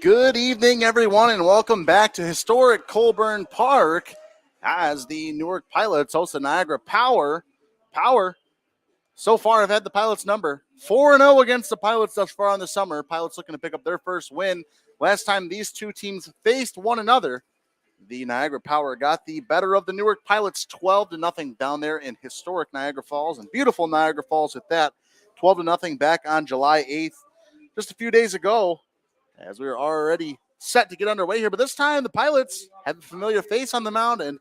Good evening, everyone, and welcome back to Historic Colburn Park as the Newark Pilots host the Niagara Power. So far have had the Pilots number 4-0 against the Pilots thus far in the summer. Pilots looking to pick up their first win. Last time these two teams faced one another, the Niagara Power got the better of the Newark Pilots 12-0 down there in historic Niagara Falls, and beautiful Niagara Falls at that. 12-0 back on July 8th. Just a few days ago, as we were already set to get underway here. But this time, the Pilots have a familiar face on the mound. And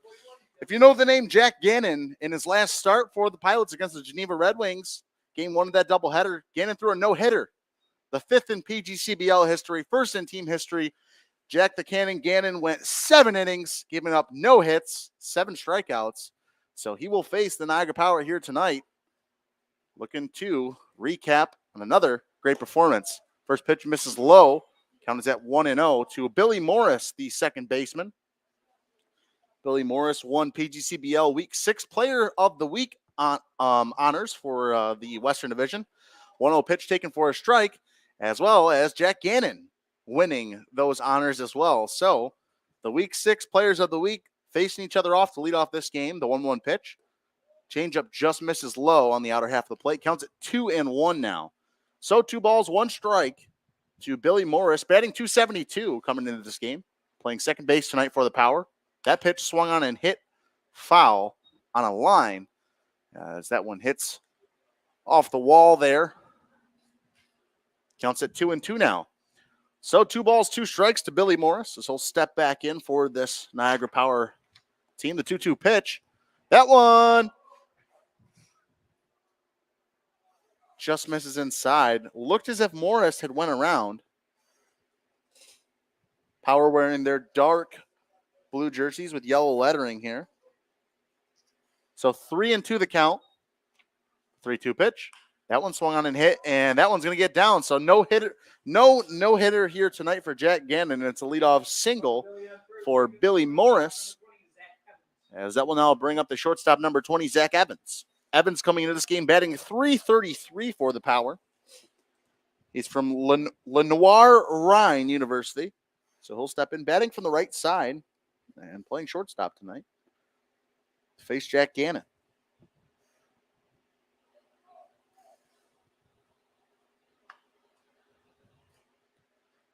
if you know the name Jack Gannon, in his last start for the Pilots against the Geneva Red Wings, game one of that doubleheader, Gannon threw a no-hitter. The fifth in PGCBL history, first in team history. Jack the Cannon Gannon went 7 innings, giving up no hits, 7 strikeouts. So he will face the Niagara Power here tonight, looking to recap on another great performance. First pitch misses low. Count is at 1-0 to Billy Morris, the second baseman. Billy Morris won PGCBL Week 6 Player of the Week honors for the Western Division. 1-0 pitch taken for a strike, as well as Jack Gannon winning those honors as well. So the Week 6 Players of the Week facing each other off to lead off this game. The 1-1 pitch. Changeup just misses low on the outer half of the plate. Counts at 2-1 now. So 2 balls, 1 strike to Billy Morris, batting .272 coming into this game, playing second base tonight for the Power. That pitch swung on and hit foul on a line as that one hits off the wall there. Counts at 2-2 now. So 2 balls, 2 strikes to Billy Morris as he'll step back in for this Niagara Power team. The 2-2 pitch. That one just misses inside. Looked as if Morris had went around. Power wearing their dark blue jerseys with yellow lettering here. So 3-2 the count. 3-2 pitch. That one swung on and hit, and that one's going to get down. So no hitter here tonight for Jack Gannon. It's a leadoff single for Billy Morris, as that will now bring up the shortstop number 20, Zach Evans. Evans coming into this game batting .333 for the Power. He's from Lenoir Rhine University. So he'll step in batting from the right side and playing shortstop tonight to face Jack Gannon.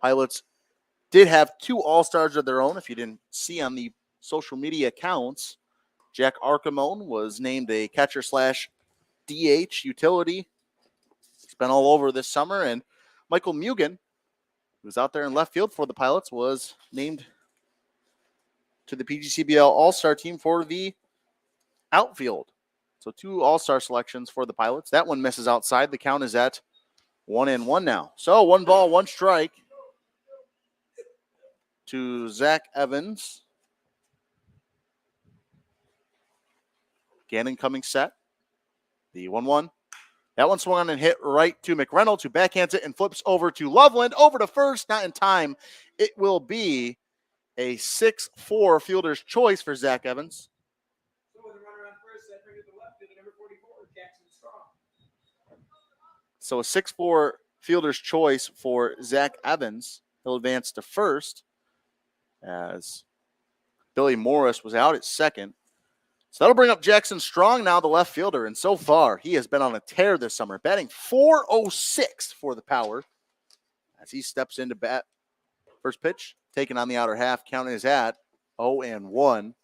Pilots did have 2 All-Stars of their own. If you didn't see on the social media accounts, Jack Archimone was named a catcher/DH utility. He's been all over this summer. And Michael Mugen, who's out there in left field for the Pilots, was named to the PGCBL All-Star team for the outfield. So 2 All-Star selections for the Pilots. That one misses outside. The count is at 1-1 now. So 1 ball, 1 strike to Zach Evans. Gannon coming set. The 1-1. That one swung on and hit right to McReynolds, who backhands it and flips over to Loveland. Over to first, not in time. It will be a 6-4 fielder's choice for Zach Evans. So a 6-4 fielder's choice for Zach Evans. He'll advance to first as Billy Morris was out at second. So that'll bring up Jackson Strong now, the left fielder. And so far, he has been on a tear this summer, batting .406 for the Power as he steps into bat. First pitch, taken on the outer half. Count is at 0-1.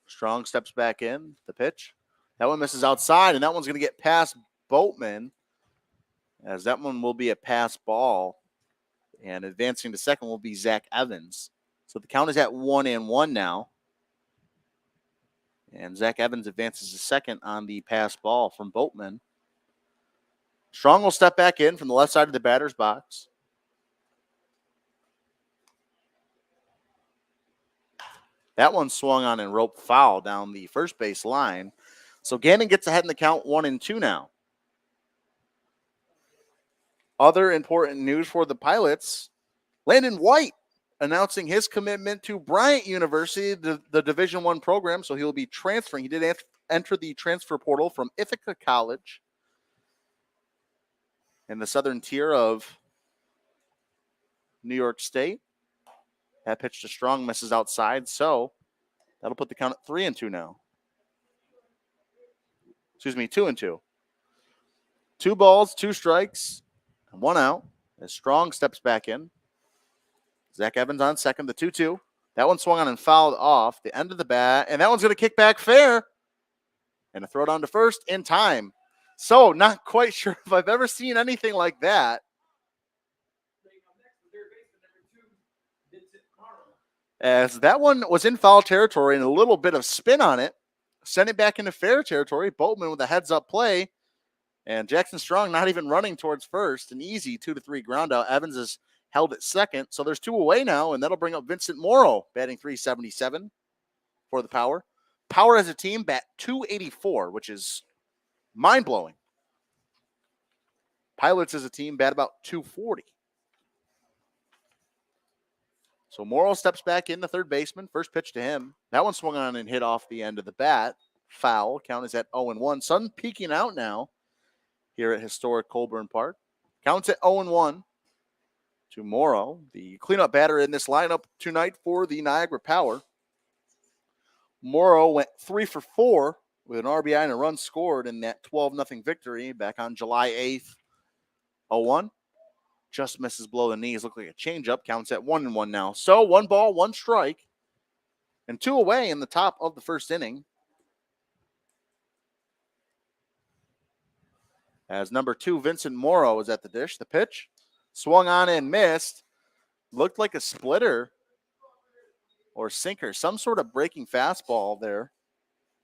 Strong steps back in. The pitch. That one misses outside, and that one's going to get past Boatman, as that one will be a pass ball. And advancing to second will be Zach Evans. So the count is at 1-1 now. And Zach Evans advances to second on the pass ball from Boatman. Strong will step back in from the left side of the batter's box. That one swung on and roped foul down the first base line. So Gannon gets ahead in the count 1-2 now. Other important news for the Pilots, Landon White announcing his commitment to Bryant University, the Division I program, so he'll be transferring. He did enter the transfer portal from Ithaca College in the southern tier of New York State. That pitch to Strong misses outside, so that'll put the count at 3-2 now. Excuse me, 2-2. 2 balls, 2 strikes, and 1 out as Strong steps back in. Zach Evans on second, the 2-2. That one swung on and fouled off the end of the bat, and that one's going to kick back fair. And a throw down to first in time. So, not quite sure if I've ever seen anything like that. As that one was in foul territory and a little bit of spin on it, sent it back into fair territory. Boatman with a heads-up play, and Jackson Strong not even running towards first. An easy 2-3 ground out. Evans is held at second, so there's 2 away now, and that'll bring up Vincent Morrow, batting .377 for the Power. Power as a team bat .284, which is mind-blowing. Pilots as a team bat about .240. So Morrow steps back in, the third baseman. First pitch to him. That one swung on and hit off the end of the bat. Foul. Count is at 0-1. Sun peeking out now here at Historic Colburn Park. Counts at 0-1 to Morrow, the cleanup batter in this lineup tonight for the Niagara Power. Morrow went 3 for 4 with an RBI and a run scored in that 12-0 victory back on July 8th. 0-1. Just misses below the knees. Look like a changeup. Counts at 1-1 now. So 1 ball, 1 strike, and 2 away in the top of the first inning. As number 2, Vincent Morrow, is at the dish. The pitch swung on and missed. Looked like a splitter or sinker. Some sort of breaking fastball there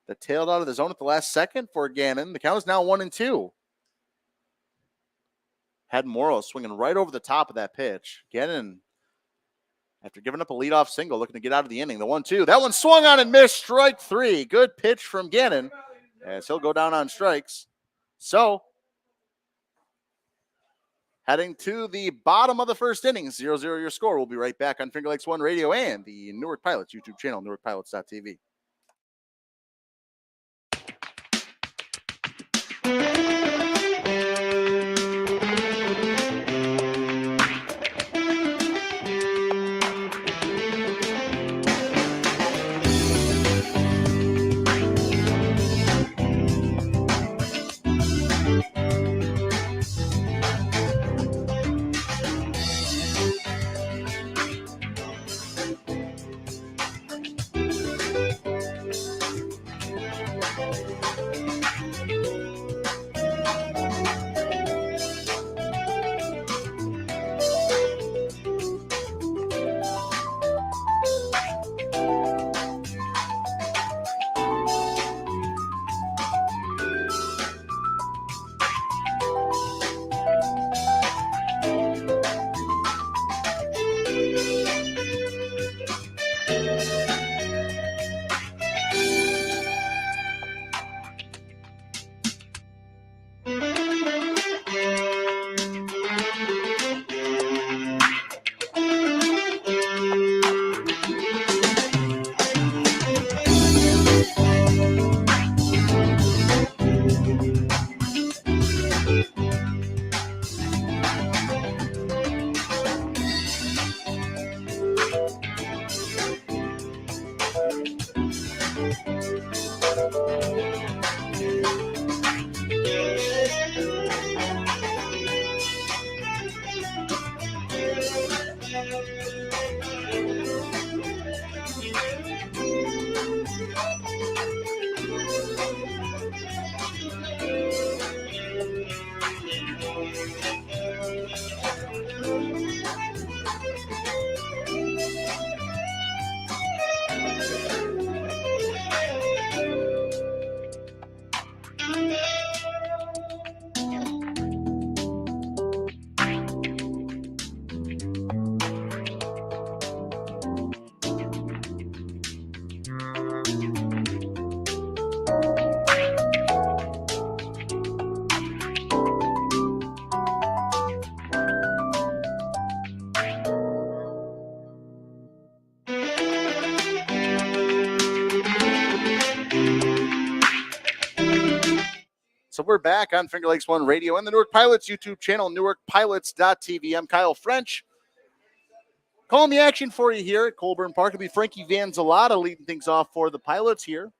that tailed out of the zone at the last second for Gannon. The count is now 1-2. Had Morrow swinging right over the top of that pitch. Gannon, after giving up a leadoff single, looking to get out of the inning. The 1-2. That one swung on and missed. Strike 3. Good pitch from Gannon as he'll go down on strikes. So, heading to the bottom of the first inning, 0-0 your score. We'll be right back on Finger Lakes One Radio and the Newark Pilots YouTube channel, NewarkPilots.tv. So we're back on Finger Lakes One Radio and the Newark Pilots YouTube channel, NewarkPilots.tv. I'm Kyle French. Calling the action for you here at Colburn Park. It'll be Frankie Vanzalata leading things off for the Pilots here,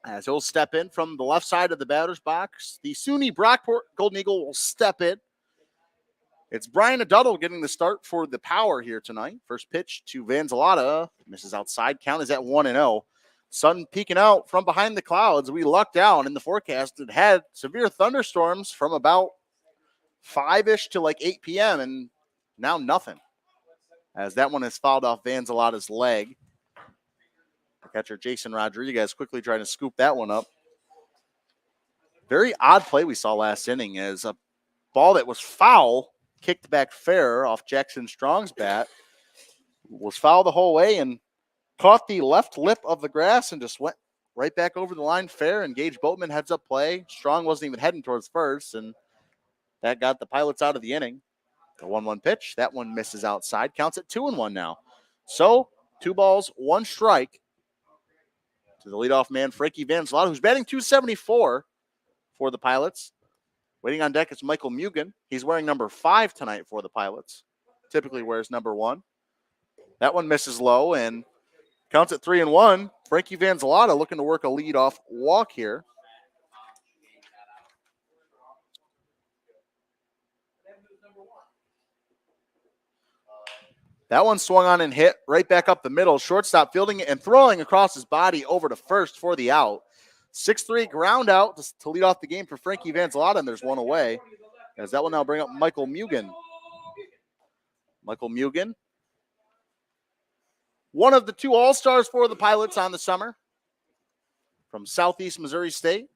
as he'll step in from the left side of the batter's box. The SUNY Brockport Golden Eagle will step in. It's Brian Aduddle getting the start for the Power here tonight. First pitch to Vanzalata. Misses outside. Count is at 1-0. Sun peeking out from behind the clouds. We lucked out in the forecast. It had severe thunderstorms from about 5-ish to like 8 p.m. and now nothing, as that one has fouled off Vanzalata's leg. The catcher Jason Rodriguez quickly trying to scoop that one up. Very odd play we saw last inning, as a ball that was foul kicked back fair off Jackson Strong's bat, was fouled the whole way and caught the left lip of the grass and just went right back over the line fair. And Gage Boatman heads up play. Strong wasn't even heading towards first, and that got the Pilots out of the inning. The 1-1 pitch, that one misses outside. Counts at 2-1 now. So 2 balls, 1 strike to the leadoff man, Frankie Vanzalata, who's batting .274 for the Pilots. Waiting on deck is Michael Mugen. He's wearing number 5 tonight for the Pilots. Typically wears number 1. That one misses low and counts at 3-1. Frankie Vanzalata looking to work a leadoff walk here. That one swung on and hit right back up the middle. Shortstop fielding it and throwing across his body over to first for the out. 6-3 ground out to lead off the game for Frankie Vanzalata, and there's one away, as that will now bring up Michael Mugen. Michael Mugen, one of the 2 All-Stars for the Pilots on the summer, from Southeast Missouri State,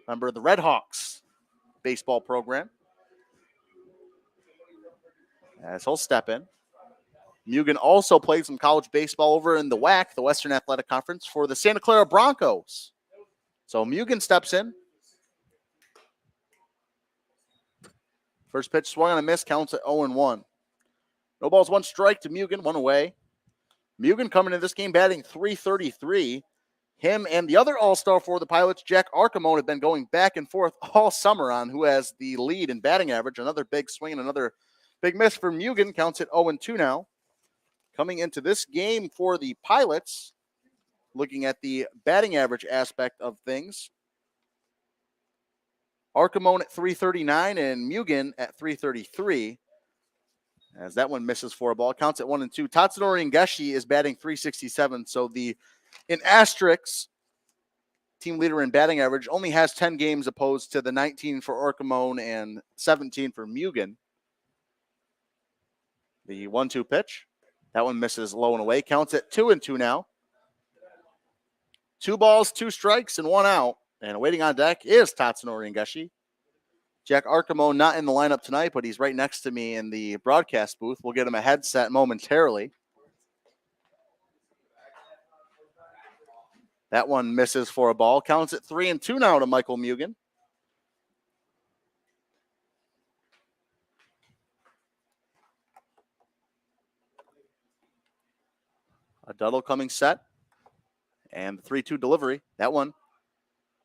member of the Red Hawks baseball program. As he'll step in. Mugen also played some college baseball over in the WAC, the Western Athletic Conference, for the Santa Clara Broncos. So Mugen steps in. First pitch swung on a miss, counts at 0-1. No balls, 1 strike to Mugen, 1 away. Mugen coming into this game batting .333. Him and the other All-Star for the Pilots, Jack Archimone, have been going back and forth all summer on who has the lead in batting average. Another big swing and another big miss for Mugen, counts at 0-2 now. Coming into this game for the Pilots, looking at the batting average aspect of things, Archimone at .339 and Mugen at .333. As that one misses for a ball, counts at 1-2. Tatsunori Ngeshi is batting .367. So in asterisks, team leader in batting average only has 10 games opposed to the 19 for Archimone and 17 for Mugen. The 1-2 pitch. That one misses low and away. Counts at 2-2 now. 2 balls, 2 strikes, and 1 out. And waiting on deck is Tatsunori Ngeshi. Jack Archimone not in the lineup tonight, but he's right next to me in the broadcast booth. We'll get him a headset momentarily. That one misses for a ball. Counts at 3-2 now to Michael Mugen. Aduddle coming set. And the 3-2 delivery. That one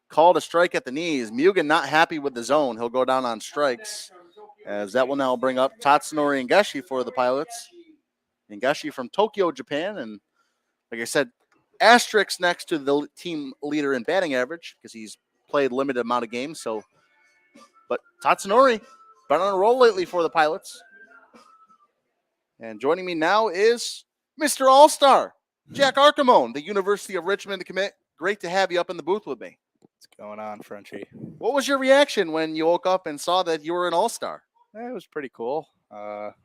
called a strike at the knees. Mugen not happy with the zone. He'll go down on strikes, as that will now bring up Tatsunori Ngeshi for the Pilots. Ngeshi from Tokyo, Japan. And like I said, asterisk next to the team leader in batting average because he's played limited amount of games. But Tatsunori been on a roll lately for the Pilots. And joining me now is Mr. All-Star, Jack Archimone, the University of Richmond commit. Great to have you up in the booth with me. What's going on, Frenchie? What was your reaction when you woke up and saw that you were an All-Star? It was pretty cool. Thought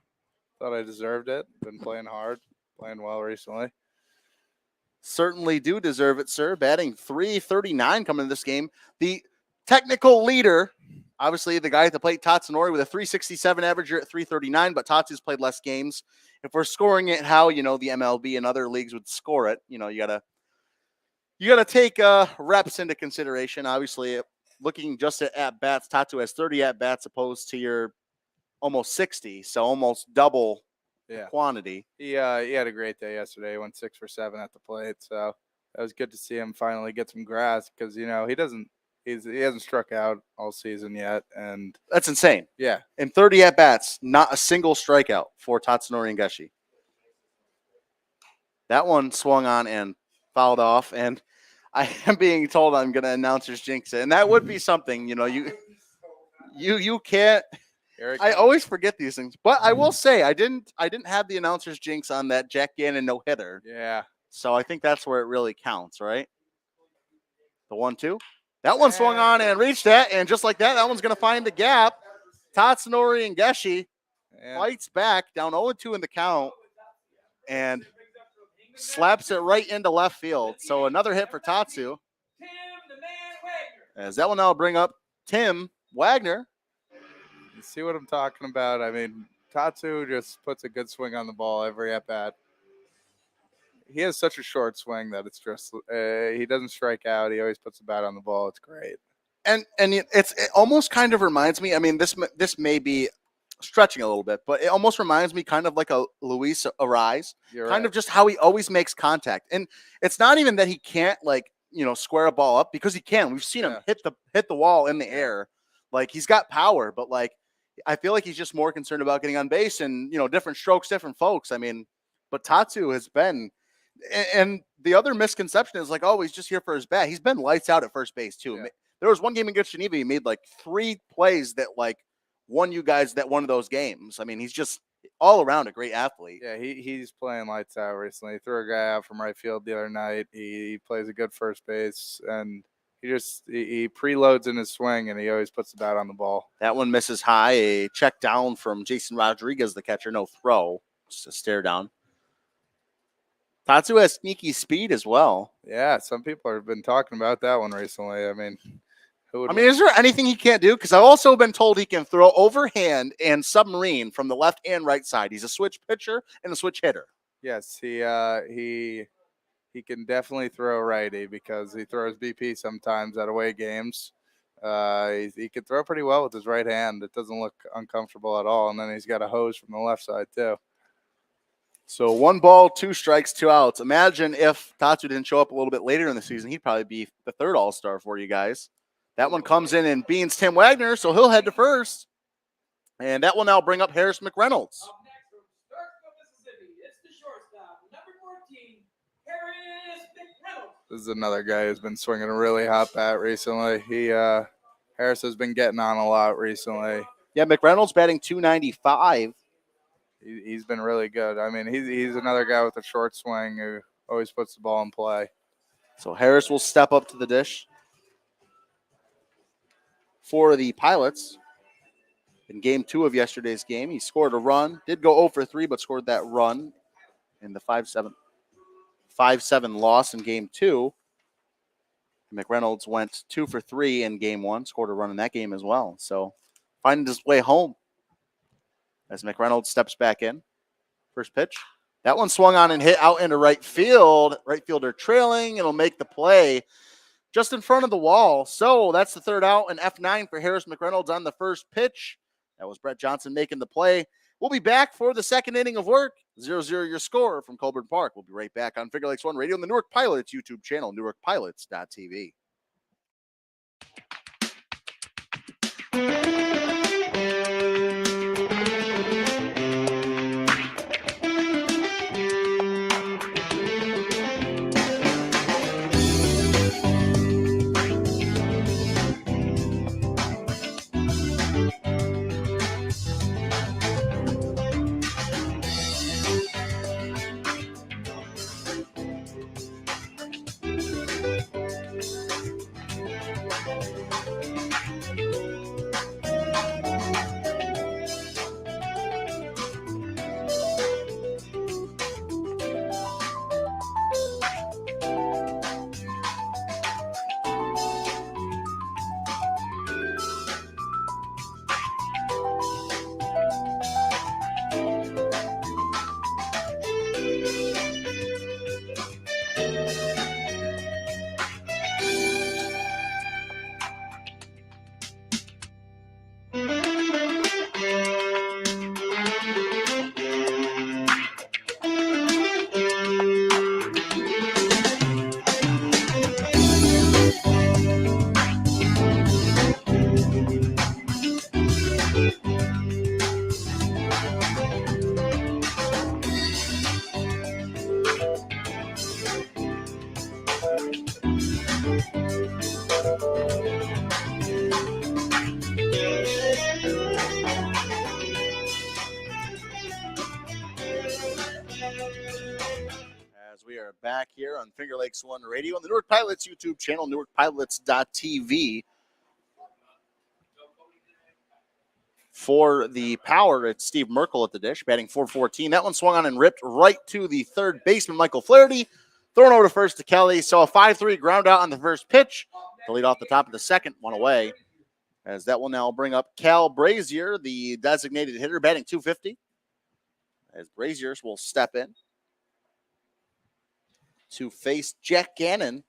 I deserved it. Been playing hard, playing well recently. Certainly do deserve it, sir. Batting .339 coming into this game. The technical leader, obviously the guy at the plate, Tatsunori, with a .367 average. You're at .339, but Tatsu's played less games. If we're scoring it how, the MLB and other leagues would score it, you gotta take reps into consideration. Obviously, looking just at at-bats, Tatsu has 30 at-bats opposed to your almost 60, so almost double quantity. He had a great day yesterday. He went 6 for 7 at the plate, so that was good to see him finally get some grass because, he doesn't he hasn't struck out all season yet, and That's insane. yeah, In 30 at bats, not a single strikeout for Tatsunori Ngeshi. That one swung on and fouled off, and I am being told I'm going to announcer's jinx it, and that would be something. You can't. I always forget these things, but I will say I didn't have the announcer's jinx on that Jack Gannon no hitter. Yeah. So I think that's where it really counts, right? The 1-2. That one swung on and reached that, and just like that one's going to find the gap. Tatsunori Ngeshi fights back down 0-2 in the count and slaps it right into left field. So another hit for Tatsu. As that one now will bring up Tim Wagner. You see what I'm talking about? I mean, Tatsu just puts a good swing on the ball every at bat. He has such a short swing that it's just he doesn't strike out. He always puts the bat on the ball. It's great. And it almost kind of reminds me. I mean, this may be stretching a little bit, but it almost reminds me kind of like a Luis Ariz, kind of just how he always makes contact. And it's not even that he can't square a ball up, because he can. We've seen him hit the wall in the air. Like, he's got power, but like I feel like he's just more concerned about getting on base and different strokes, different folks. I mean, but Tatsu has been. And the other misconception is like, oh, he's just here for his bat. He's been lights out at first base too. Yeah. There was one game against Geneva, he made like 3 plays that like won you guys that one of those games. I mean, he's just all around a great athlete. Yeah, he's playing lights out recently. He threw a guy out from right field the other night. He plays a good first base, and he preloads in his swing, and he always puts the bat on the ball. That one misses high. A check down from Jason Rodriguez, the catcher. No throw, just a stare down. Tatsu has sneaky speed as well. Yeah, some people have been talking about that one recently. I mean, is there anything he can't do? Because I've also been told he can throw overhand and submarine from the left and right side. He's a switch pitcher and a switch hitter. Yes, he can definitely throw righty because he throws BP sometimes at away games. He can throw pretty well with his right hand. It doesn't look uncomfortable at all. And then he's got a hose from the left side too. So 1 ball, 2 strikes, 2 outs. Imagine if Tatsu didn't show up a little bit later in the season. He'd probably be the 3rd All-Star for you guys. That one comes in and beans Tim Wagner, so he'll head to first. And that will now bring up Harris McReynolds. Up next from Starkville, Mississippi, it's the shortstop, number 14, Harris McReynolds. This is another guy who's been swinging a really hot bat recently. Harris has been getting on a lot recently. Yeah, McReynolds batting .295. He's been really good. I mean, he's another guy with a short swing who always puts the ball in play. So Harris will step up to the dish for the Pilots. In game 2 of yesterday's game, he scored a run. Did go 0 for 3, but scored that run in the 5-7 loss in game 2. McReynolds went 2 for 3 in game 1, scored a run in that game as well. So finding his way home as McReynolds steps back in. First pitch. That one swung on and hit out into right field. Right fielder trailing. It'll make the play just in front of the wall. So that's the 3rd out, and F9 for Harris McReynolds on the first pitch. That was Brett Johnson making the play. We'll be back for the 2nd inning of work. 0-0 your score from Colburn Park. We'll be right back on Finger Lakes One Radio and the Newark Pilots YouTube channel, NewarkPilots.tv. back here on Finger Lakes One Radio and the Newark Pilots YouTube channel, NewarkPilots.tv. For the Power, it's Steve Merkel at the dish, batting .414. That one swung on and ripped right to the third baseman, Michael Flaherty. Thrown over to first to Kelly. So a 5-3 ground out on the first pitch. To lead off the top of the second, one away. As that will now bring up Cal Brazier, the designated hitter, batting .250. As Brazier will step in to face Jack Gannon.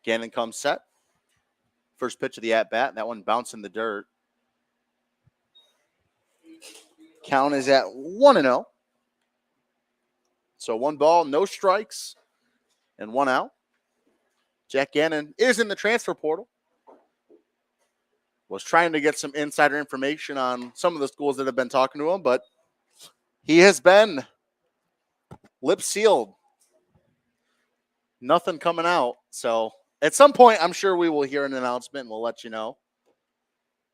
Gannon comes set. First pitch of the at-bat. That one bounced in the dirt. Count is at 1-0. So 1 ball, no strikes, and 1 out. Jack Gannon is in the transfer portal. Was trying to get some insider information on some of the schools that have been talking to him, but he has been lip sealed. Nothing coming out. So at some point, I'm sure we will hear an announcement and we'll let you know.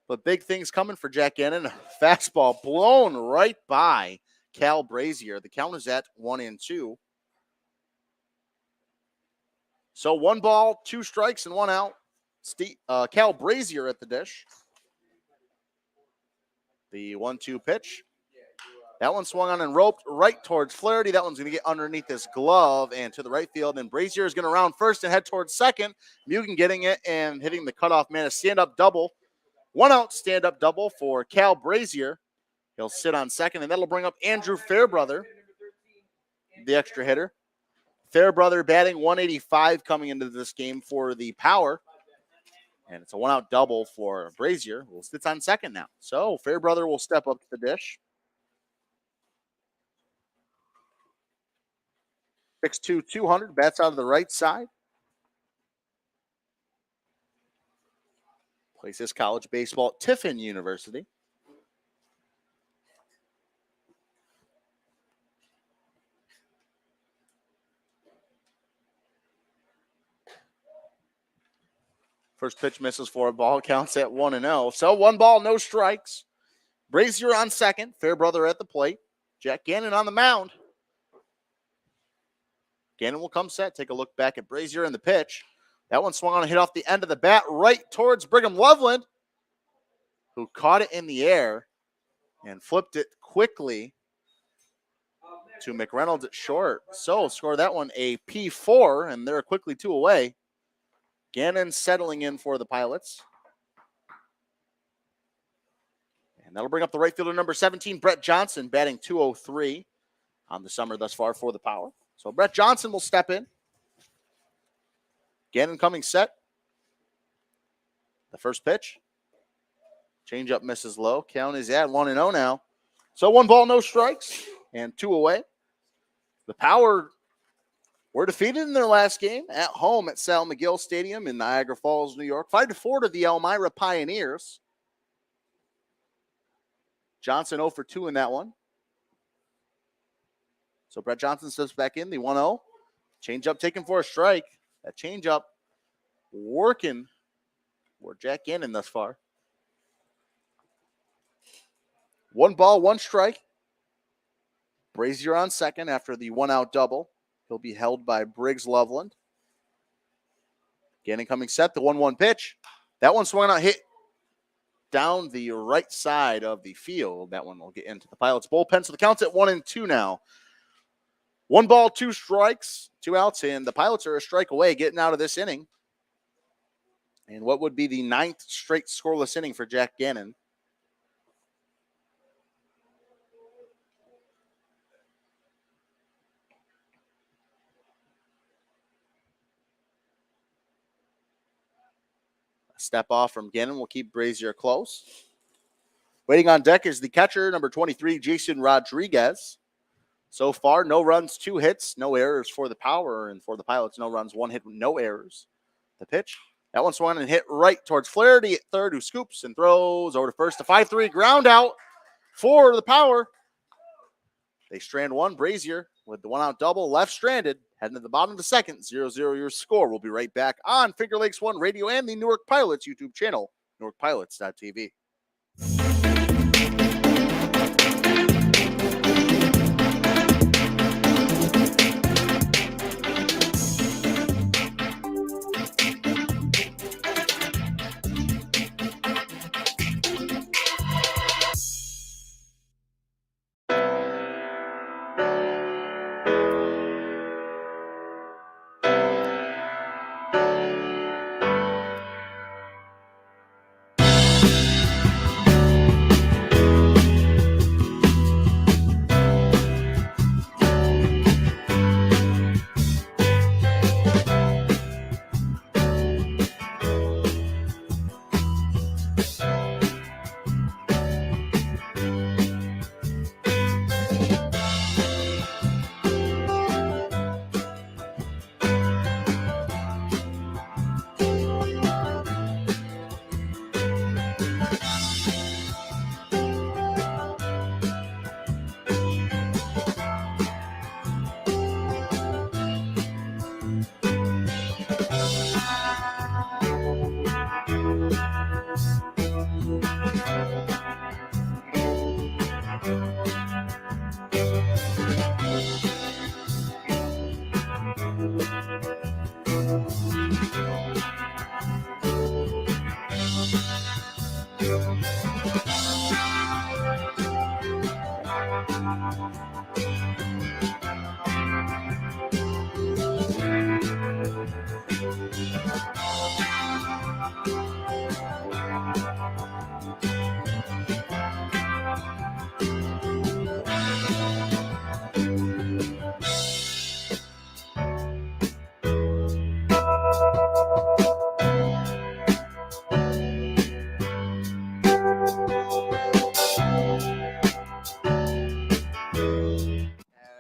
But big things coming for Jack Gannon. Fastball blown right by Cal Brazier. The count is at 1-2. So 1 ball, 2 strikes, and 1 out. Cal Brazier at the dish. The 1-2 pitch. That one swung on and roped right towards Flaherty. That one's going to get underneath his glove and to the right field. And Brazier is going to round first and head towards second. Mugen getting it and hitting the cutoff man. A stand-up double. 1 out stand-up double for Cal Brazier. He'll sit on second, and that'll bring up Andrew Fairbrother, the extra hitter. Fairbrother batting .185 coming into this game for the Power. And it's a 1-out double for Brazier, who sits on second now. So Fairbrother will step up to the dish. 6'2", 200, bats out of the right side. Plays his college baseball at Tiffin University. First pitch misses for a ball. Counts at 1-0. So 1 ball, no strikes. Brazier on second. Fairbrother at the plate. Jack Gannon on the mound. Gannon will come set. Take a look back at Brazier and the pitch. That one swung on and hit off the end of the bat right towards Brigham Loveland, who caught it in the air and flipped it quickly to McReynolds at short. So score that one a P4, and they're quickly 2 away. Gannon settling in for the Pilots. And that'll bring up the right fielder, number 17, Brett Johnson, batting .203 on the summer thus far for the Power. So Brett Johnson will step in. Gannon coming set. The first pitch. Changeup misses low. Count is at 1-0 now. So 1 ball, no strikes, and 2 away. The Power were defeated in their last game at home at Sal McGill Stadium in Niagara Falls, New York. 5-4 to the Elmira Pioneers. Johnson 0 for 2 in that one. So Brett Johnson steps back in, the 1-0. Changeup taken for a strike. That changeup working for Jack Gannon thus far. 1 ball, 1 strike. Brazier on second after the 1-out double. He'll be held by Briggs Loveland. Gannon coming set, the 1-1 pitch. That one swung out, hit down the right side of the field. That one will get into the Pilots bullpen. So the count's at 1-2 now. 1 ball, 2 strikes, 2 outs, and the Pilots are a strike away getting out of this inning. And what would be the 9th straight scoreless inning for Jack Gannon. Step off from Gannon will keep Brazier close. Waiting on deck is the catcher, number 23, Jason Rodriguez. So far, no runs, 2 hits, no errors for the Power, and for the Pilots, no runs, 1 hit, no errors. The pitch, that one swung and hit right towards Flaherty at third, who scoops and throws over to first. A 5-3 ground out for the Power. They strand 1. Brazier with the 1-out double, left stranded. Heading to the bottom of the second, 0-0 your score. We'll be right back on Finger Lakes One Radio and the Newark Pilots YouTube channel, NewarkPilots.tv.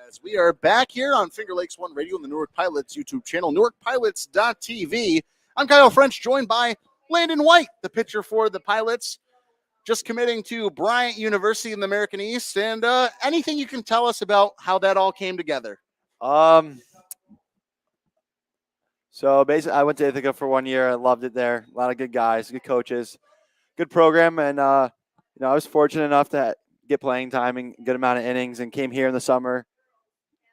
As we are back here on Finger Lakes One Radio and the Newark Pilots YouTube channel, NewarkPilots.tv. I'm Kyle French, joined by Landon White, the pitcher for the Pilots, just committing to Bryant University in the American East. And anything you can tell us about how that all came together? So basically, I went to Ithaca for 1 year. I loved it there. A lot of good guys, good coaches, good program, and I was fortunate enough to get playing time and good amount of innings, and came here in the summer,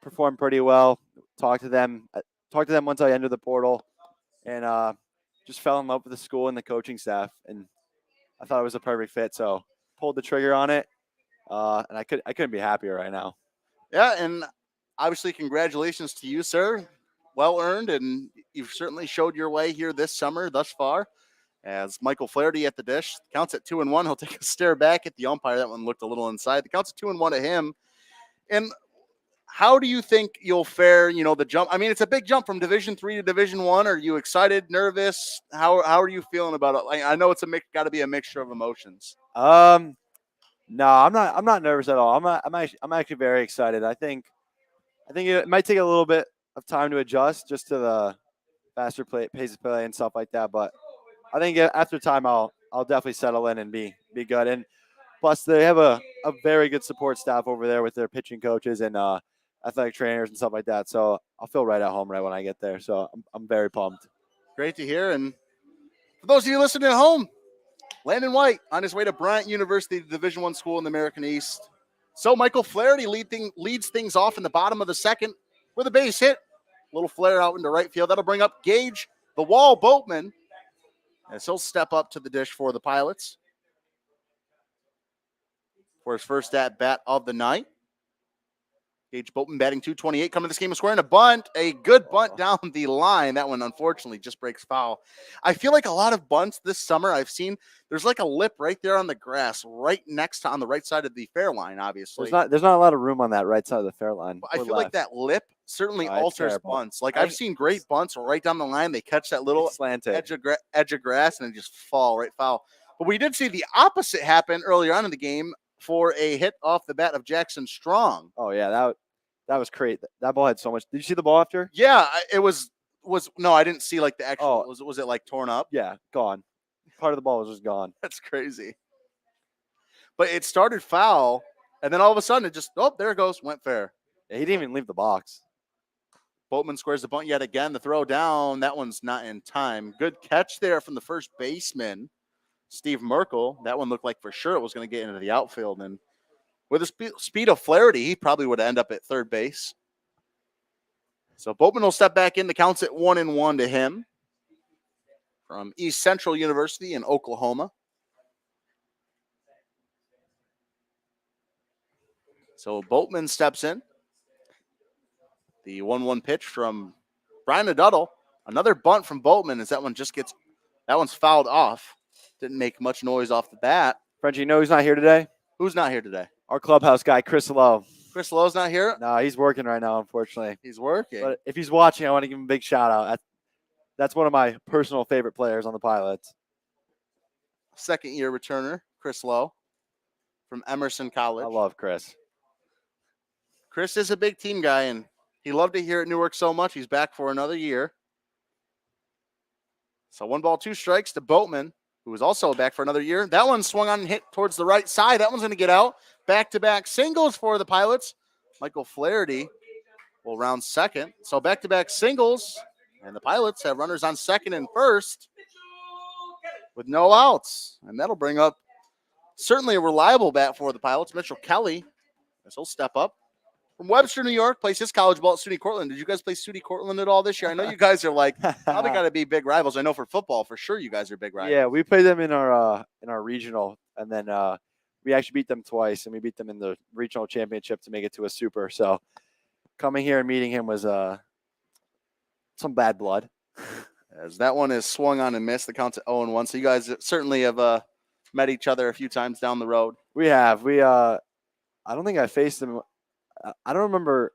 performed pretty well. Talked to them once I entered the portal, and just fell in love with the school and the coaching staff, and I thought it was a perfect fit. So pulled the trigger on it, and I couldn't be happier right now. Yeah, and obviously congratulations to you, sir. Well earned, and you've certainly showed your way here this summer thus far. As Michael Flaherty at the dish, counts at 2-1. He'll take a stare back at the umpire. That one looked a little inside. The counts at 2-1 to him. And how do you think you'll fare? You know, the jump. I mean, it's a big jump from Division III to Division I. Are you excited, nervous? How are you feeling about it? Like, I know it's got to be a mixture of emotions. No, I'm not nervous at all. I'm actually very excited. I think it might take a little bit of time to adjust just to the faster pace of play and stuff like that. But I think after time, I'll definitely settle in and be good. And plus, they have a very good support staff over there with their pitching coaches and athletic trainers and stuff like that. So I'll feel right at home right when I get there. So I'm very pumped. Great to hear. And for those of you listening at home, Landon White on his way to Bryant University, the Division I school in the American East. So Michael Flaherty leads things off in the bottom of the second with a base hit. Little flare out into right field. That'll bring up Gage, the wall Boatman, as he'll step up to the dish for the Pilots for his first at bat of the night. Gage Boatman batting .228, coming to this game and squaring a bunt. A good bunt down the line. That one, unfortunately, just breaks foul. I feel like a lot of bunts this summer I've seen, there's like a lip right there on the grass, right next to on the right side of the fair line, obviously. There's not a lot of room on that right side of the fair line. I feel like that lip certainly alters bunts. Like, I've seen great bunts right down the line. They catch that little slanted edge of grass and then just fall right foul. But we did see the opposite happen earlier on in the game for a hit off the bat of Jackson Strong. Oh, yeah, that was great. That ball had so much. Did you see the ball after? Yeah, it was no, I didn't see like the actual. Oh. Was it like torn up? Yeah, gone. Part of the ball was just gone. That's crazy. But it started foul, and then all of a sudden it just there it goes, went fair. Yeah, he didn't even leave the box. Boatman squares the bunt yet again. The throw down, that one's not in time. Good catch there from the first baseman, Steve Merkel. That one looked like for sure it was going to get into the outfield, and with the speed of Flaherty, he probably would end up at third base. So Boatman will step back in. The count's at 1-1 to him from East Central University in Oklahoma. So Boatman steps in. The 1-1 pitch from Brian Aduddle. Another bunt from Boatman as that one's fouled off. Didn't make much noise off the bat. Frenchie, you know who's not here today? Who's not here today? Our clubhouse guy, Chris Lowe. Chris Lowe's not here? No, he's working right now, unfortunately. He's working. But if he's watching, I want to give him a big shout out. That's one of my personal favorite players on the Pilots. Second-year returner, Chris Lowe from Emerson College. I love Chris. Chris is a big team guy, and he loved it here at Newark so much, he's back for another year. So 1-2 strikes to Boatman, who is also back for another year. That one swung on and hit towards the right side. That one's going to get out. Back-to-back singles for the Pilots. Michael Flaherty will round second. So back-to-back singles, and the Pilots have runners on second and first with no outs. And that'll bring up certainly a reliable bat for the Pilots, Mitchell Kelly, as he'll step up. From Webster, New York, plays his college ball at SUNY Cortland. Did you guys play SUNY Cortland at all this year? I know you guys are like probably got to be big rivals. I know for football, for sure, you guys are big rivals. Yeah, we played them in our regional, and then we actually beat them twice, and we beat them in the regional championship to make it to a super. So coming here and meeting him was some bad blood. As that one is swung on and missed. The count's at 0-1. So you guys certainly have met each other a few times down the road. We have. I don't think I faced him. I don't remember.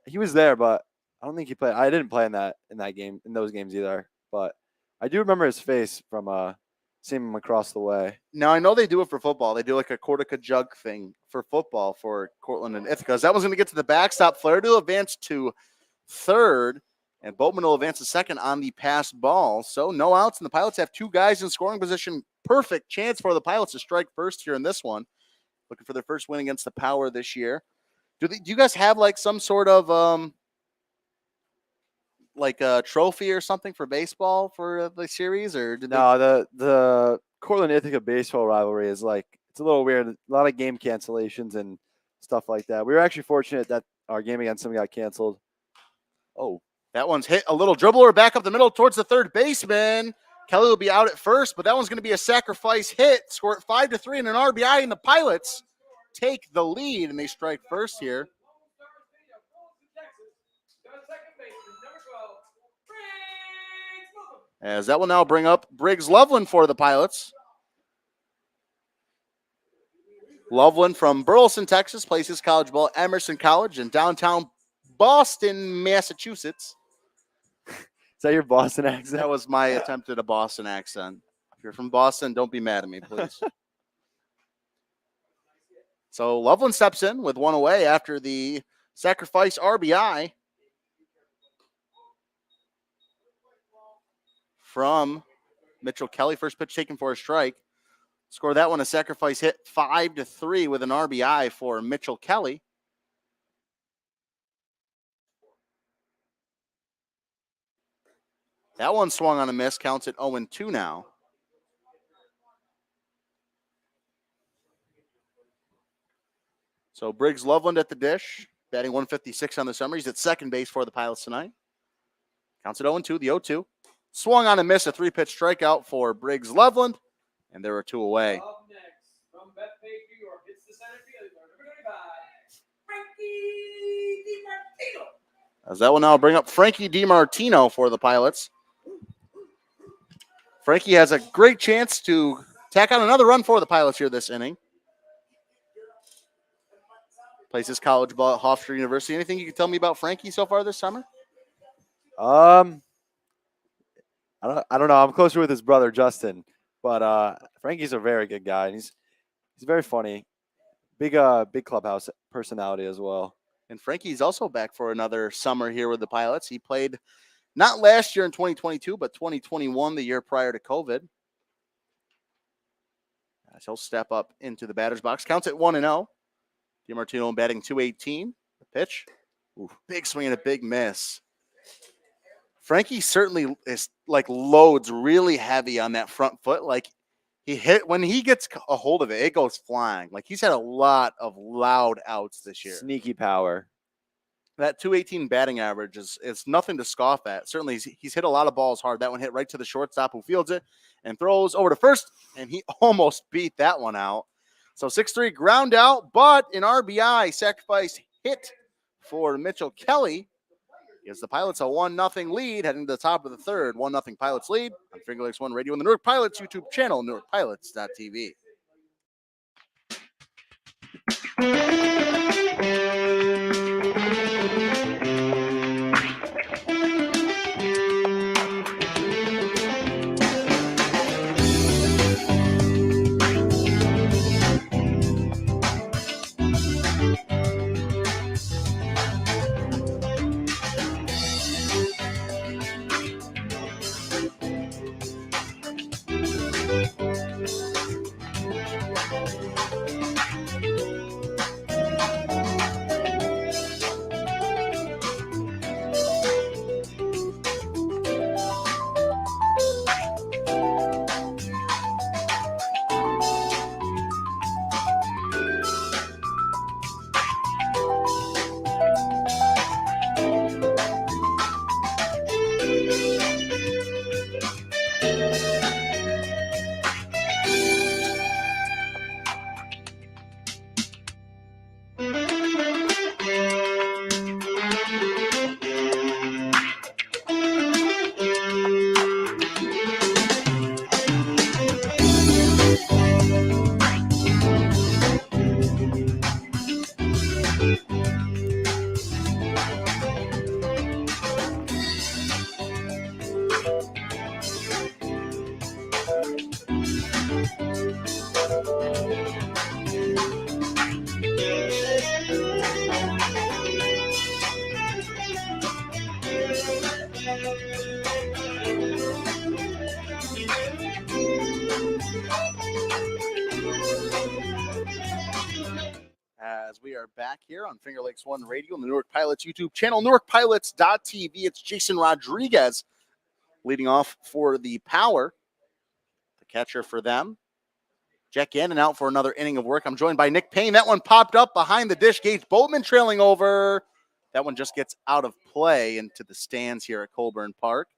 He was there, but I don't think he played. I didn't play in that game, in those games either. But I do remember his face from seeing him across the way. Now, I know they do it for football. They do like a Cortica jug thing for football for Cortland and Ithaca. That was going to get to the backstop. Flaherty will advance to third, and Boatman will advance to second on the pass ball. So no outs, and the Pilots have two guys in scoring position. Perfect chance for the Pilots to strike first here in this one. Looking for their first win against the Power this year. Do you guys have like some sort of like a trophy or something for baseball for the series, or No, the Cortland Ithaca baseball rivalry is like, it's a little weird. A lot of game cancellations and stuff like that. We were actually fortunate that our game against them got canceled. Oh, that one's hit a little dribbler back up the middle towards the third baseman. Kelly will be out at first, but that one's going to be a sacrifice hit. Score it 5-3 and an RBI, and the Pilots take the lead, and they strike first here. As that will now bring up Briggs Loveland for the Pilots. Loveland from Burleson, Texas, plays his college ball at Emerson College in downtown Boston, Massachusetts. Is that your Boston accent? That was my attempt at a Boston accent. If you're from Boston, don't be mad at me, please. So Loveland steps in with one away after the sacrifice RBI from Mitchell Kelly. First pitch taken for a strike. Score that one a sacrifice hit 5-3 with an RBI for Mitchell Kelly. That one swung on a miss, counts at 0-2 now. So Briggs Loveland at the dish, batting 156 on the summer. He's at second base for the Pilots tonight. Counts at 0-2, the 0-2. Swung on a miss, a three-pitch strikeout for Briggs Loveland, and there were two away. Up next, from Bethpage, New York, it's the center fielder, number 25, Frankie DiMartino. As that will now bring up Frankie DiMartino for the Pilots. Frankie has a great chance to tack on another run for the Pilots here this inning. Plays his college ball at Hofstra University. Anything you can tell me about Frankie so far this summer? I don't know. I'm closer with his brother Justin, but Frankie's a very good guy, and he's very funny. Big clubhouse personality as well. And Frankie's also back for another summer here with the Pilots. He played not last year in 2022, but 2021, the year prior to COVID. As he'll step up into the batter's box. Counts at 1-0. DiMartino batting 218. The pitch. Ooh, big swing and a big miss. Frankie certainly is like loads really heavy on that front foot. Like he hit when he gets a hold of it, it goes flying. Like he's had a lot of loud outs this year. Sneaky power. That 218 batting average is nothing to scoff at. Certainly he's hit a lot of balls hard. That one hit right to the shortstop who fields it and throws over to first, and he almost beat that one out. So 6-3 ground out, but an RBI sacrifice hit for Mitchell Kelly. Gives the Pilots a 1-0 lead heading to the top of the third. 1-0 Pilots lead on Finger Lakes One Radio and the Newark Pilots YouTube channel, NewarkPilots.tv. are back here on Finger Lakes One Radio and the Newark Pilots YouTube channel, NewarkPilots.tv. It's Jason Rodriguez leading off for the Power. The catcher for them. Jack Gannon out for another inning of work. I'm joined by Nick Payne. That one popped up behind the dish. Gage Boatman trailing over. That one just gets out of play into the stands here at Colburn Park.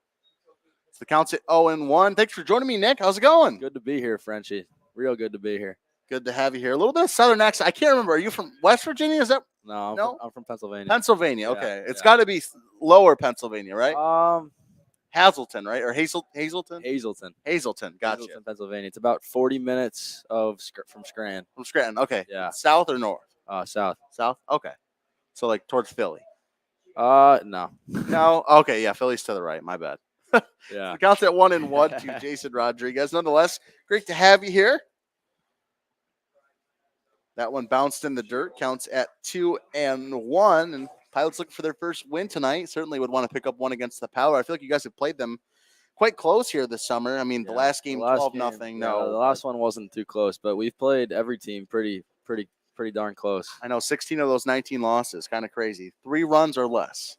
So the count's at 0-1. Thanks for joining me, Nick. How's it going? Good to be here, Frenchie. Real good to be here. Good to have you here. A little bit of Southern accent. I can't remember. Are you from West Virginia? Is that No, I'm from Pennsylvania. Pennsylvania? Yeah, Okay. It's yeah. got to be lower Pennsylvania, right? Hazelton, right? Or Hazelton? Hazleton. Hazelton. Gotcha. Hazleton, Pennsylvania. It's about 40 minutes from Scranton. From Scranton. Okay. Yeah. South or north? South. South? Okay. So like towards Philly. No. No? Okay. Yeah. Philly's to the right. My bad. Yeah. The count's at 1-1 to Jason Rodriguez. Nonetheless, great to have you here. That one bounced in the dirt. Counts at 2-1. And Pilots looking for their first win tonight. Certainly would want to pick up one against the Power. I feel like you guys have played them quite close here this summer. I mean, the last game, 12-0. No, the last one wasn't too close, but we've played every team pretty darn close. I know 16 of those 19 losses. Kind of crazy. 3 runs or less.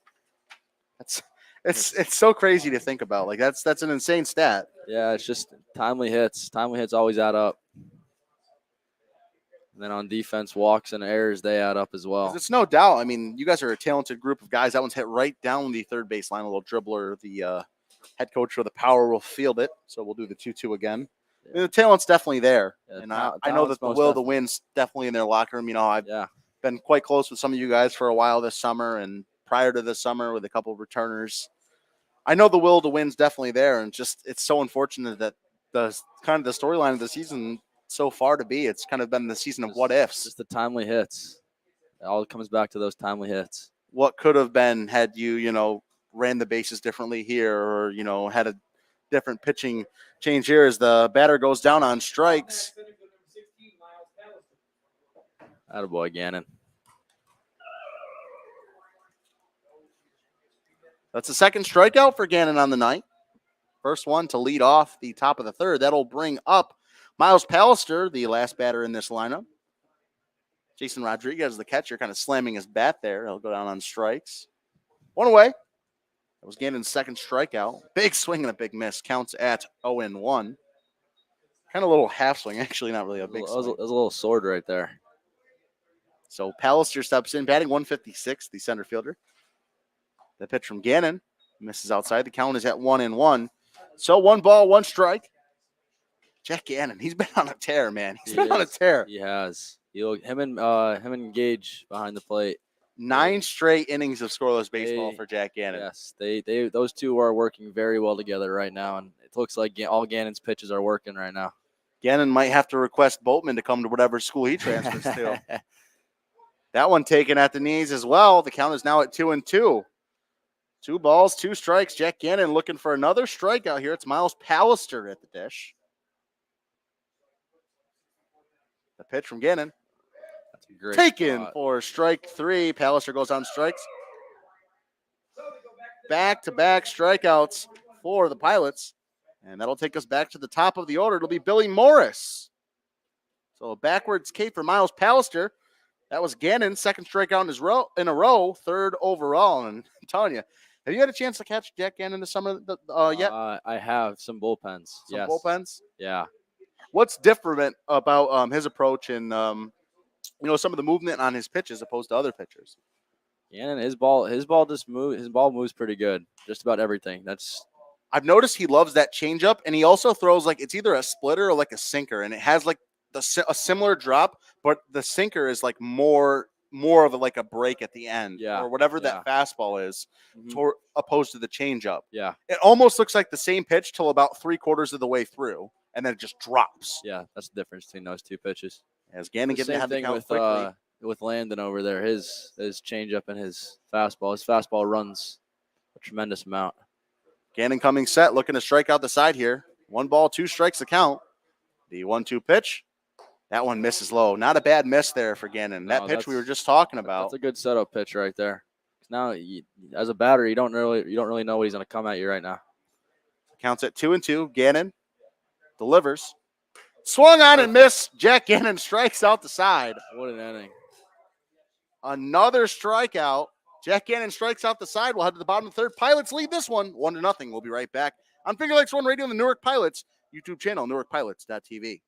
It's so crazy to think about. Like that's an insane stat. Yeah, it's just timely hits. Timely hits always add up. And then on defense, walks and errors, they add up as well. It's no doubt. I mean, you guys are a talented group of guys. That one's hit right down the third base line. A little dribbler. The head coach for the Power will field it. So we'll do the 2-2 again. Yeah. I mean, the talent's definitely there. Yeah, And I know that the will to win's definitely in their locker room. You know, I've been quite close with some of you guys for a while this summer and prior to this summer with a couple of returners. I know the will to win's definitely there. And just it's so unfortunate that the kind of the storyline of the season so far to be, it's kind of been the season of what ifs. Just the timely hits. It all comes back to those timely hits. What could have been had you ran the bases differently here or, had a different pitching change here as the batter goes down on strikes. Attaboy, Gannon. That's the second strikeout for Gannon on the night. First one to lead off the top of the third. That'll bring up Miles Pallister, the last batter in this lineup. Jason Rodriguez, the catcher, kind of slamming his bat there. He'll go down on strikes. One away. That was Gannon's second strikeout. Big swing and a big miss. Counts at 0-1. Kind of a little half swing. Actually, not really a big swing. It was a little sword right there. So Pallister steps in, batting 156, the center fielder. The pitch from Gannon misses outside. The count is at 1-1. So 1 ball, 1 strike. Jack Gannon, he's been on a tear, man. He's been on a tear. He has. Him and Gage behind the plate. 9 straight innings of scoreless baseball for Jack Gannon. Yes, those two are working very well together right now, and it looks like all Gannon's pitches are working right now. Gannon might have to request Boatman to come to whatever school he transfers to. That one taken at the knees as well. The count is now at 2-2. 2 balls, 2 strikes. Jack Gannon looking for another strikeout here. It's Miles Pallister at the dish. The pitch from Gannon. That's a great Taken spot. for strike 3. Pallister goes on strikes. Back-to-back strikeouts for the Pilots. And that'll take us back to the top of the order. It'll be Billy Morris. So a backwards K for Miles Pallister. That was Gannon's second strikeout in a row, third overall. And I'm telling you, have you had a chance to catch Jack Gannon this summer yet? I have some bullpens. Some bullpens? Yeah. What's different about his approach and some of the movement on his pitches opposed to other pitchers? Gannon, his ball moves pretty good. Just about everything. I've noticed he loves that changeup, and he also throws like it's either a splitter or like a sinker, and it has like a similar drop, but the sinker is like more of a break at the end, or whatever that fastball is, opposed to the changeup. Yeah, it almost looks like the same pitch till about 3/4 of the way through, and then it just drops. Yeah, that's the difference between those two pitches. As Gannon getting ahead of the count quickly. With Landon over there, his changeup and his fastball. His fastball runs a tremendous amount. Gannon coming set, looking to strike out the side here. 1 ball, 2 strikes the count. The 1-2 pitch. That one misses low. Not a bad miss there for Gannon. That pitch we were just talking about. That's a good setup pitch right there. Now, as a batter, you don't really know what he's going to come at you right now. Counts at 2-2. Gannon delivers. Swung on and missed. Jack Gannon strikes out the side. What an inning. Another strikeout. Jack Gannon strikes out the side. We'll head to the bottom of the third. Pilots lead this one 1-0. We'll be right back on Finger Lakes One Radio on the Newark Pilots YouTube channel, NewarkPilots.tv.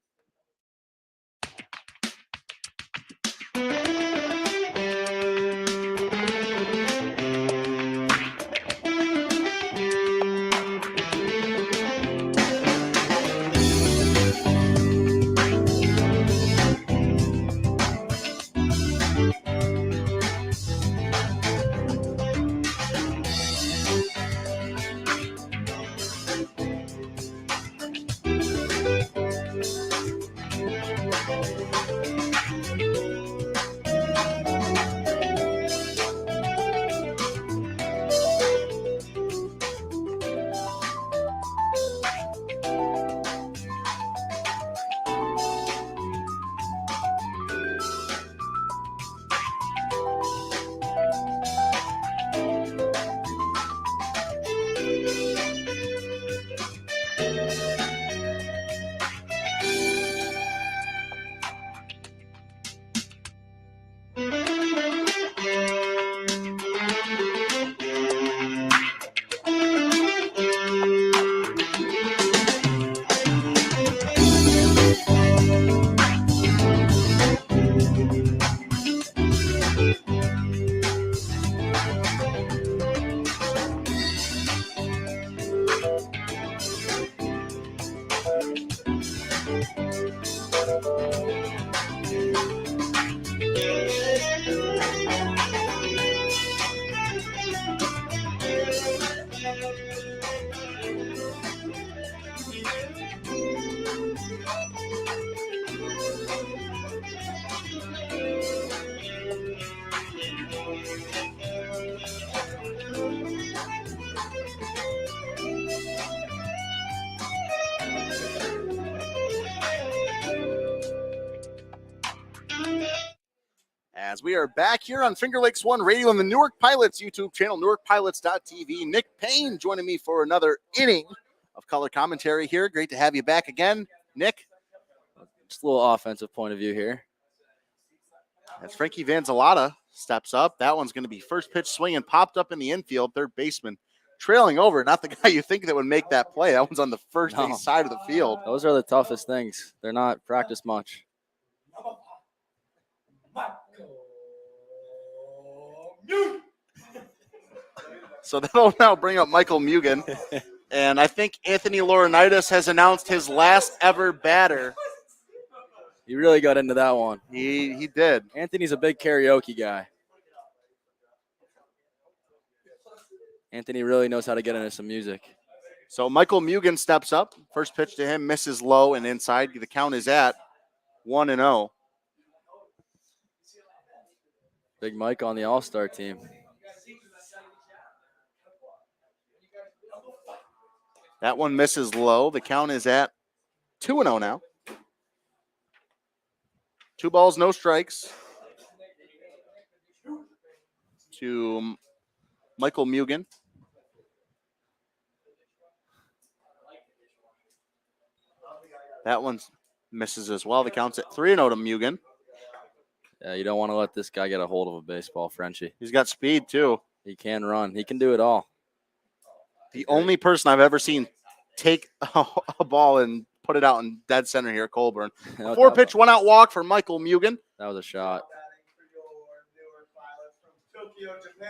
As we are back here on Finger Lakes One Radio on the Newark Pilots YouTube channel, NewarkPilots.tv. Nick Payne joining me for another inning of color commentary here. Great to have you back again, Nick. Just a little offensive point of view here. As Frankie Vanzalata steps up, that one's going to be first pitch swinging, popped up in the infield, third baseman trailing over. Not the guy you think that would make that play. That one's on the first base side of the field. Those are the toughest things. They're not practiced much. So that'll now bring up Michael Mugen. And I think Anthony Laurinaitis has announced his last ever batter. He really got into that one. He did. Anthony's a big karaoke guy. Anthony really knows how to get into some music. So Michael Mugen steps up. First pitch to him misses low and inside. The count is at 1-0. Big Mike on the All-Star team. That one misses low. The count is at 2-0 now. 2 balls, no strikes to Michael Mugen. That one misses as well. The count's at 3-0 to Mugen. Yeah, you don't want to let this guy get a hold of a baseball, Frenchie. He's got speed, too. He can run. He can do it all. The only person I've ever seen take a ball and put it out in dead center here, Colburn. 4-pitch, 1-out walk for Michael Mugen. That was a shot. Tokyo, Japan.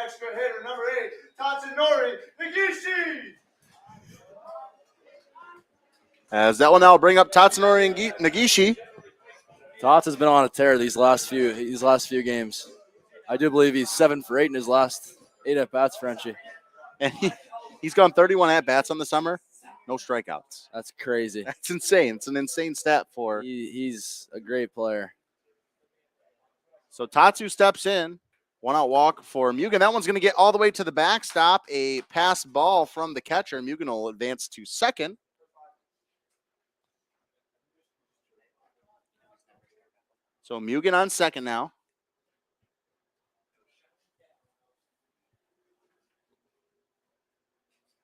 Extra hitter number 8, Tatsunori Nagishi. As that will now bring up Tatsunori Nagishi. Tots has been on a tear these last few games. I do believe he's 7 for 8 in his last 8 at bats, Frenchie. And he's gone 31 at bats on the summer, no strikeouts. That's crazy. That's insane. It's an insane stat for. He's a great player. So Tatsu steps in, 1-out walk for Mugen. That one's going to get all the way to the backstop. A pass ball from the catcher. Mugen will advance to second. So Mugen on second now.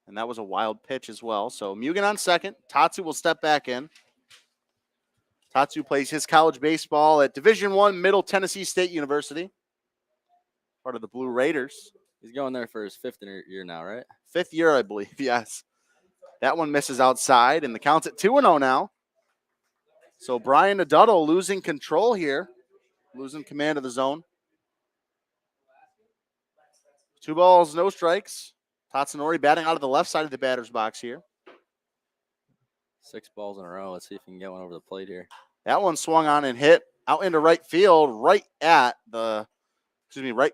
And that was a wild pitch as well. So Mugen on second. Tatsu will step back in. Tatsu plays his college baseball at Division I, Middle Tennessee State University. part of the Blue Raiders. He's going there for his 5th year now, right? 5th year, I believe, yes. That one misses outside, and the count's at 2-0 now. So Brian Duddle losing control here, losing command of the zone. 2 balls, no strikes. Tatsunori batting out of the left side of the batter's box here. 6 balls in a row. Let's see if he can get one over the plate here. That one swung on and hit out into right field, right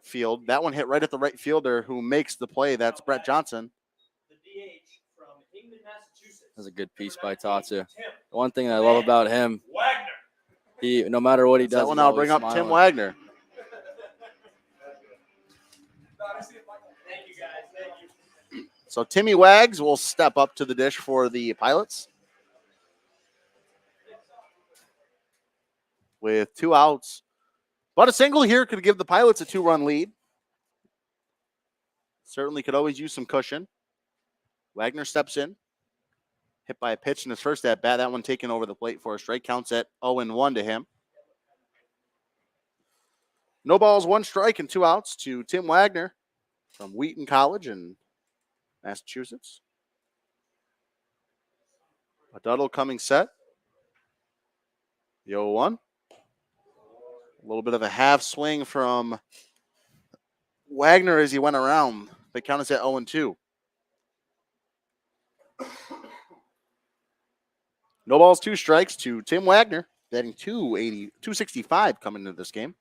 field. That one hit right at the right fielder who makes the play. That's Brett Johnson. The DH from England, Massachusetts. That's a good piece by Tatsu. The one thing I love about him, Wagner. no matter what he does, That one he's I'll always bring up smiling. Tim Wagner. Thank you, guys. Thank you. So Timmy Wags will step up to the dish for the Pilots. With 2 outs. But a single here could give the Pilots a 2-run lead. Certainly could always use some cushion. Wagner steps in. Hit by a pitch in his first at-bat. That one taken over the plate for a strike. Counts at 0-1 to him. No balls, 1 strike, and 2 outs to Tim Wagner from Wheaton College in Massachusetts. A Duddle coming set. The 0-1. A little bit of a half swing from Wagner as he went around. The count is at 0-2. No balls, 2 strikes to Tim Wagner, batting 265 coming into this game.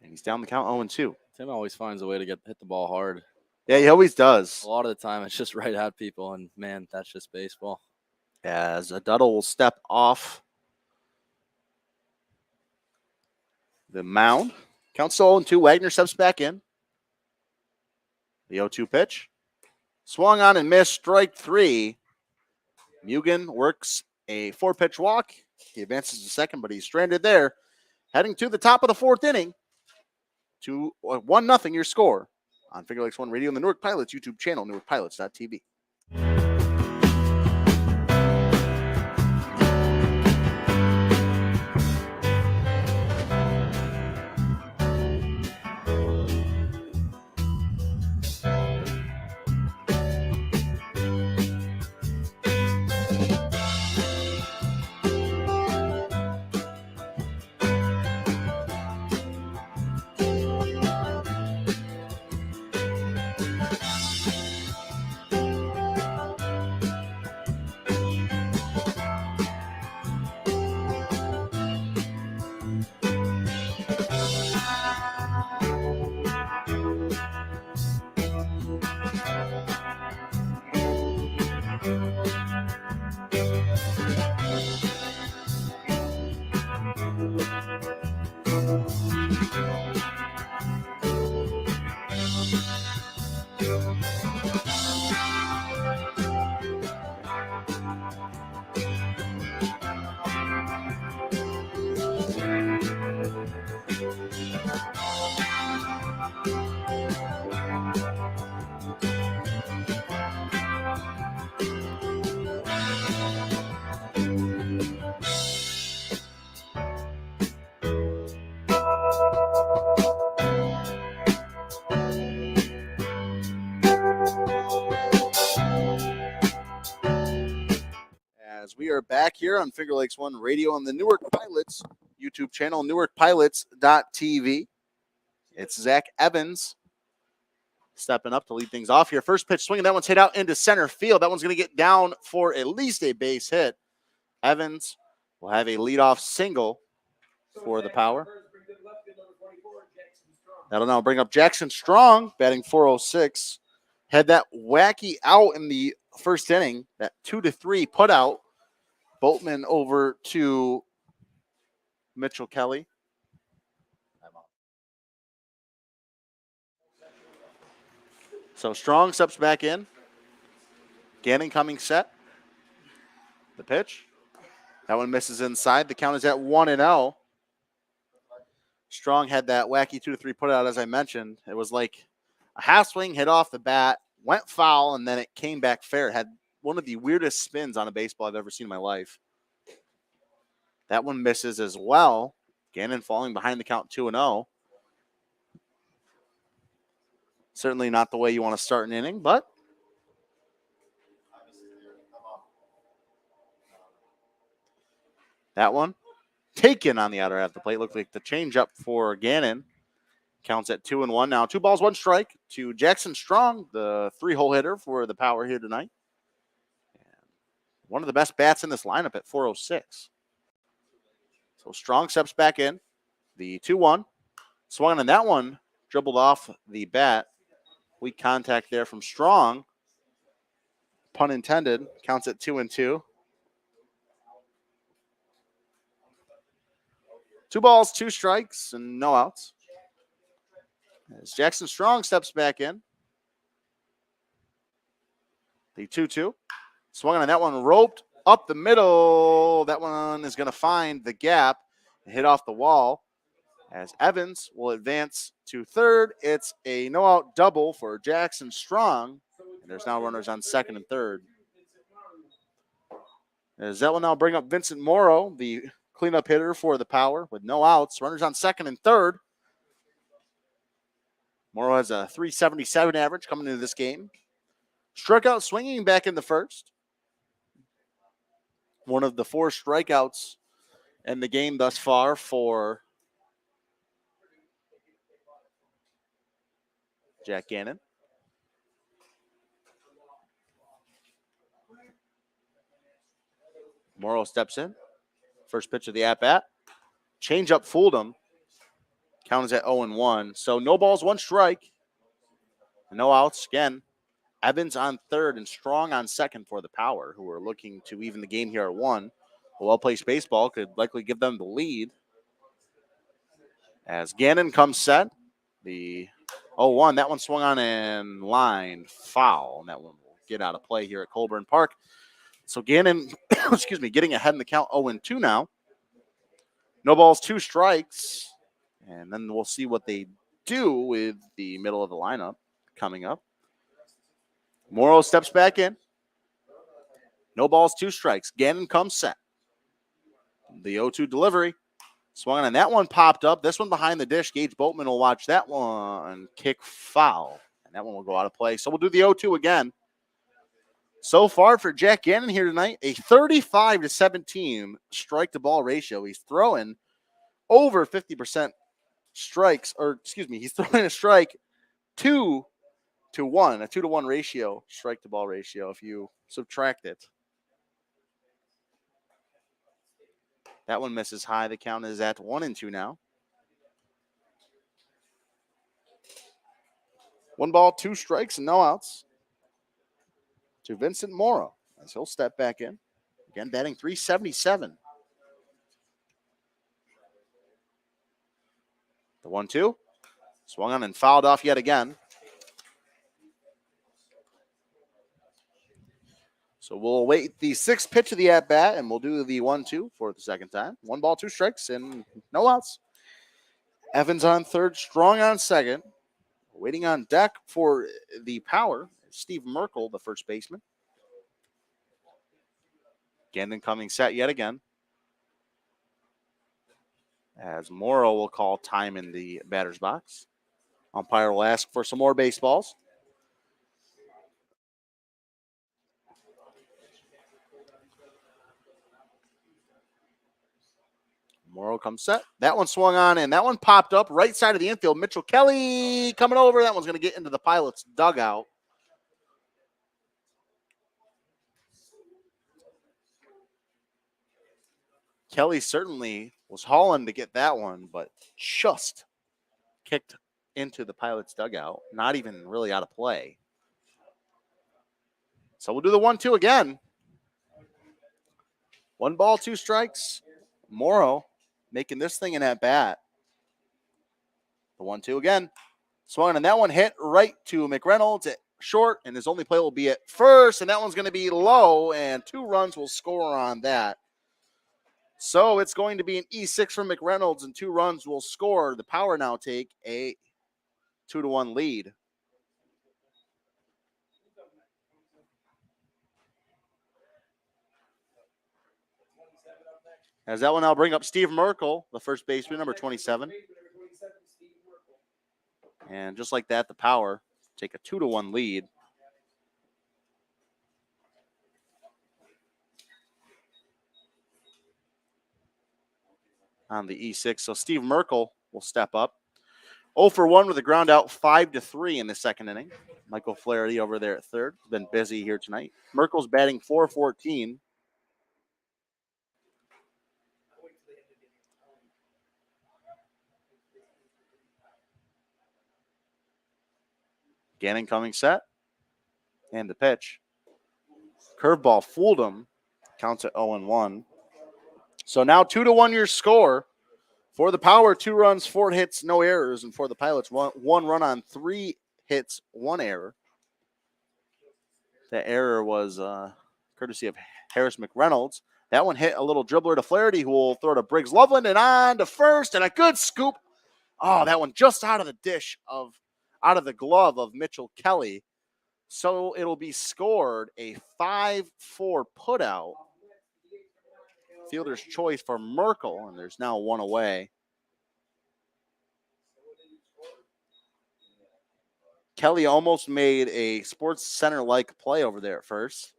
And he's down the count 0-2. Tim always finds a way to hit the ball hard. Yeah, he always does. A lot of the time, it's just right at people, and man, that's just baseball. As a Duddle will step off the mound. Count still 0-2. Wagner steps back in. The 0-2 pitch. Swung on and missed. Strike 3. Mugen works a 4-pitch walk. He advances to second, but he's stranded there. Heading to the top of the 4th inning. 1-0 your score on Finger Lakes One Radio and the Newark Pilots YouTube channel, NewarkPilots.tv. As we are back here on Finger Lakes One Radio on the Newark Pilots YouTube channel, NewarkPilots.tv. It's Zach Evans stepping up to lead things off here. First pitch swinging. That one's hit out into center field. That one's going to get down for at least a base hit. Evans will have a leadoff single for the Power. That'll now bring up Jackson Strong, batting 406. Had that wacky out in the first inning, that 2-3 put out. Boltman over to Mitchell Kelly. So Strong steps back in. Gannon coming set. The pitch. That one misses inside. The count is at 1-0. Strong had that wacky 2-3 put out, as I mentioned. It was like a half swing hit off the bat, went foul, and then it came back fair. It had one of the weirdest spins on a baseball I've ever seen in my life. That one misses as well. Gannon falling behind the count 2-0. Certainly not the way you want to start an inning, but that one taken on the outer half of the plate. Looks like the changeup for Gannon. Counts at 2-1 now. 2 balls, 1 strike to Jackson Strong, the 3-hole hitter for the Power here tonight. One of the best bats in this lineup at 406. So Strong steps back in. The 2-1. Swung on that one. Dribbled off the bat. Weak contact there from Strong. Pun intended. Counts at 2-2. 2 balls, 2 strikes, and no outs. As Jackson Strong steps back in. The 2-2. Swung on that one, roped up the middle. That one is going to find the gap and hit off the wall. As Evans will advance to third. It's a no-out double for Jackson Strong. And there's now runners on second and third. As that will now bring up Vincent Morrow, the cleanup hitter for the Power, with no outs. Runners on second and third. Morrow has a 377 average coming into this game. Struck out swinging back in the first. One of the 4 strikeouts in the game thus far for Jack Gannon. Morrow steps in. First pitch of the at-bat. Changeup fooled him. Count is at 0-1. So no balls, 1 strike. No outs. Again, Evans on third and Strong on second for the Power, who are looking to even the game here at 1. A well-placed baseball could likely give them the lead. As Gannon comes set. The 0-1. That one swung on and line foul. And that one will get out of play here at Colburn Park. So Gannon, excuse me, getting ahead in the count 0-2 now. No balls, 2 strikes. And then we'll see what they do with the middle of the lineup coming up. Morrow steps back in. No balls, 2 strikes. Gannon comes set. The 0-2 delivery. Swung on, and that one popped up. This one behind the dish. Gage Boatman will watch that one kick foul. And that one will go out of play. So we'll do the 0-2 again. So far for Jack Gannon here tonight, a 35-17 strike-to-ball ratio. He's throwing over 50% strikes, or excuse me, he's throwing a strike 2-1, a 2-to-1 ratio, strike-to-ball ratio, if you subtract it. That one misses high. The count is at 1-2 now. 1 ball, 2 strikes, and no outs to Vincent Morrow as he'll step back in. Again, batting 377. The 1-2. Swung on and fouled off yet again. So we'll await the 6th pitch of the at-bat, and we'll do the 1-2 for the second time. 1 ball, 2 strikes, and no outs. Evans on third, Strong on second. Waiting on deck for the Power, Steve Merkel, the first baseman. Gannon coming set yet again. As Morrow will call time in the batter's box. Umpire will ask for some more baseballs. Morrow comes set. That one swung on, and that one popped up right side of the infield. Mitchell Kelly coming over. That one's going to get into the Pilots' dugout. Kelly certainly was hauling to get that one, but just kicked into the Pilots' dugout. Not even really out of play. So we'll do the 1-2 again. 1 ball, 2 strikes. Morrow making this thing in at bat. The 1-2 again. Swung, and that one hit right to McReynolds at short, and his only play will be at first, and that one's going to be low, and 2 runs will score on that. So it's going to be an E6 from McReynolds, and 2 runs will score. The Power now take a 2-1 lead. As that one now bring up Steve Merkel, the first baseman, number 27. And just like that, the Power take a 2-1 lead. On the E6. So Steve Merkel will step up. 0 for 1 with a ground out, 5-3 in the second inning. Michael Flaherty over there at third. Been busy here tonight. Merkel's batting .414. Gannon coming set. And the pitch. Curveball fooled him. Counts at 0-1. So now 2-1 your score. For the Power, 2 runs, 4 hits, no errors. And for the Pilots, one run on 3 hits, 1 error. That error was courtesy of Harris McReynolds. That one hit a little dribbler to Flaherty, who will throw to Briggs Loveland and on to first, and a good scoop. Oh, that one just out of the glove of Mitchell Kelly. So it'll be scored a 5-4 putout. Fielder's choice for Merkel, and there's now 1 away. Kelly almost made a Sports Center-like play over there at first.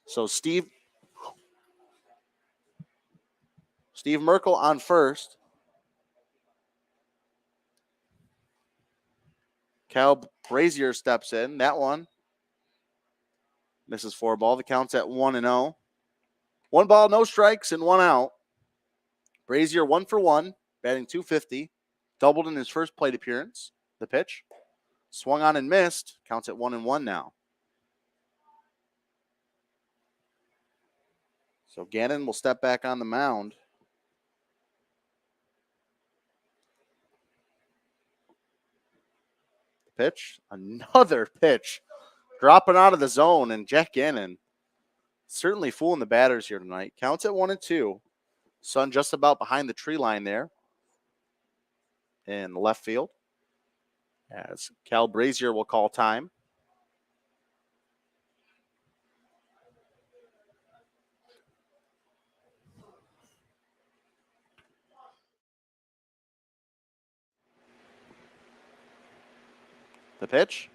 So Steve Merkel on first. Cal Brazier steps in. That one misses 4 ball. The count's at 1-0. 1 ball, no strikes, and 1 out. Brazier 1 for 1, batting .250. Doubled in his first plate appearance. The pitch. Swung on and missed. Counts at 1-1 now. So Gannon will step back on the mound. Pitch. Another pitch. Dropping out of the zone, and Jack Gannon certainly fooling the batters here tonight. Counts at 1-2. Sun just about behind the tree line there in the left field. As Cal Brazier will call time. The pitch.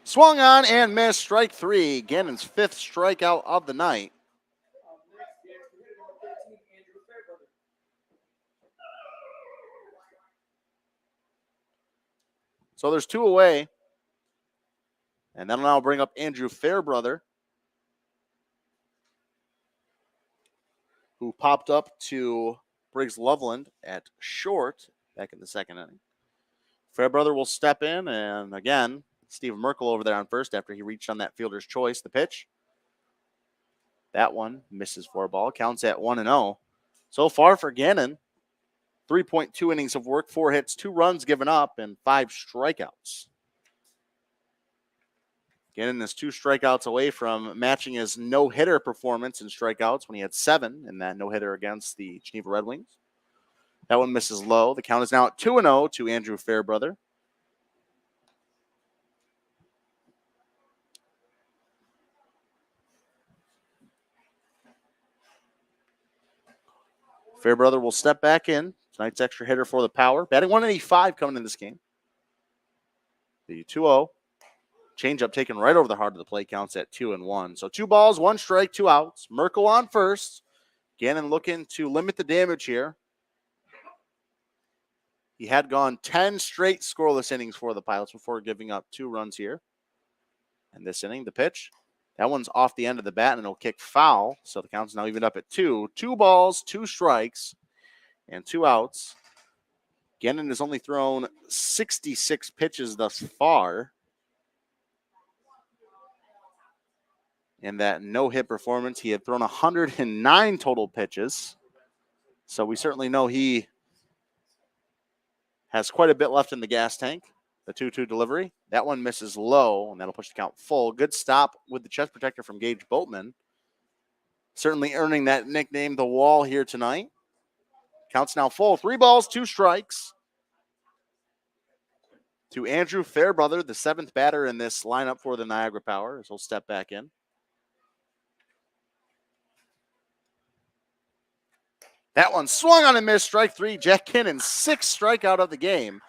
Swung on and missed. Strike 3. Gannon's 5th strikeout of the night. So there's 2 away. And that'll now bring up Andrew Fairbrother, who popped up to Briggs Loveland at short back in the second inning. Fairbrother will step in, and again, Steve Merkel over there on first after he reached on that fielder's choice. The pitch. That one misses 4 ball. Counts at 1-0. So far for Gannon, 3.2 innings of work, 4 hits, 2 runs given up, and 5 strikeouts. Gannon is 2 strikeouts away from matching his no-hitter performance in strikeouts when he had 7 in that no-hitter against the Geneva Red Wings. That one misses low. The count is now at 2-0 to Andrew Fairbrother. Fairbrother will step back in. Tonight's extra hitter for the Power. Batting 185 coming in this game. The 2-0. Changeup taken right over the heart of the plate. Counts at 2-1. So 2 balls, 1 strike, 2 outs. Merkel on first. Gannon looking to limit the damage here. He had gone 10 straight scoreless innings for the Pilots before giving up 2 runs here. And this inning, the pitch. That one's off the end of the bat, and it'll kick foul. So the count's now evened up at 2. 2 balls, 2 strikes, and 2 outs. Gannon has only thrown 66 pitches thus far. In that no-hit performance, he had thrown 109 total pitches. So we certainly know he has quite a bit left in the gas tank. The 2-2 delivery. That one misses low, and that'll push the count full. Good stop with the chest protector from Gage Boatman. Certainly earning that nickname, the Wall, here tonight. Count's now full. 3 balls, 2 strikes. To Andrew Fairbrother, the 7th batter in this lineup for the Niagara Power, as he'll step back in. That one swung on and missed. Strike 3. Jack Gannon, 6th strikeout of the game.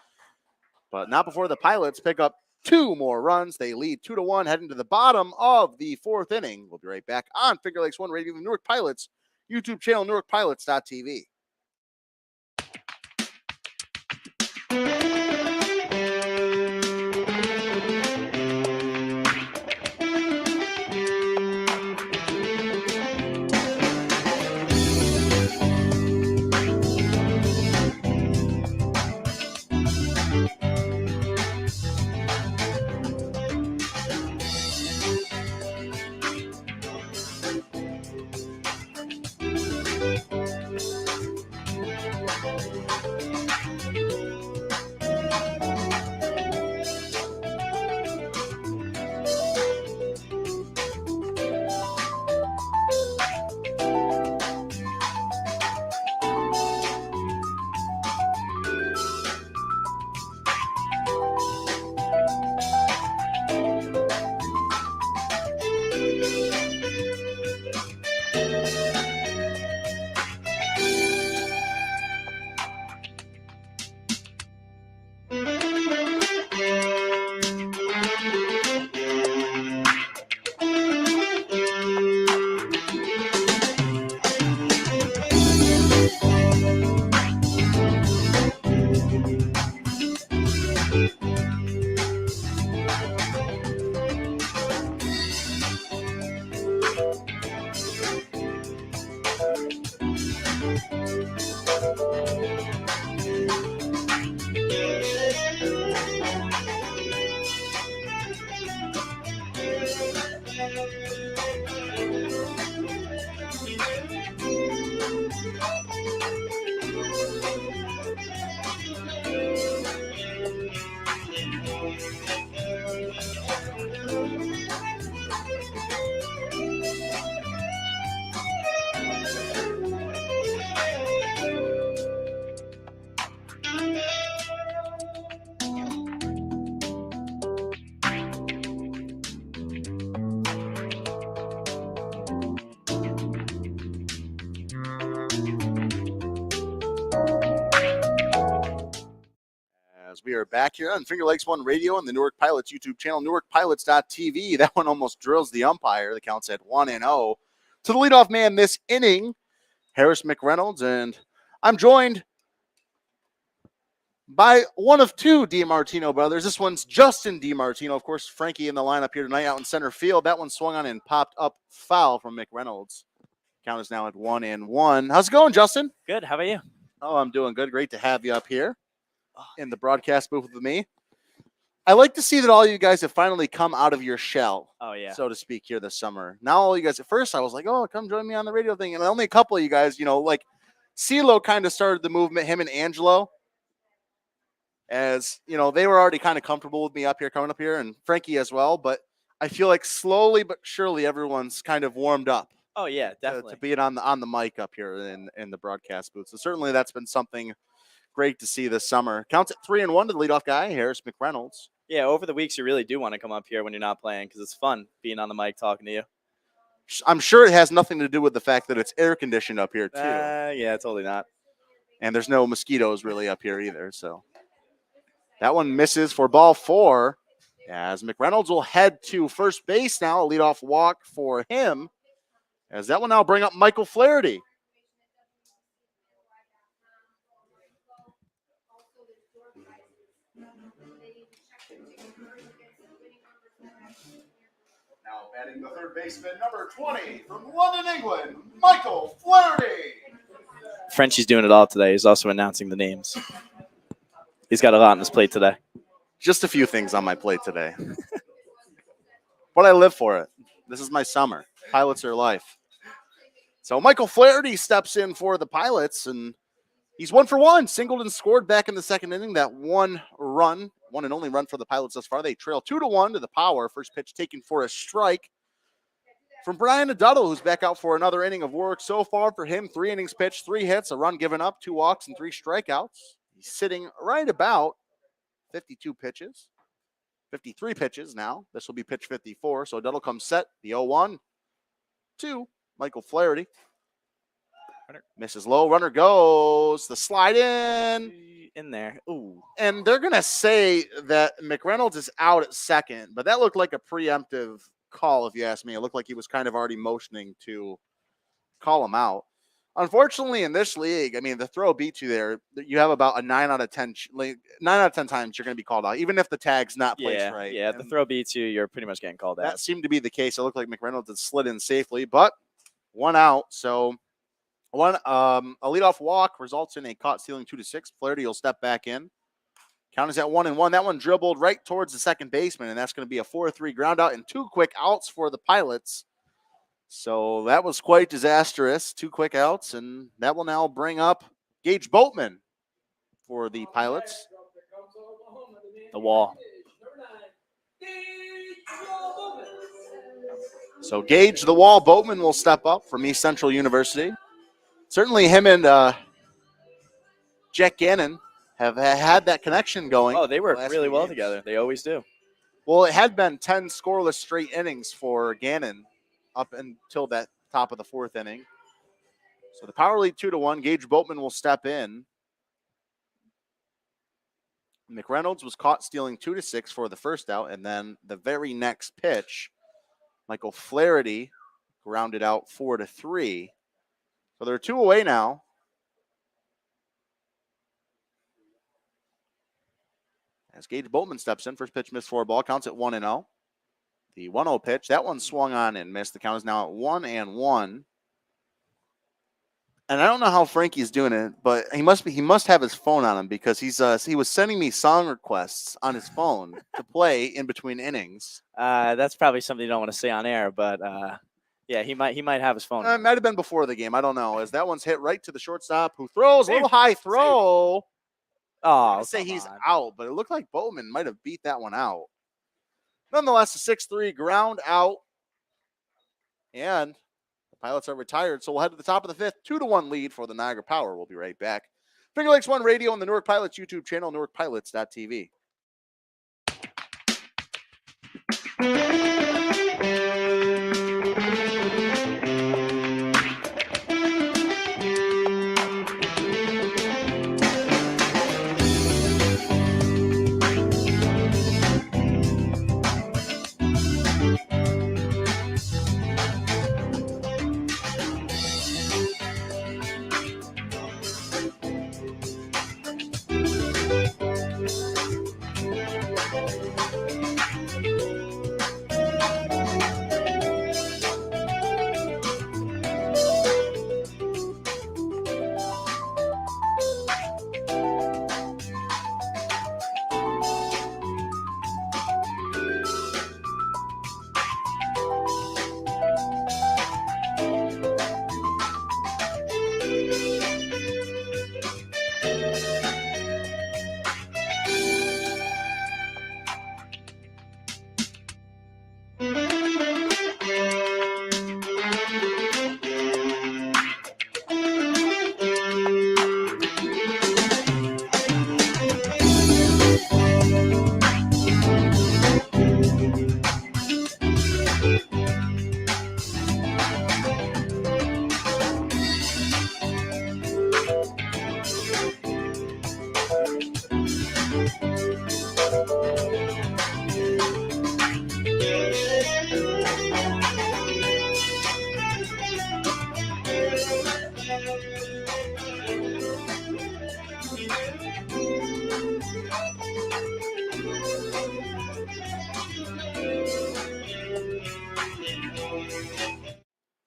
But not before the Pilots pick up 2 more runs. They lead 2-1, heading to the bottom of the 4th inning. We'll be right back on Finger Lakes One Radio, the Newark Pilots YouTube channel, NewarkPilots.tv. As we are back here on Finger Lakes One Radio on the Newark Pilots YouTube channel, NewarkPilots.tv. That one almost drills the umpire. The count's at 1-0. To the leadoff man this inning, Harris McReynolds, and I'm joined by one of 2 DiMartino brothers. This one's Justin DiMartino. Of course, Frankie in the lineup here tonight out in center field. That one swung on and popped up foul from McReynolds. Count is now at 1-1. How's it going, Justin? Good. How about you? Oh, I'm doing good. Great to have you up here in the broadcast booth with me. I like to see that all you guys have finally come out of your shell, Oh, yeah. so to speak, here this summer. Now all you guys, at first I was like, oh, come join me on the radio thing. And only a couple of you guys, like CeeLo kind of started the movement, him and Angelo. As, they were already kind of comfortable with me up here, coming up here, and Frankie as well. But I feel like slowly but surely everyone's kind of warmed up Oh, yeah, definitely. to being on the mic up here in the broadcast booth. So certainly that's been something great to see this summer. Counts at 3-1 to the leadoff guy, Harris McReynolds. Yeah, over the weeks, you really do want to come up here when you're not playing because it's fun being on the mic talking to you. I'm sure it has nothing to do with the fact that it's air conditioned up here too, Yeah, totally not. and there's no mosquitoes really up here either. So that one misses for ball 4. As McReynolds will head to first base now, a leadoff walk for him. As that one now bring up Michael Flaherty. Now batting the third baseman, number 20 from London, England, Michael Flaherty. Frenchie's doing it all today. He's also announcing the names. He's got a lot on his plate today. Just a few things on my plate today. But I live for it. This is my summer. Pilots are life. So Michael Flaherty steps in for the Pilots, and he's 1 for 1. Singled and scored back in the second inning. That one and only run for the Pilots thus far. They trail 2-1 to the Power. First pitch taken for a strike from Brian Aduttle, who's back out for another inning of work so far for him. 3 innings pitched, 3 hits, a run given up, 2 walks, and 3 strikeouts. He's sitting right about 52 pitches. 53 pitches now. This will be pitch 54. So Aduttle comes set. The 0-1 to Michael Flaherty. Misses low. Runner goes. The slide In there. Ooh. and they're going to say that McReynolds is out at second, but that looked like a preemptive call, if you ask me. It looked like he was kind of already motioning to call him out. Unfortunately, in this league, I mean, the throw beats you there. You have about a 9 out of 10 times you're going to be called out, even if the tag's not placed right. Yeah, if the throw beats you, you're pretty much getting called out. That seemed to be the case. It looked like McReynolds had slid in safely, but 1 out. So a leadoff walk results in a caught stealing 2-6. Flaherty will step back in. Count is at 1-1. That one dribbled right towards the second baseman, and that's going to be a 4-3 ground out and 2 quick outs for the Pilots. So that was quite disastrous. 2 quick outs, and that will now bring up Gage Boatman for the Pilots. The wall. So Gage the Wall Boatman will step up from East Central University. Certainly him and Jack Gannon have had that connection going. Oh, they work the really few well games. together. They always do. Well, it had been 10 scoreless straight innings for Gannon up until that top of the 4th inning. So the power lead 2-1. Gage Boatman will step in. McReynolds was caught stealing 2-6 for the first out, and then the very next pitch, Michael Flaherty grounded out 4-3. So they're 2 away now. As Gage Boatman steps in, first pitch missed for a ball, counts at 1-0. The 1-0 pitch, that one swung on and missed. The count is now at 1-1. And I don't know how Frankie's doing it, but he must have his phone on him because he was sending me song requests on his phone to play in between innings. That's probably something you don't want to say on air, but yeah, he might have his phone. It might have been before the game. I don't know. As that one's hit right to the shortstop, who throws a little high throw. Oh, I say he's out, but it looked like Bowman might have beat that one out. Nonetheless, a 6-3 ground out. And the Pilots are retired, so we'll head to the top of the 5th. 2-1 lead for the Niagara Power. We'll be right back. Finger Lakes One Radio on the Newark Pilots YouTube channel, NewarkPilots.tv.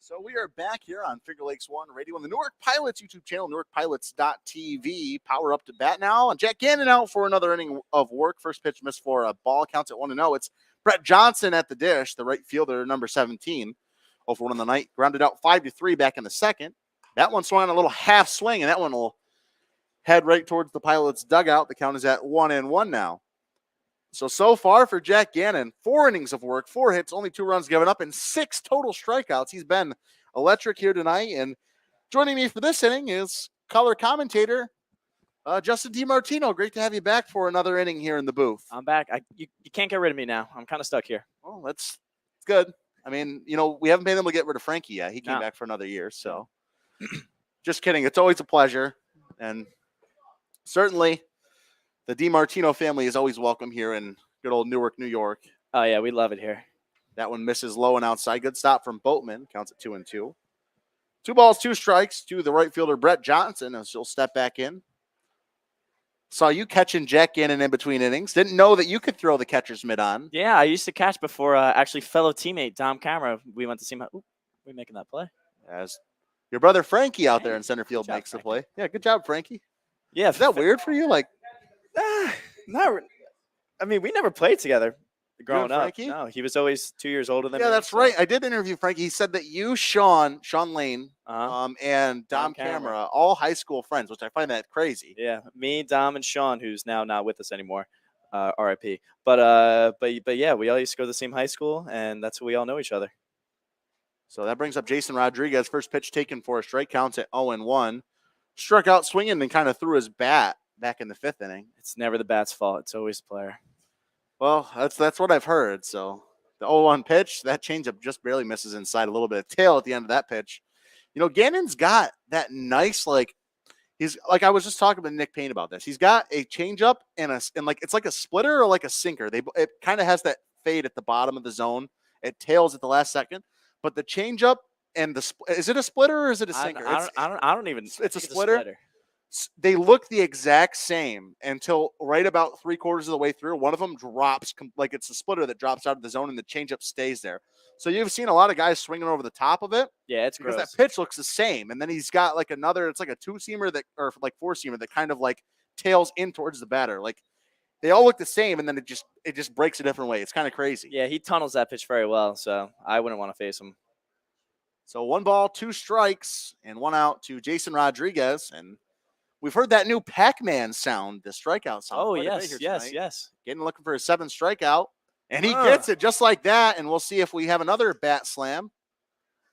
So we are back here on Finger Lakes One Radio on the Newark Pilots YouTube channel, NewarkPilots.tv. Power up to bat now. And Jack Gannon out for another inning of work. First pitch missed for a ball, counts at 1-0. It's Brett Johnson at the dish, the right fielder, number 17. 0-1 on the night. Grounded out 5-3 back in the second. That one swung on a little half swing, and that one will head right towards the Pilots' dugout. The count is at 1-1 now. So far for Jack Gannon, 4 innings of work, 4 hits, only 2 runs given up, and 6 total strikeouts. He's been electric here tonight. And joining me for this inning is color commentator Justin DiMartino. Great to have you back for another inning here in the booth. I'm back. You can't get rid of me now. I'm kind of stuck here. Well, that's good. I mean, we haven't been able to get rid of Frankie yet. He came back for another year. So, Just kidding. It's always a pleasure. And certainly the DiMartino family is always welcome here in good old Newark, New York. Oh, yeah, we love it here. That one misses low and outside. Good stop from Boatman. Counts at 2-2. 2 balls, 2 strikes to the right fielder, Brett Johnson, as he'll step back in. Saw you catching Jack Gannon in between innings. Didn't know that you could throw the catcher's mitt on. Yeah, I used to catch before actually fellow teammate Dom Camera. We went to see him. Ooh, we making that play? As your brother Frankie out there Hey, in center field good job, makes the Frankie. play. Yeah, good job, Frankie. Yeah. Is that weird for you? Like, Not. I mean, we never played together growing and up. Frankie? No, he was always 2 years older than me. yeah, that's so- right. I did interview Frankie. He said that you, Sean Lane, Uh-huh. and Dom Dom Camera. Camera, all high school friends, which I find that crazy. Yeah, me, Dom, and Sean, who's now not with us anymore, RIP. But yeah, we all used to go to the same high school, and that's who we all know each other. So that brings up Jason Rodriguez. First pitch taken for a strike, counts at 0-1. Struck out swinging and kind of threw his bat back in the 5th inning. It's never the bat's fault. It's always the player. Well, that's what I've heard. So the 0-1 pitch, that changeup just barely misses inside, a little bit of tail at the end of that pitch. You know, Gannon's got that nice, like, he's like, I was just talking to Nick Payne about this. He's got a changeup and like it's like a splitter or like a sinker. It kind of has that fade at the bottom of the zone. It tails at the last second, but the changeup and is it a splitter or is it a sinker? I don't even. It's a think splitter? They look the exact same until right about 3/4 of the way through. One of them drops like it's a splitter that drops out of the zone and the changeup stays there. So you've seen a lot of guys swinging over the top of it. Yeah, it's because gross. that pitch looks the same. And then he's got like another, it's like a 2-seamer that, or like 4-seamer that kind of like tails in towards the batter. Like they all look the same. And then it just breaks a different way. It's kind of crazy. Yeah, he tunnels that pitch very well, so I wouldn't want to face him. So 1 ball, 2 strikes, and 1 out to Jason Rodriguez. And we've heard that new Pac-Man sound, the strikeout sound. Oh, quite a bit yes, here yes, tonight. yes. Getting looking for his 7th strikeout. And he gets it just like that. And we'll see if we have another bat slam.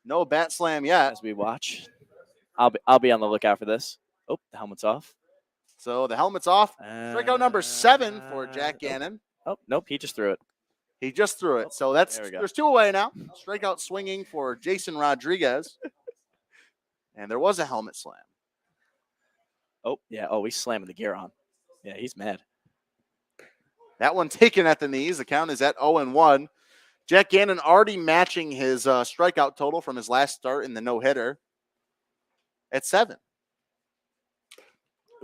No bat slam yet. As we watch, I'll be on the lookout for this. Oh, the helmet's off. So the helmet's off. Strikeout number 7 for Jack Gannon. Oh, nope, he just threw it. He just threw it. So that's There we go. there's 2 away now. Strikeout swinging for Jason Rodriguez. And there was a helmet slam. Oh, yeah. Oh, he's slamming the gear on. Yeah, he's mad. That one taken at the knees. The count is at 0-1. Jack Gannon already matching his strikeout total from his last start in the no-hitter at 7.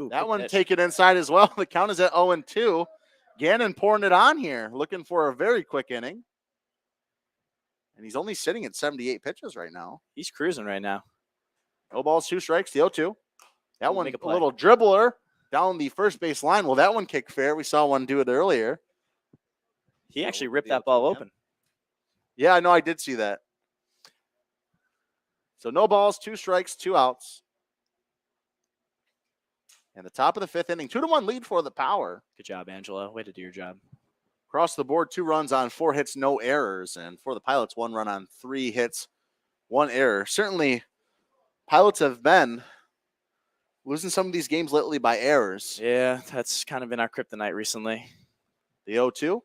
Ooh, That good one pitch. taken inside as well. The count is at 0-2. Gannon pouring it on here, looking for a very quick inning. And he's only sitting at 78 pitches right now. He's cruising right now. No balls, 2 strikes, the 0-2. That Ooh, one, make a a play. little dribbler down the first base line. Well, that one kicked fair. We saw one do it earlier. He So actually we'll ripped be that able to ball again. open. Yeah, I know. I did see that. So no balls, 2 strikes, 2 outs. And the top of the 5th inning, 2-1 lead for the Power. Good job, Angelo. Way to do your job. Across the board, 2 runs on 4 hits, no errors. And for the Pilots, 1 run on 3 hits, 1 error. Certainly, Pilots have been losing some of these games lately by errors. Yeah, that's kind of been our kryptonite recently. The 0-2,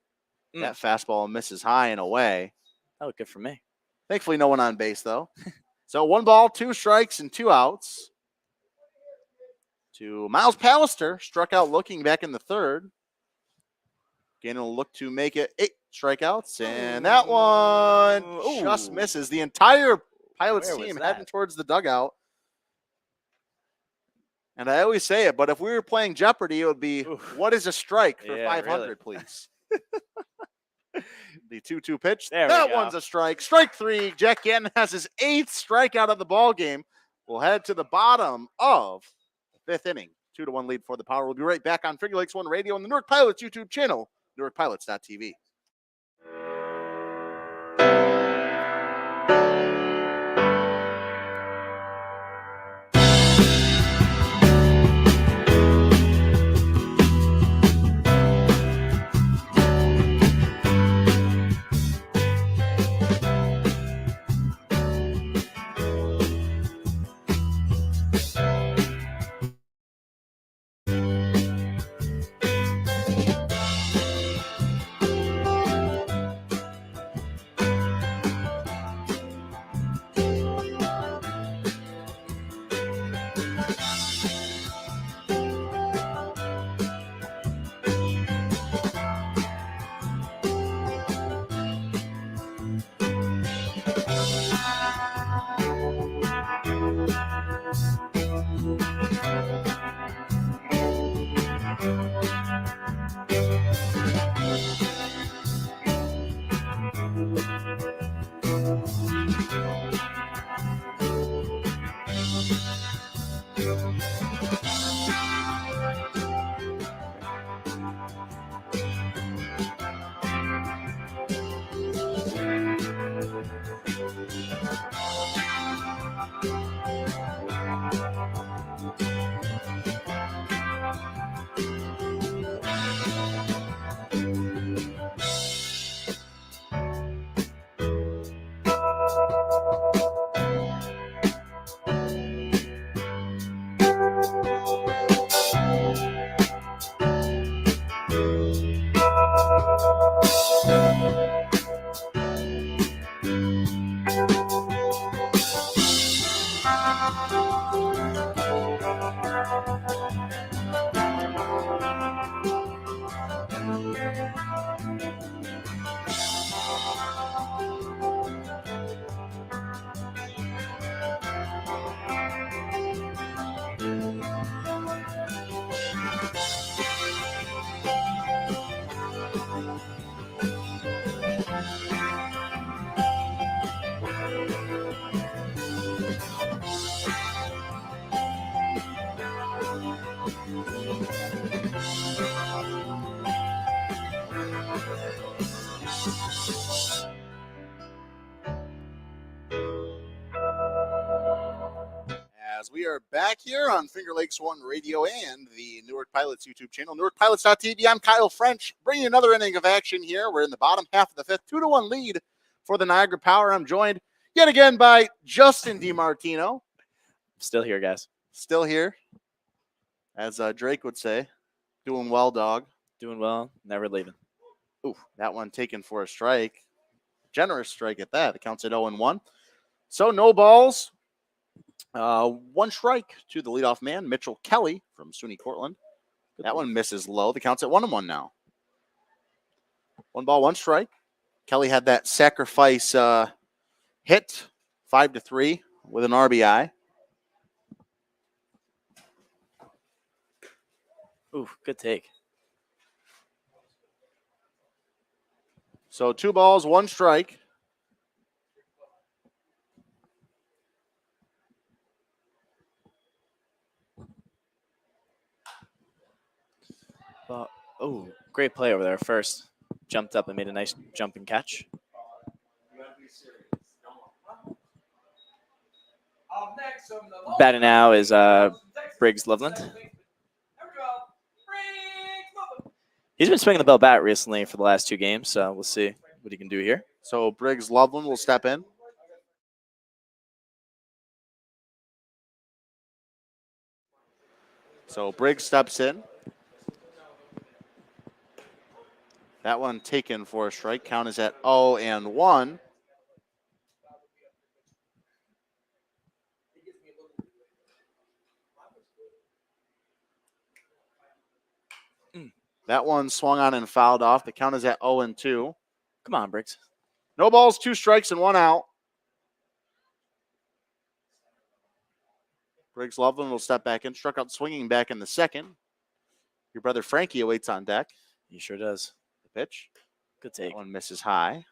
that fastball misses high and away. Oh, good for me. Thankfully, no one on base, though. So 1 ball, 2 strikes, and 2 outs. To Miles Pallister, struck out looking back in the 3rd. Gannon will look to make it 8 strikeouts, and that one just Ooh. misses. The entire Pilots Where was team that? heading towards the dugout. And I always say it, but if we were playing Jeopardy, it would be, Oof. what is a strike for Yeah, 500, please? The 2-2 pitch. There we That go. one's a strike. Strike 3. Jack Gannon has his 8th strikeout of the ball game. We'll head to the bottom of the 5th inning. 2-1 lead for the Power. We'll be right back on Finger Lakes One Radio on the Newark Pilots YouTube channel, NewarkPilots.tv. As we are back here on Finger Lakes One Radio and the Newark Pilots YouTube channel, NewarkPilots.tv. I'm Kyle French, bringing another inning of action here. We're in the bottom half of the fifth, 2-1 lead for the Niagara Power. I'm joined yet again by Justin DiMartino. Still here, guys. Still here, as Drake would say, doing well, dog. Doing well. Never leaving. Ooh, that one taken for a strike. Generous strike at that. It counts at 0-1. So no balls. One strike to the leadoff man, Mitchell Kelly from SUNY Cortland. That one misses low. The count's at 1-1 now. 1 ball, 1 strike. Kelly had that sacrifice hit, 5-3 with an RBI. Ooh, good take. So 2 balls, 1 strike. Oh, great play over there. First, jumped up and made a nice jumping catch. Batting now is Briggs Loveland. He's been swinging the bell bat recently for the last 2 games, so we'll see what he can do here. So Briggs Loveland will step in. So Briggs steps in. That one taken for a strike. Count is at 0-1. That one swung on and fouled off. The count is at 0-2. Come on, Briggs. No balls, 2 strikes, and 1 out. Briggs Loveland will step back in. Struck out swinging back in the second. Your brother Frankie awaits on deck. He sure does. The pitch. Good take. That one misses high.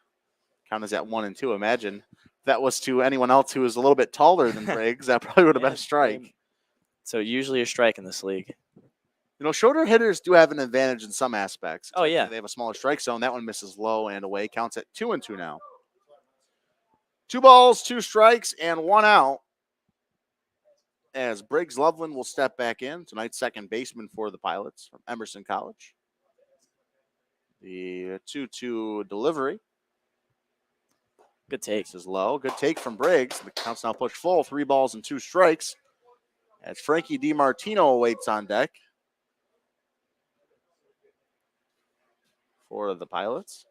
Count is at 1-2. Imagine if that was to anyone else who was a little bit taller than Briggs. That probably would have been a strike. So usually a strike in this league. You know, shorter hitters do have an advantage in some aspects. Oh, yeah. They have a smaller strike zone. That one misses low and away. Counts at 2-2 now. 2 balls, 2 strikes, and 1 out. As Briggs Loveland will step back in. Tonight's second baseman for the Pilots from Emerson College. The 2-2 delivery. Good take. This is low. Good take from Briggs. The count's now pushed full. 3 balls and 2 strikes. As Frankie DiMartino awaits on deck for the Pilots.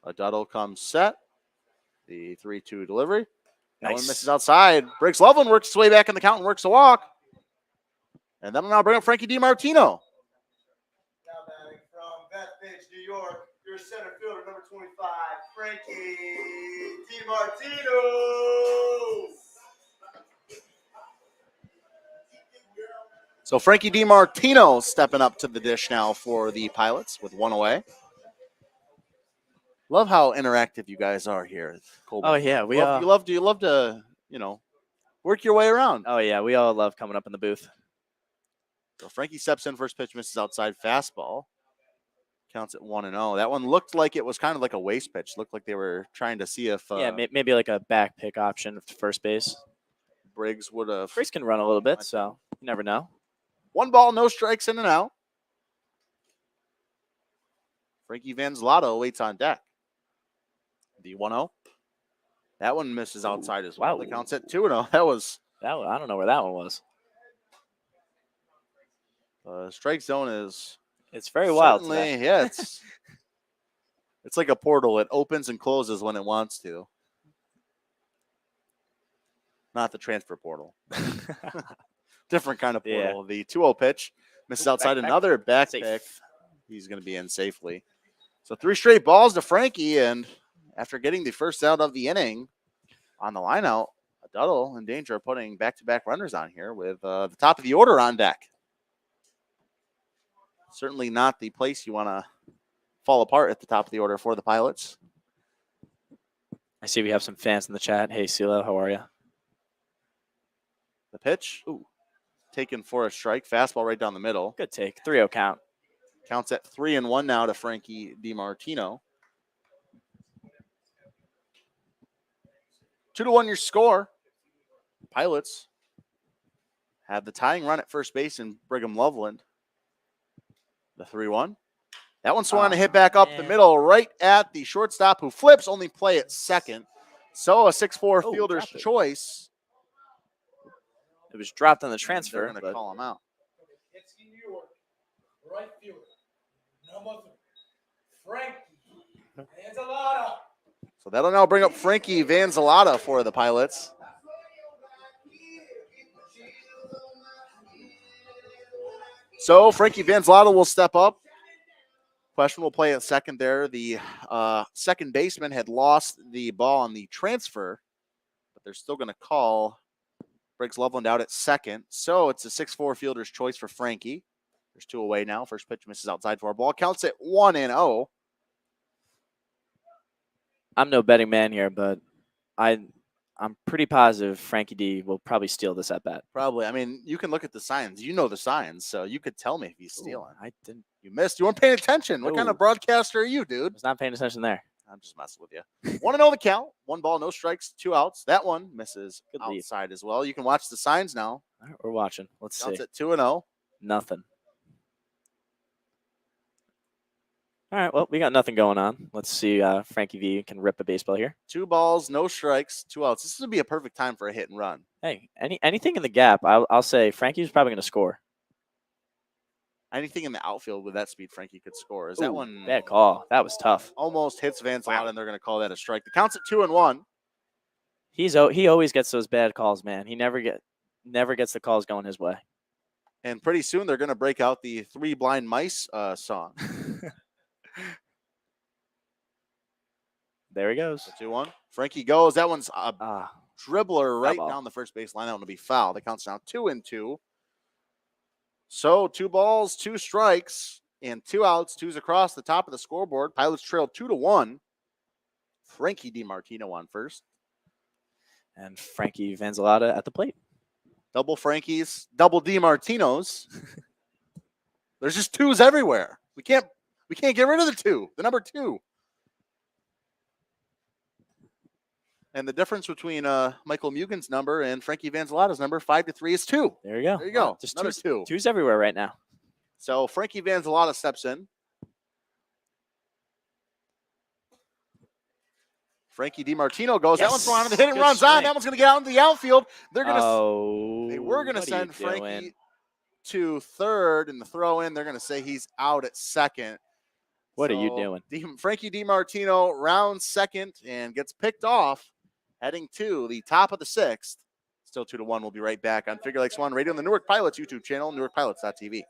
A Duddle comes set. The 3-2 delivery. That one misses outside. Briggs Loveland works his way back in the count and works a walk. And that'll now bring up Frankie DiMartino. Now batting from Bethpage, New York, your center fielder, number 25, Frankie DiMartino. So Frankie DiMartino stepping up to the dish now for the Pilots with 1 away. Love how interactive you guys are here. Colburn. Oh, yeah. We you love to, you know, work your way around. Oh, yeah. We all love coming up in the booth. So Frankie steps in, first pitch misses outside, fastball. Counts at 1-0. That one looked like it was kind of like a waste pitch. Looked like they were trying to see if Yeah, maybe like a back pick option for first base. Briggs would have. Briggs can run a little bit, so you never know. 1 ball, no strikes, in and out. Frankie Vanzalato waits on deck. The 1-0. That one misses outside as well. Wow. The count's at 2-0. That was. I don't know where that one was. Strike zone is. It's very wild certainly- today. Yeah, it's like a portal. It opens and closes when it wants to. Not the transfer portal. Different kind of portal. The 2-0 pitch misses outside. Another back Safe. pick. He's going to be in safely. So 3 straight balls to Frankie, and after getting the first out of the inning on the line out, a Duddle in danger of putting back-to-back runners on here with the top of the order on deck. Certainly not the place you want to fall apart at the top of the order for the Pilots. I see we have some fans in the chat. Hey, CeeLo, how are you? The pitch. Ooh. Taken for a strike. Fastball right down the middle. Good take. 3-0 count. Counts at 3-1 now to Frankie DiMartino. 2-1 your score. Pilots have the tying run at first base in Brigham Loveland. The 3-1. That one swung on a hit back up the middle, right at the shortstop who flips, only play at second. So a 6-4 fielder's choice. It was dropped on the They're transfer. going to But call him out. It's in New York. Right fielder. Number 3. Frankie. Anzalata. So that'll now bring up Frankie Vanzalata for the Pilots. So Frankie Vanzalata will step up. Question will play at second there. The second baseman had lost the ball on the transfer, but they're still going to call Briggs Loveland out at second. So it's a 6-4 fielder's choice for Frankie. There's 2 away now. First pitch misses outside for a ball. Counts at 1-0. I'm no betting man here, but I'm pretty positive Frankie D will probably steal this at bat. Probably. I mean, you can look at the signs. You know the signs, so you could tell me if he's stealing. I didn't. You missed. You weren't paying attention. What kind Ooh. of broadcaster are you, dude? Was not paying attention there. I'm just messing with you. 1-0 the count. 1 ball, no strikes, 2 outs. That one misses Good lead. outside as well. You can watch the signs now. All right, we're watching. Let's see. Counts at 2-0. Nothing. All right, well, we got nothing going on. Let's see Frankie V can rip a baseball here. 2 balls, no strikes, 2 outs. This would be a perfect time for a hit and run. Hey, anything in the gap, I'll say Frankie's probably going to score. Anything in the outfield with that speed, Frankie could score. Is that Ooh, one bad call. That was tough. almost hits Vanzalata, and they're going to call that a strike. The count's at 2-1. He always gets those bad calls, man. He never gets the calls going his way. And pretty soon they're going to break out the 3 Blind Mice song. There he goes. 2-1. Frankie goes. That one's a dribbler right ball. down the first base line. That one will be foul. The count's now 2-2. So 2 balls, 2 strikes, and 2 outs. 2's across the top of the scoreboard. Pilots trail 2-1. Frankie DiMartino on first. And Frankie Vanzalata at the plate. Double Frankies, double DiMartinos. There's just 2s everywhere. We can't get rid of the 2. The number 2. And the difference between Michael Mugen's number and Frankie Vanzalata's number, 5-3, is 2. There you go. There you go. Just Another 2. 2's everywhere right now. So Frankie Vanzalata steps in. Frankie DiMartino goes. That one's going on. The hit and Good runs on. swing. That one's going to get out into the outfield. They're going to. Oh, They were going to what are you send Frankie doing? to third, and the throw in. They're going to say he's out at second. What are you doing? Frankie DiMartino rounds second and gets picked off, heading to the top of the 6th. Still 2-1. We'll be right back on Figure Like Swan Radio on the Newark Pilots YouTube channel, NewarkPilots.tv.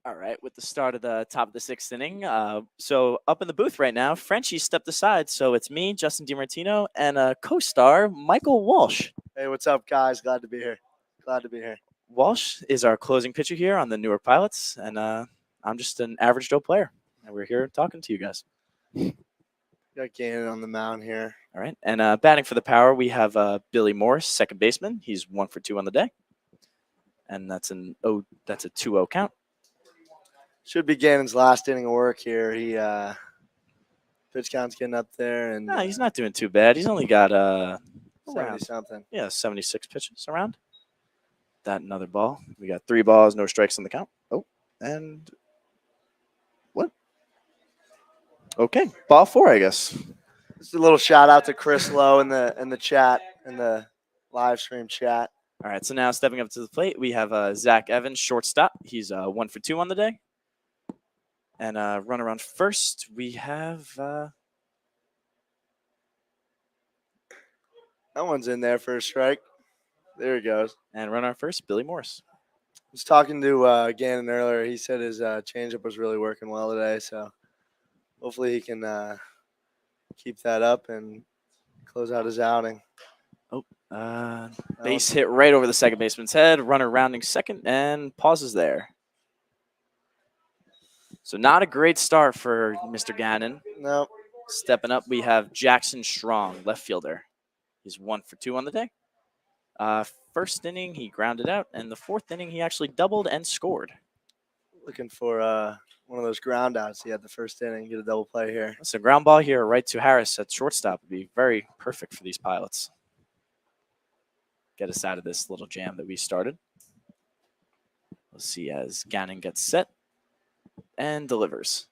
All right, with the start of the top of the 6th inning. So up in the booth right now, Frenchie stepped aside. So it's me, Justin DiMartino, and co-star Michael Walsh. Hey, what's up, guys? Glad to be here. Glad to be here. Walsh is our closing pitcher here on the Newark Pilots, and I'm just an average Joe player, and we're here talking to you guys. Got Gannon on the mound here. All right, and batting for the Power, we have Billy Morris, second baseman. He's 1 for 2 on the day, and that's a 2-0 count. Should be Gannon's last inning of work here. He pitch count's getting up there, and No, he's not doing too bad. He's only got 70 around, something. 76 pitches around. That another ball. We got 3 balls, no strikes on the count. Oh, and what? Okay, ball 4, I guess. Just a little shout out to Chris Lowe in the chat, in the live stream chat. All right, so now stepping up to the plate, we have Zach Evans, shortstop. He's 1 for 2 on the day. And runner on first, we have That one's in there for a strike. There he goes. and runner on first, Billy Morris. I was talking to Gannon earlier. He said his changeup was really working well today, so hopefully he can keep that up and close out his outing. Base hit right over the second baseman's head. Runner rounding second and pauses there. So not a great start for Mr. Gannon. No, Stepping up, we have Jackson Strong, left fielder. He's 1 for 2 on the day. First inning, he grounded out, and the 4th inning, he actually doubled and scored. looking for one of those ground outs. He had the first inning. Get a double play here. So ground ball here right to Harris at shortstop would be very perfect for these Pilots. Get us out of this little jam that we started. Let's see as Gannon gets set and delivers.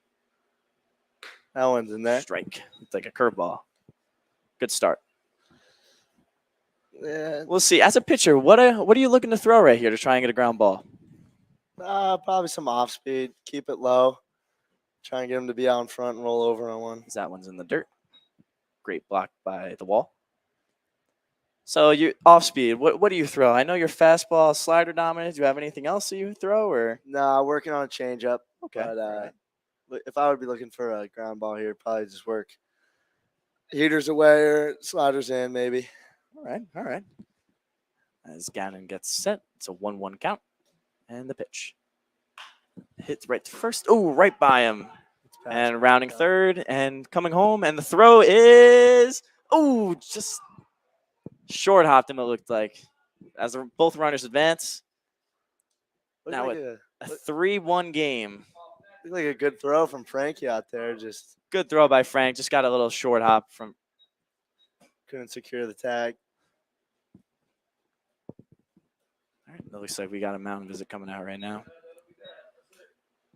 That one's in there. Strike. It's like a curveball. Good start. Yeah, We'll see. As a pitcher, what are you looking to throw right here to try and get a ground ball? probably some off speed. Keep it low. Try and get him to be out in front and roll over on one. That one's in the dirt. Great block by the wall. So you off speed. What do you throw? I know your fastball slider dominant. Do you have anything else that you throw or? Nah, working on a changeup. Okay. But all right. if I would be looking for a ground ball here, probably just work heaters away or sliders in, maybe. All right. As Gannon gets set, it's a 1-1 count. And the pitch. Hits right to first. Oh, right by him. And rounding third and coming home. And the throw is, just short hopped him, it looked like. As both runners advance. Looked Now like a 3-1 game. looked like a good throw from Frankie out there. Just Good throw by Frank. Just got a little short hop from. couldn't secure the tag. All right, it looks like we got a mound visit coming out right now.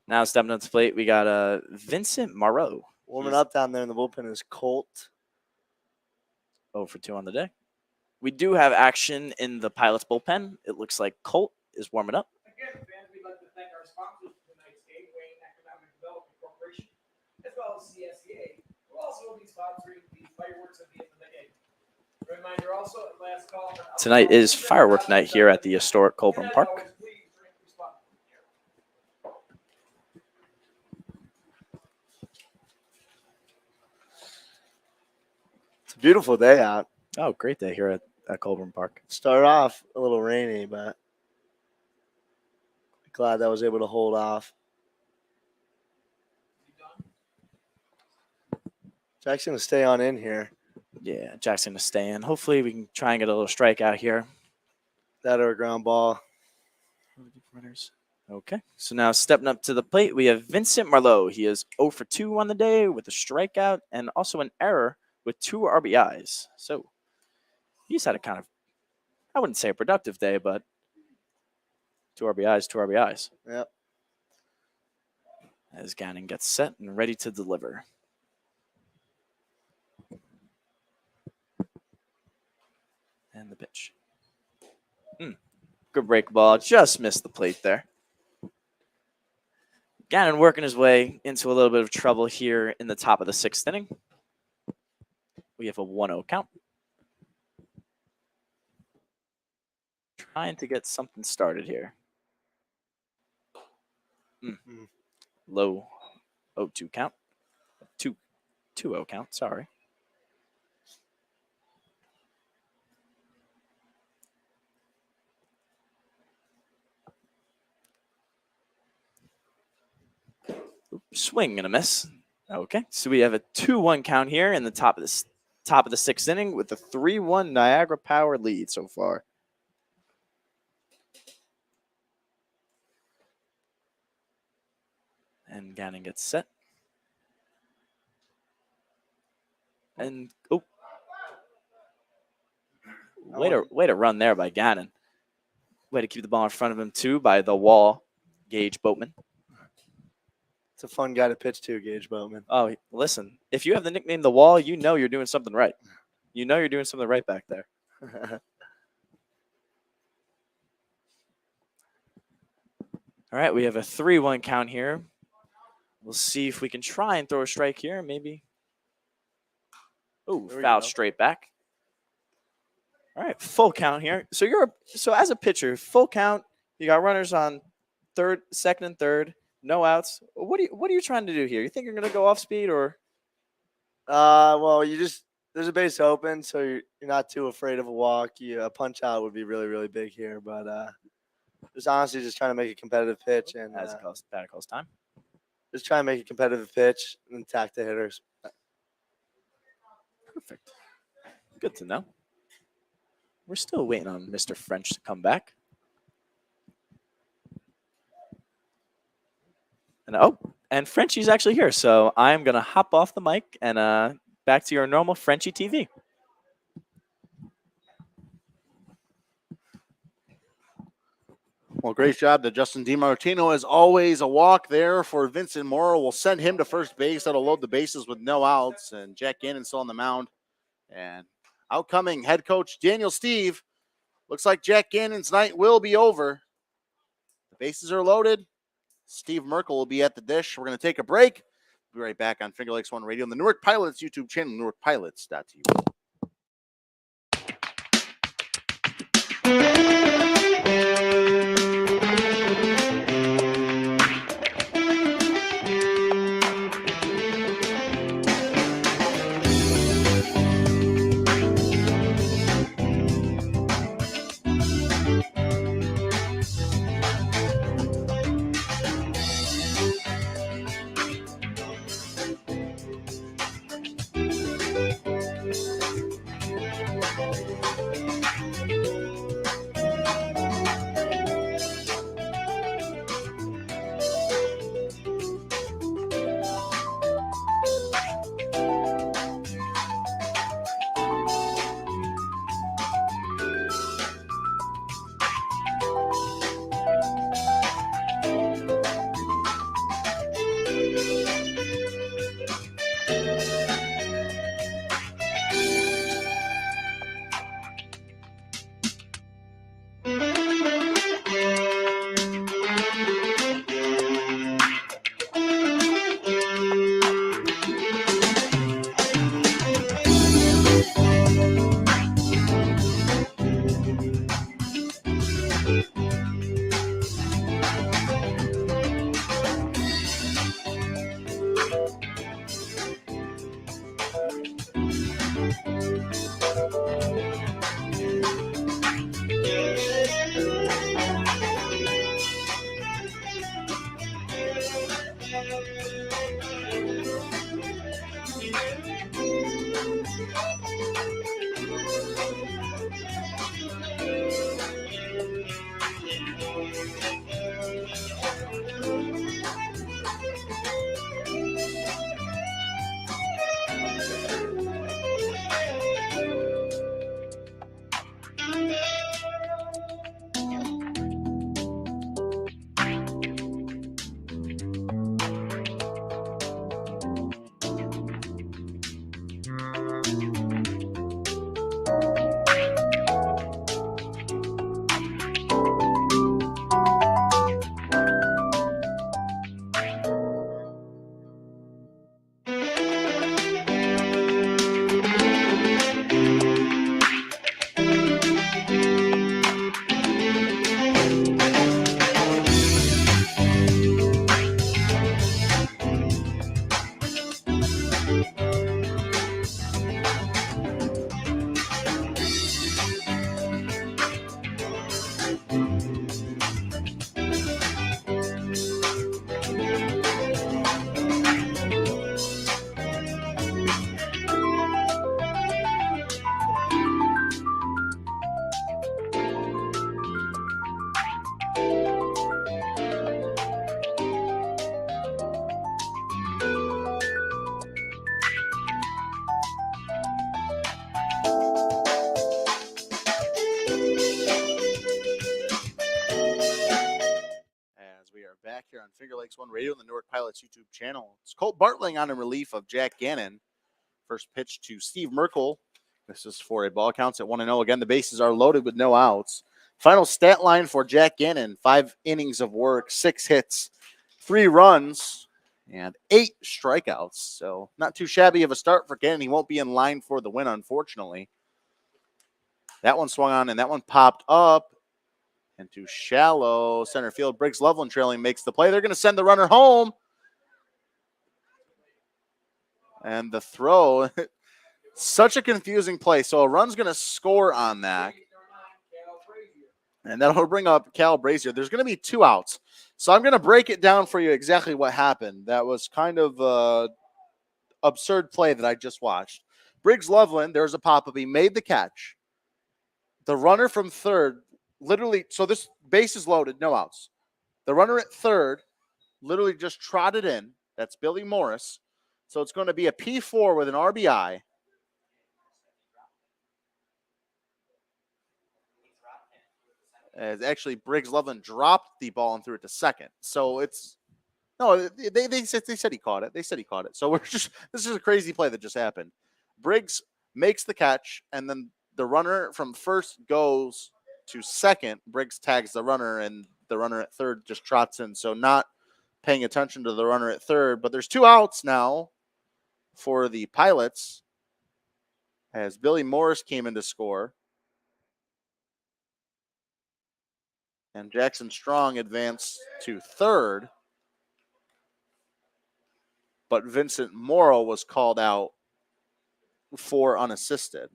Now stepping up to the plate, we got Vincent Moreau. Warming He's up down there in the bullpen is Colt. 0 for 2 on the day. We do have action in the Pilots bullpen. It looks like Colt is warming up. Again, fans, we'd like to thank our sponsors for tonight's game, Wayne Economic Development Corporation, as well as CSEA, who also will be sponsoring the fireworks at the end of the game. Reminder also, at last call. Tonight is firework night here at the Historic Colburn Park. It's a beautiful day out. Oh, great day here at Colburn Park. Started off a little rainy, but glad that was able to hold off. Jackson to stay on in here. Yeah, Jackson to stay in. Hopefully we can try and get a little strikeout here. That or a ground ball. Runners. Okay, so now stepping up to the plate, we have Vincent Marlowe. He is 0 for 2 on the day with a strikeout and also an error with 2 RBIs. So he's had a kind of, I wouldn't say a productive day, but 2 RBIs. Yep. As Gannon gets set and ready to deliver. And the pitch. Good break ball. Just missed the plate there. Gannon working his way into a little bit of trouble here in the top of the 6th inning. We have a 1-0 count. Trying to get something started here. Low 0-2 count. 2-0 count, sorry. Swing and a miss. Okay, so we have a 2-1 count here in the top of the sixth inning with a 3-1 Niagara Power lead so far. And Gannon gets set. And way to run there by Gannon. Way to keep the ball in front of him too by the wall, Gage Boatman. It's a fun guy to pitch to, Gage Boatman. Oh, listen, if you have the nickname The Wall, you know you're doing something right. You know you're doing something right back there. All right, we have a 3-1 count here. We'll see if we can try and throw a strike here, maybe. Oh, foul straight back. All right, full count here. So as a pitcher, full count. You got runners on second and third, no outs. What are you trying to do here? You think you're going to go off speed or? Well, there's a base open, so you're not too afraid of a walk. A punch out would be really, really big here, but just honestly just trying to make a competitive pitch and as it calls time. Just try and make a competitive pitch and attack the hitters. Perfect. Good to know. We're still waiting on Mr. French to come back. And Frenchie's actually here, so I'm going to hop off the mic and back to your normal Frenchie TV. Well, great job to Justin DiMartino. As always, a walk there for Vincent Morrow. We'll send him to first base. That'll load the bases with no outs. And Jack Gannon still on the mound. And outcoming head coach Daniel Steve. Looks like Jack Gannon's night will be over. The bases are loaded. Steve Merkel will be at the dish. We're going to take a break. We'll be right back on Finger Lakes One Radio on the Newark Pilots YouTube channel, NewarkPilots.tv. One Radio and the Newark Pilots YouTube channel. It's Colt Bartling on in relief of Jack Gannon. First pitch to Steve Merkel. This is for a ball. Counts at 1-0. Again, the bases are loaded with no outs. Final stat line for Jack Gannon: 5 innings of work, 6 hits, 3 runs, and 8 strikeouts. So not too shabby of a start for Gannon. He won't be in line for the win, unfortunately. That one swung on, and that one popped up into shallow center field. Briggs Loveland trailing makes the play. They're going to send the runner home. And the throw, such a confusing play. So a run's going to score on that. And that'll bring up Cal Brazier. There's going to be 2 outs. So I'm going to break it down for you exactly what happened. That was kind of an absurd play that I just watched. Briggs Loveland, there's a pop-up. He made the catch. The runner from third, literally, so this base is loaded, no outs. The runner at third literally just trotted in. That's Billy Morris. So it's going to be a P4 with an RBI. As actually Briggs Loveland dropped the ball and threw it to second. So it's no, they said he caught it. They said he caught it. So this is a crazy play that just happened. Briggs makes the catch, and then the runner from first goes to second. Briggs tags the runner, and the runner at third just trots in. So not paying attention to the runner at third. But there's 2 outs now for the Pilots as Billy Morris came in to score. And Jackson Strong advanced to third. But Vincent Morrow was called out for unassisted.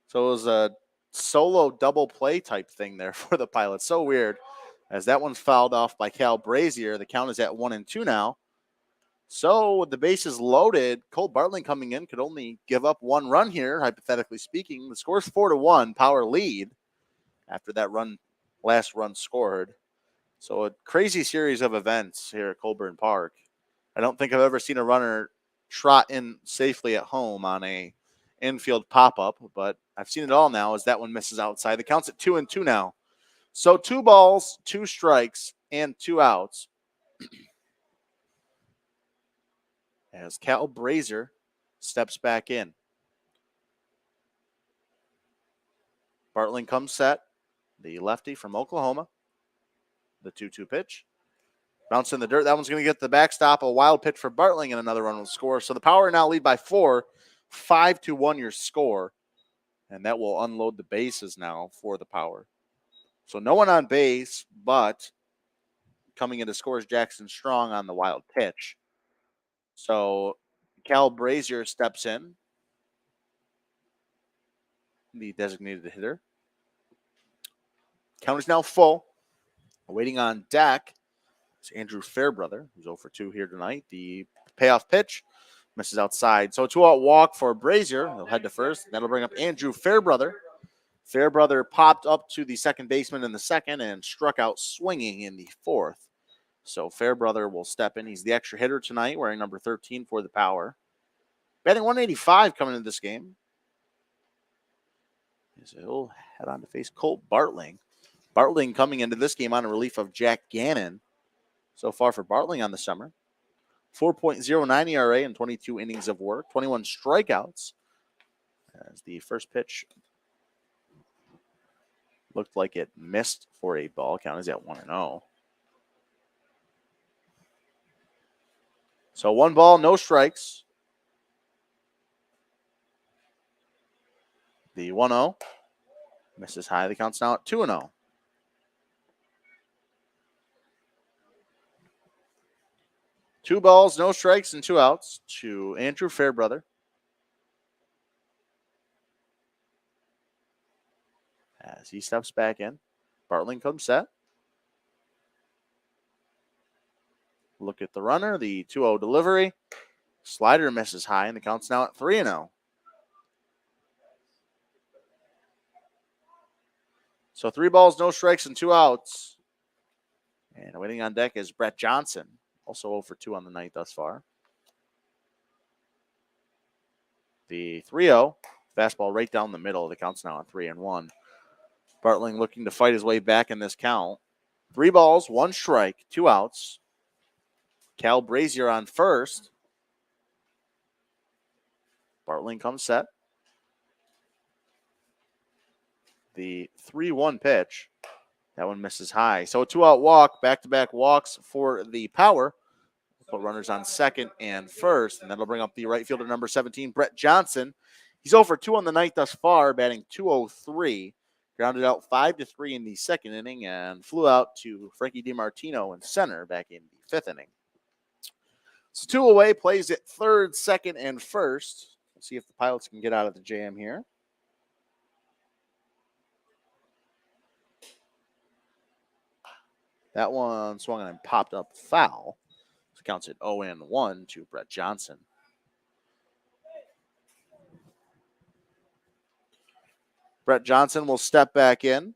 So it was a solo double play type thing there for the Pilots. So weird. As that one's fouled off by Cal Brazier. The count is at 1-2 now. So with the bases loaded, Colt Bartling coming in could only give up 1 run here, hypothetically speaking. The score's 4-1, Power lead after that last run scored. So a crazy series of events here at Colburn Park. I don't think I've ever seen a runner trot in safely at home on a infield pop-up, but I've seen it all now as that one misses outside. The count's at 2-2 now. So 2 balls, 2 strikes, and 2 outs. As Cal Brazier steps back in. Bartling comes set. The lefty from Oklahoma. The 2-2 pitch. Bounce in the dirt. That one's going to get the backstop. A wild pitch for Bartling, and another run will score. So the Power now lead by 4. 5-1 your score. And that will unload the bases now for the Power. So no one on base, but coming in to score is Jackson Strong on the wild pitch. So Cal Brazier steps in, the designated hitter. Count is now full. Waiting on deck is Andrew Fairbrother, who's 0 for 2 here tonight. The payoff pitch misses outside. So a 2-out walk for Brazier. He'll head to first. That'll bring up Andrew Fairbrother. Fairbrother popped up to the second baseman in the second and struck out swinging in the fourth. So Fairbrother will step in. He's the extra hitter tonight, wearing number 13 for the Power. Batting 185 coming into this game. He'll head on to face Colt Bartling. Bartling coming into this game on a relief of Jack Gannon. So far for Bartling on the summer. 4.09 ERA in 22 innings of work, 21 strikeouts. As the first pitch looked like it missed for a ball. Count is at 1-0. So 1 ball, no strikes. The 1-0 misses high. The count's now at 2-0. Two balls, no strikes, and 2 outs to Andrew Fairbrother. As he steps back in, Bartling comes set. Look at the runner, the 2-0 delivery. Slider misses high, and the count's now at 3-0. So 3 balls, no strikes, and 2 outs. And waiting on deck is Brett Johnson, also 0 for 2 on the night thus far. The 3-0, fastball right down the middle. The count's now at 3-1. Bartling looking to fight his way back in this count. 3 balls, 1 strike, 2 outs. Cal Brazier on first. Bartling comes set. The 3-1 pitch. That one misses high. So a 2-out walk, back-to-back walks for the Power. Put runners on second and first, and that'll bring up the right fielder, number 17, Brett Johnson. He's 0 for 2 on the night thus far, batting .203. Grounded out 5-3 in the second inning and flew out to Frankie DiMartino in center back in the 5th inning. So 2 away, plays at third, second, and first. Let's see if the Pilots can get out of the jam here. That one swung and popped up foul. So counts it 0-1 to Brett Johnson. Brett Johnson will step back in.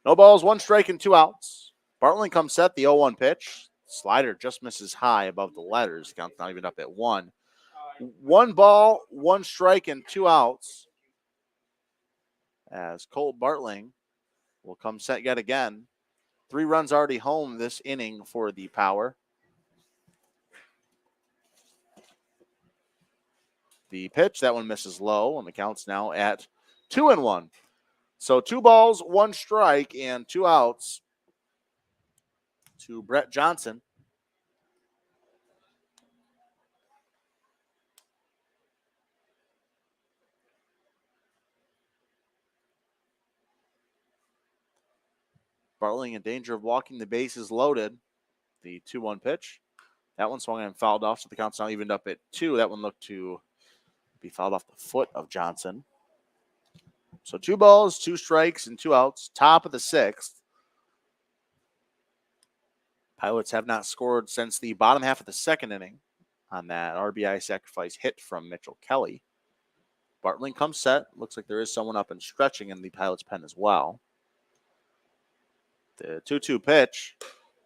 No balls, 1 strike, and 2 outs. Bartling comes set, the 0-1 pitch. Slider just misses high above the letters. Count not even up at 1. 1 ball, 1 strike, and 2 outs. As Colt Bartling will come set yet again. 3 runs already home this inning for the Power. The pitch, that one misses low, and the count's now at 2-1. So 2 balls, 1 strike, and 2 outs to Brett Johnson. Bartling in danger of walking the bases loaded. The 2-1 pitch. That one swung and fouled off, so the count's now evened up at 2. That one looked to be fouled off the foot of Johnson. So 2 balls, 2 strikes, and 2 outs. Top of the 6th. Pilots have not scored since the bottom half of the 2nd inning on that RBI sacrifice hit from Mitchell Kelly. Bartling comes set. Looks like there is someone up and stretching in the Pilots' pen as well. The 2-2 pitch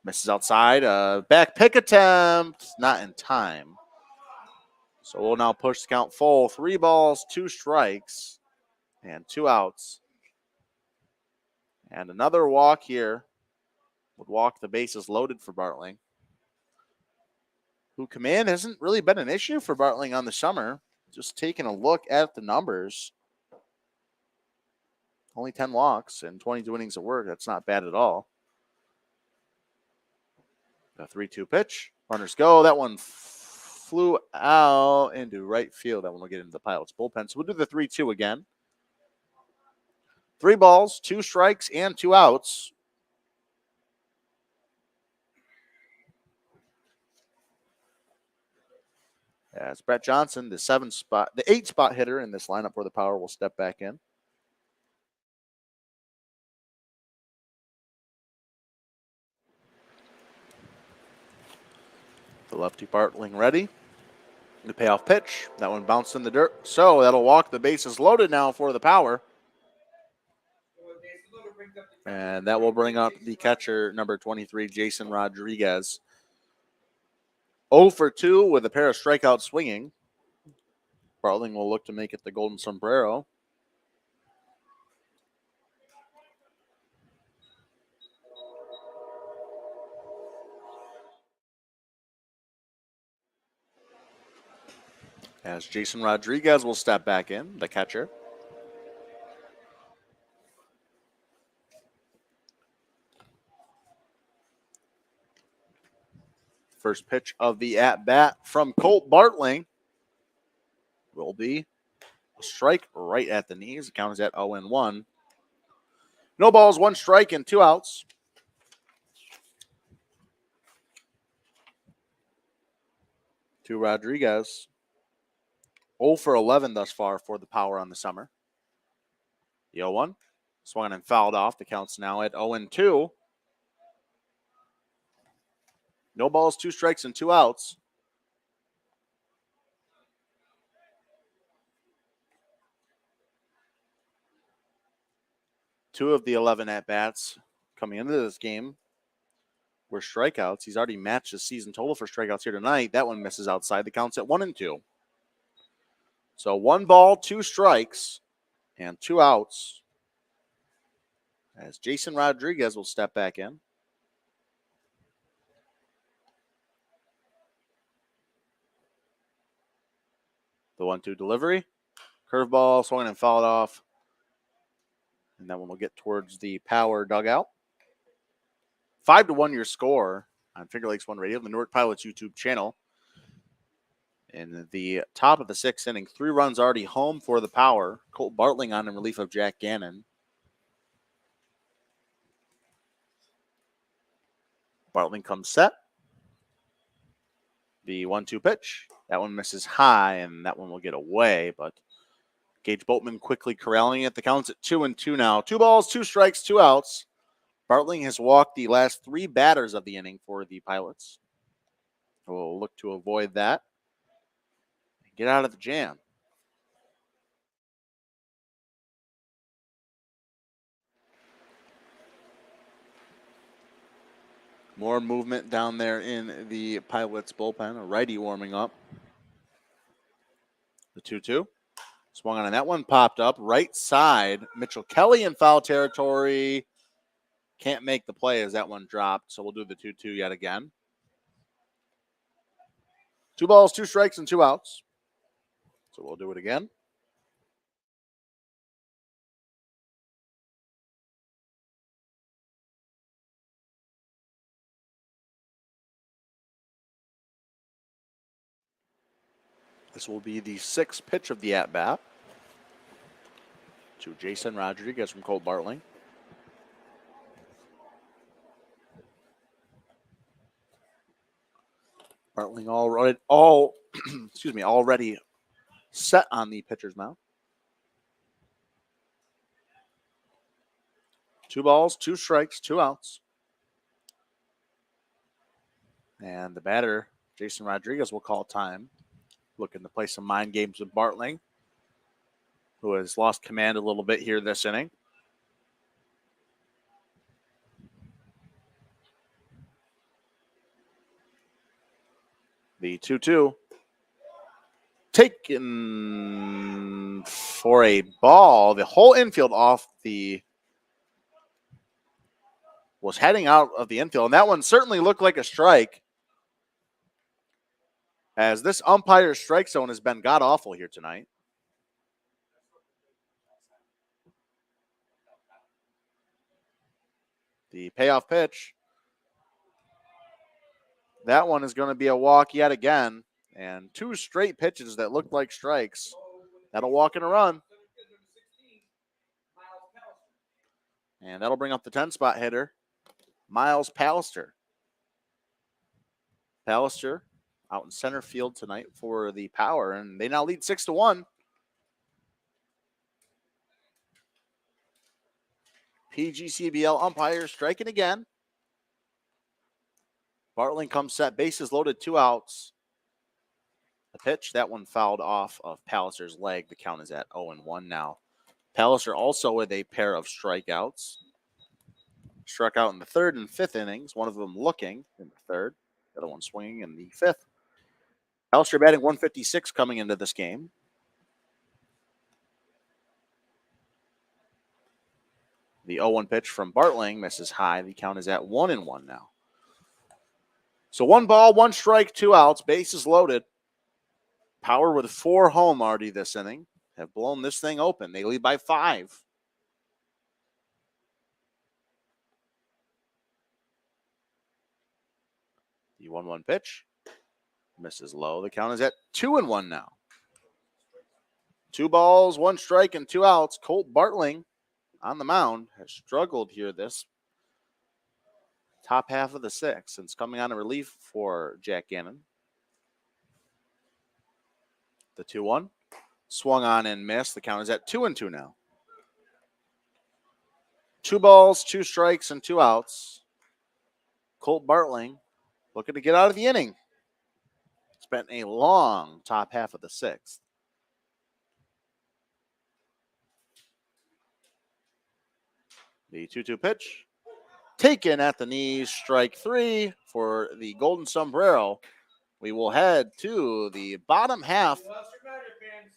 misses outside. Back pick attempt, not in time. So we'll now push the count full. 3 balls, 2 strikes, and 2 outs. And another walk here would walk the bases loaded for Bartling, who command hasn't really been an issue for Bartling on the summer. Just taking a look at the numbers. Only 10 walks and 22 innings of work. That's not bad at all. The 3-2 pitch. Runners go. That one flew out into right field. That one will get into the Pilots' bullpen. So we'll do the 3-2 again. 3 balls, 2 strikes, and 2 outs. As Brett Johnson, the 8-spot hitter in this lineup for the Power, will step back in. The lefty Bartling ready. The payoff pitch. That one bounced in the dirt. So that'll walk the bases loaded now for the Power. And that will bring up the catcher, number 23, Jason Rodriguez. 0 for 2 with a pair of strikeouts swinging. Bartling will look to make it the golden sombrero. As Jason Rodriguez will step back in, the catcher. First pitch of the at-bat from Colt Bartling will be a strike right at the knees. The count is at 0-1. No balls, 1 strike, and 2 outs. To Rodriguez. 0 for 11 thus far for the Power on the summer. The 0-1. Swung and fouled off. The count's now at 0-2. No balls, 2 strikes, and 2 outs. Two of the 11 at-bats coming into this game were strikeouts. He's already matched the season total for strikeouts here tonight. That one misses outside. The count's at 1-2. So 1 ball, 2 strikes, And 2 outs as Jason Rodriguez will step back in. The 1-2 delivery. Curveball swung and fouled off. And that one will get towards the Power dugout. 5-1 your score on Finger Lakes One Radio, the Newark Pilots YouTube channel. In the top of the 6th inning, 3 runs already home for the Power. Colt Bartling on in relief of Jack Gannon. Bartling comes set. The 1-2 pitch. That one misses high, and that one will get away, but Gage Boatman quickly corralling it. The count's at 2-2 now. 2 balls, 2 strikes, 2 outs. Bartling has walked the last 3 batters of the inning for the Pilots. We'll look to avoid that. Get out of the jam. More movement down there in the Pilots bullpen. A righty warming up. The 2-2. Swung on, and that one popped up. Right side. Mitchell Kelly in foul territory. Can't make the play as that one dropped, so we'll do the 2-2 yet again. 2 balls, 2 strikes, and 2 outs. So we'll do it again. This will be the 6th pitch of the at-bat to Jason Rodriguez from Colt Bartling. Bartling already set on the pitcher's mound. 2 balls, 2 strikes, 2 outs. And the batter, Jason Rodriguez, will call time. Looking to play some mind games with Bartling, who has lost command a little bit here this inning. The 2-2. Taken for a ball. The whole infield was heading out of the infield, and that one certainly looked like a strike, as this umpire's strike zone has been god-awful here tonight. The payoff pitch. That one is going to be a walk yet again, and 2 straight pitches that looked like strikes. That'll walk and a run. And that'll bring up the 10-spot hitter, Miles Pallister. Pallister out in center field tonight for the Power, and they now lead 6-1. PGCBL umpire striking again. Bartling comes set, bases loaded, 2 outs. The pitch, that one fouled off of Pallister's leg. The count is at 0-1 now. Pallister also with a pair of strikeouts. Struck out in the 3rd and 5th innings, one of them looking in the 3rd, the other one swinging in the 5th. Pallister batting 156 coming into this game. The 0-1 pitch from Bartling misses high. The count is at 1-1 now. So 1 ball, 1 strike, 2 outs, bases loaded. Power with 4 home already this inning have blown this thing open. They lead by 5. The 1-1 pitch misses low. The count is at 2-1 now. 2 balls, 1 strike, and 2 outs. Colt Bartling on the mound has struggled here this top half of the 6th since coming on in relief for Jack Gannon. The 2-1 swung on and missed. The count is at 2-2 now. 2 balls, 2 strikes, and 2 outs. Colt Bartling looking to get out of the inning. It's been a long top half of the 6th. The 2-2 pitch taken at the knees, strike 3 for the Golden Sombrero. We will head to the bottom half. Well, United fans,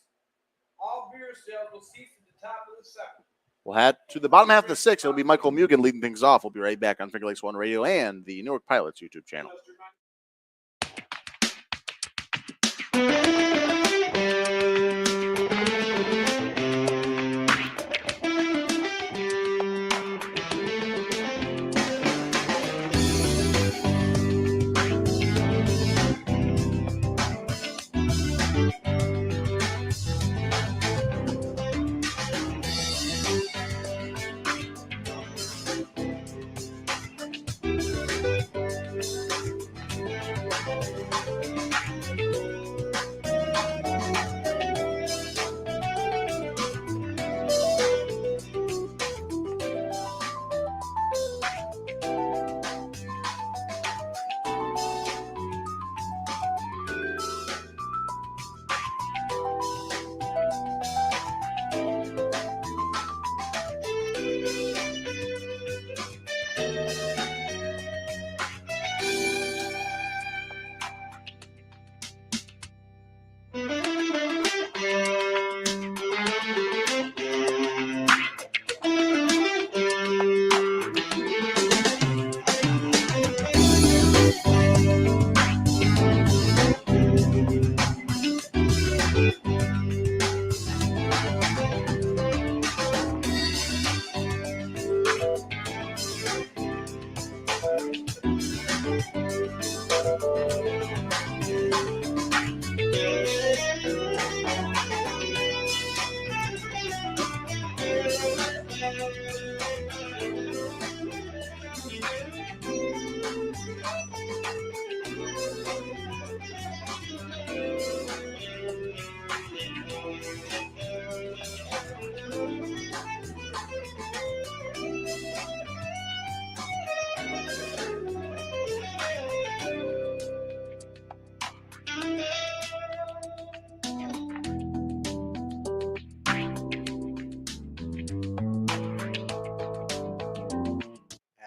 all beer sales will cease at the top of the second. We'll head to the bottom half of the 6th. It'll be Michael Mugen leading things off. We'll be right back on Finger Lakes One Radio and the Newark Pilots YouTube channel.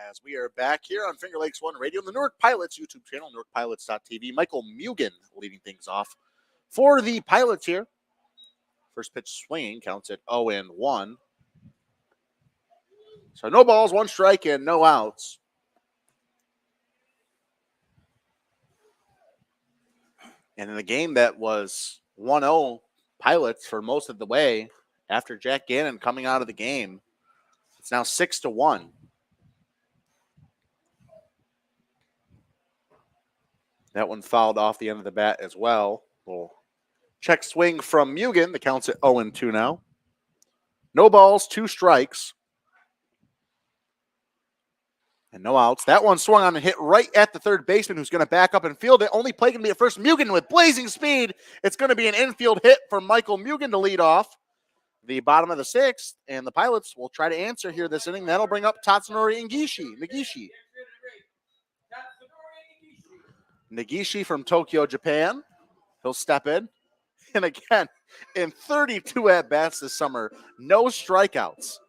As we are back here on Finger Lakes One Radio and the Newark Pilots YouTube channel, NewarkPilots.tv. Michael Mugen leading things off for the Pilots here. First pitch swinging counts at 0-1. So no balls, 1 strike, and no outs. And in the game that was 1-0 Pilots for most of the way, after Jack Gannon coming out of the game, it's now 6-1. That one fouled off the end of the bat as well. Little check swing from Mugen. The count's at 0-2 now. No balls, 2 strikes. And no outs. That one swung on and hit right at the third baseman who's going to back up and field it. Only play can be at first. Mugen with blazing speed. It's going to be an infield hit for Michael Mugen to lead off the bottom of the 6th. And the Pilots will try to answer here this inning. That'll bring up Tatsunori Nagishi. Nagishi from Tokyo, Japan. He'll step in. And again, in 32 at-bats this summer, no strikeouts.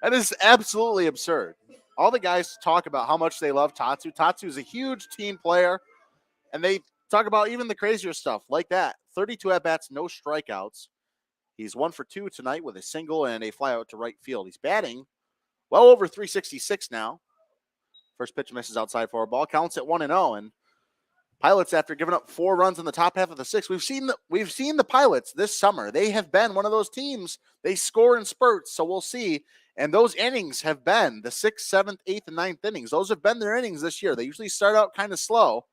That is absolutely absurd. All the guys talk about how much they love Tatsu. Tatsu is a huge team player, and they talk about even the crazier stuff like that. 32 at-bats, no strikeouts. He's 1 for 2 tonight with a single and a flyout to right field. He's batting well over 366 now. First pitch misses outside for a ball. Counts at 1-0, and Pilots, after giving up 4 runs in the top half of the 6th, we've seen the Pilots this summer. They have been one of those teams. They score in spurts, so we'll see. And those innings have been the 6th, 7th, 8th, and 9th innings. Those have been their innings this year. They usually start out kind of slow.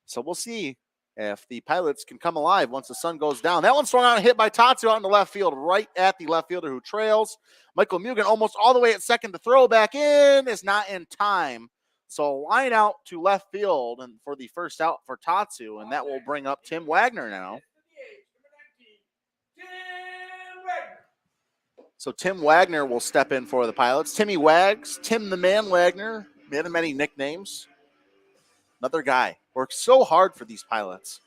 So we'll see if the Pilots can come alive once the sun goes down. That one swung out and hit by Tatsu out in the left field, right at the left fielder who trails. Michael Mugen almost all the way at second. The throw back in is not in time. So line out to left field and for the first out for Tatsu, and that will bring up Tim Wagner now. So Tim Wagner will step in for the Pilots. Timmy Wags, Tim the Man Wagner, man of many nicknames. Another guy, worked so hard for these Pilots.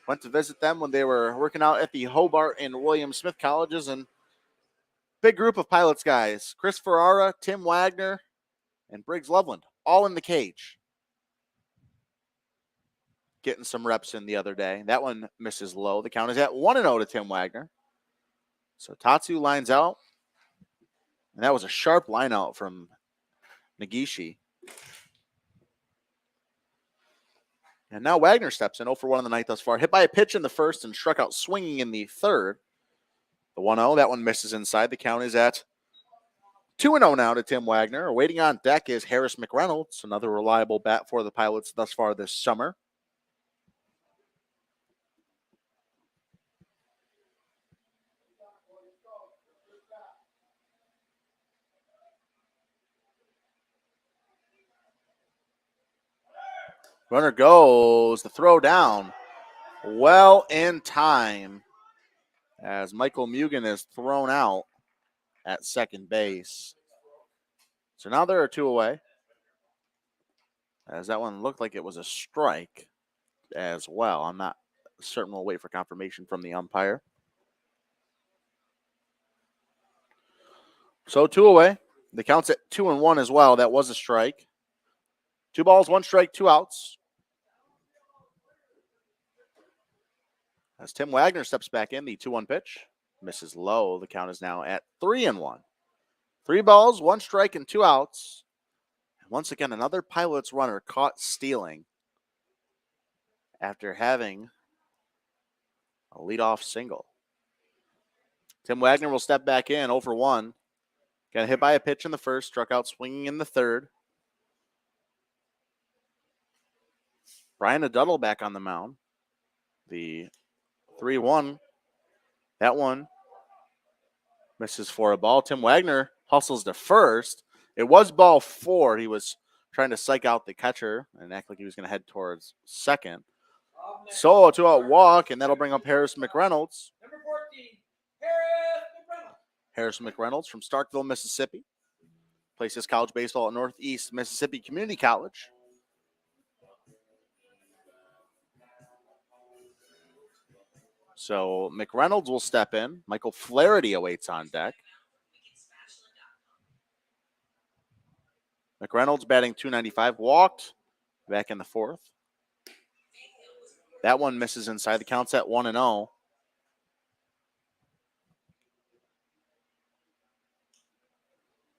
Went to visit them when they were working out at the Hobart and William Smith colleges, and big group of Pilots guys. Chris Ferrara, Tim Wagner, and Briggs Loveland, all in the cage. Getting some reps in the other day. That one misses low. The count is at 1-0 to Tim Wagner. So Tatsu lines out. And that was a sharp line out from Nagishi. And now Wagner steps in 0 for 1 in the night thus far. Hit by a pitch in the first and struck out swinging in the third. The 1-0, that one misses inside. The count is at 2-0 now to Tim Wagner. Waiting on deck is Harris McReynolds, another reliable bat for the Pilots thus far this summer. Runner goes, the throw down. Well in time as Michael Mugen is thrown out at second base. So now there are 2 away. As that one looked like it was a strike as well. I'm not certain. We'll wait for confirmation from the umpire. So 2 away. The count's at 2-1 as well. That was a strike. 2 balls, 1 strike, 2 outs. As Tim Wagner steps back in, the 2-1 pitch misses low. The count is now at 3-1. 3 balls, 1 strike, and 2 outs. And once again, another Pilots runner caught stealing after having a leadoff single. Tim Wagner will step back in 0 for 1. Got hit by a pitch in the first, struck out swinging in the third. Brian Aduddle back on the mound. The 3-1. That one misses for a ball. Tim Wagner hustles to first. It was ball 4. He was trying to psych out the catcher and act like he was going to head towards second. So a 2-out walk, and that'll bring up Harris McReynolds. Number 14, Harris McReynolds. Harris McReynolds from Starkville, Mississippi. Plays his college baseball at Northeast Mississippi Community College. So McReynolds will step in. Michael Flaherty awaits on deck. McReynolds batting .295, walked back in the 4th. That one misses inside. The count's at 1-0.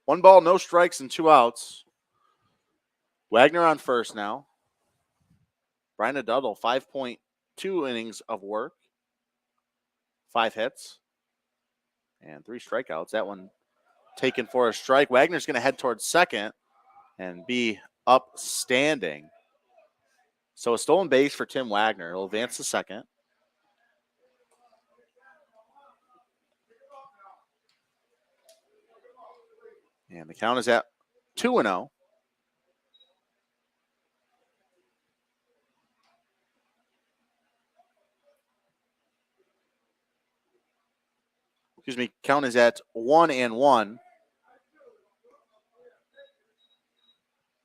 One ball, no strikes, and 2 outs. Wagner on first now. Brian Aduddle, 5.2 innings of work. 5 hits. And 3 strikeouts. That one taken for a strike. Wagner's going to head towards second and be upstanding. So a stolen base for Tim Wagner. He'll advance to second. And the count is at 2-0. Excuse me, count is at 1-1.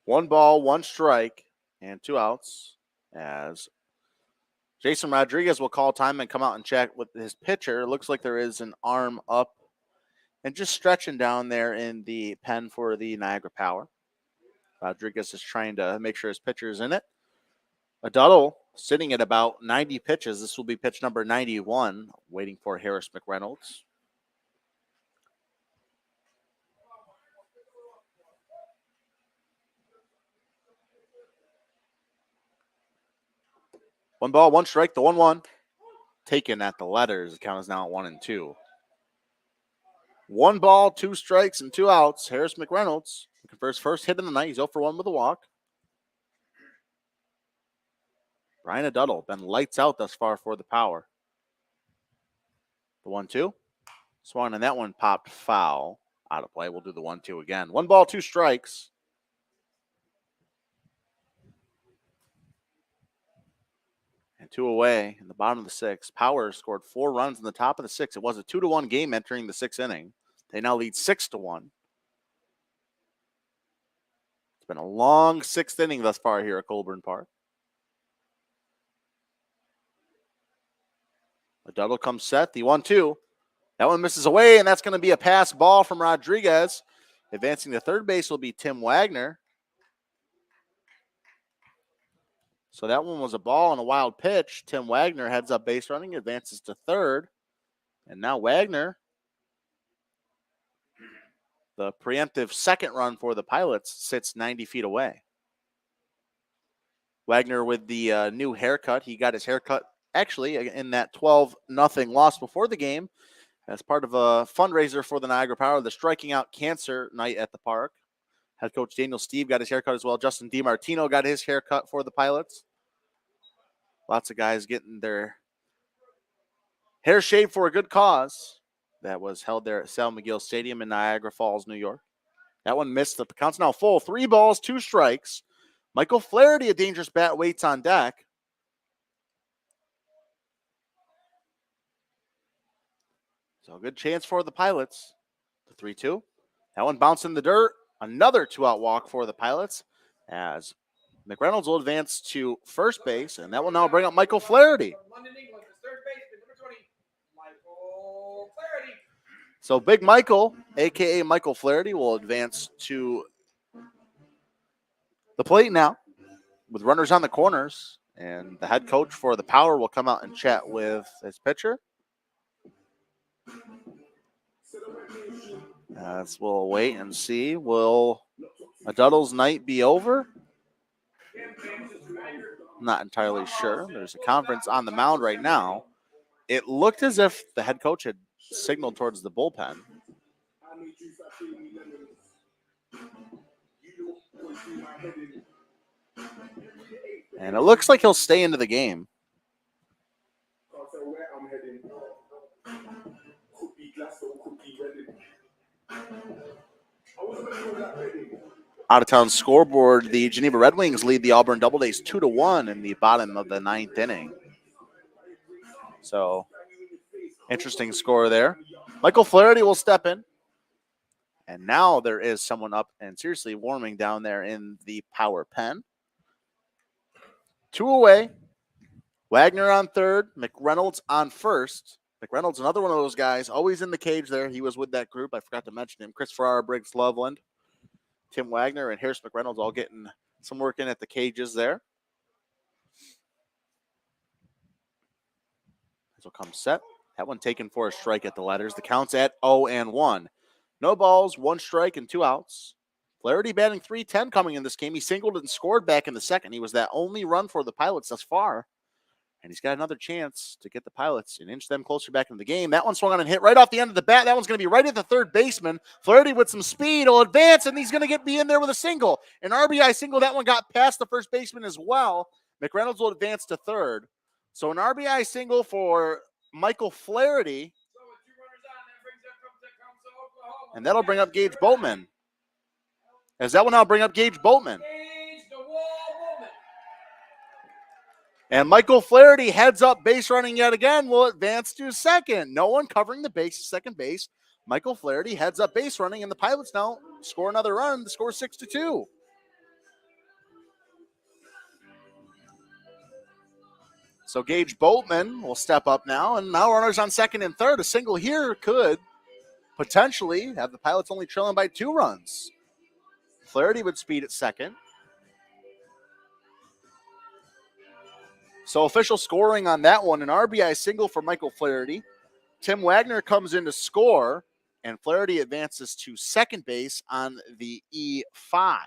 1 ball, 1 strike, and 2 outs. As Jason Rodriguez will call time and come out and check with his pitcher. It looks like there is an arm up and just stretching down there in the pen for the Niagara Power. Rodriguez is trying to make sure his pitcher is in it. Aduddle sitting at about 90 pitches. This will be pitch number 91, waiting for Harris McReynolds. One ball, 1 strike, the 1-1. Taken at the letters. The count is now at 1-2. 1 ball, 2 strikes, and 2 outs. Harris McReynolds looking for his first hit of the night. He's 0 for 1 with a walk. Brian Aduddle been lights out thus far for the Power. The 1-2. Swung, and that one popped foul. Out of play. We'll do the 1-2 again. 1 ball, 2 strikes. And 2 away in the bottom of the 6th. Power scored 4 runs in the top of the 6th. It was a 2-1 game entering the 6th inning. They now lead 6-1. It's been a long 6th inning thus far here at Colburn Park. Aduddle comes set. The 1-2. That one misses away, and that's going to be a pass ball from Rodriguez. Advancing to third base will be Tim Wagner. So that one was a ball and a wild pitch. Tim Wagner heads up base running, advances to third. And now Wagner The preemptive second run for the Pilots sits 90 feet away. Wagner with the new haircut. He got his haircut actually in that 12-0 loss before the game as part of a fundraiser for the Niagara Power, the Striking Out Cancer Night at the park. Head coach Daniel Steve got his haircut as well. Justin DiMartino got his haircut for the Pilots. Lots of guys getting their hair shaved for a good cause. That was held there at Sal McGill Stadium in Niagara Falls, New York. That one missed. The count's now full. 3 balls, 2 strikes. Michael Flaherty, a dangerous bat, waits on deck. So a good chance for the Pilots. The 3-2. That one bounced in the dirt. Another 2-out walk for the Pilots as McReynolds will advance to first base, and that will now bring up Michael Flaherty. London, England, is third baseman, number 20, Michael Flaherty. So Big Michael, a.k.a. Michael Flaherty, will advance to the plate now with runners on the corners, and the head coach for the Power will come out and chat with his pitcher. As we'll wait and see, will a Duddles night be over? Not entirely sure. There's a conference on the mound right now. It looked as if the head coach had signaled towards the bullpen. And it looks like he'll stay into the game. Out of town scoreboard, the Geneva Red Wings lead the Auburn Doubledays 2-1 in the bottom of the 9th inning. So, interesting score there. Michael Flaherty will step in. And now there is someone up and seriously warming down there in the Power pen. 2 away. Wagner on third. McReynolds on first. McReynolds, another one of those guys, always in the cage there. He was with that group. I forgot to mention him. Chris Farrar, Briggs Loveland, Tim Wagner, and Harris McReynolds all getting some work in at the cages there. This will come set. That one taken for a strike at the letters. The count's at 0-1. No balls, 1 strike, and 2 outs. Flaherty batting .310 coming in this game. He singled and scored back in the second. He was that only run for the Pilots thus far. And he's got another chance to get the Pilots and inch them closer back into the game. That one swung on and hit right off the end of the bat. That one's going to be right at the third baseman. Flaherty with some speed will advance, and he's going to be in there with a single. An RBI single. That one got past the first baseman as well. McReynolds will advance to third. So an RBI single for Michael Flaherty. And that'll bring up Gage Boatman. As that will now bring up Gage Boatman. And Michael Flaherty heads up base running yet again, will advance to second. No one covering the base, second base. Michael Flaherty heads up base running, and the Pilots now score another run. The score is 6-2. So Gage Boatman will step up now, and now runners on second and third. A single here could potentially have the Pilots only trailing by 2 runs. Flaherty would speed at second. So official scoring on that one, an RBI single for Michael Flaherty. Tim Wagner comes in to score, and Flaherty advances to second base on the E5.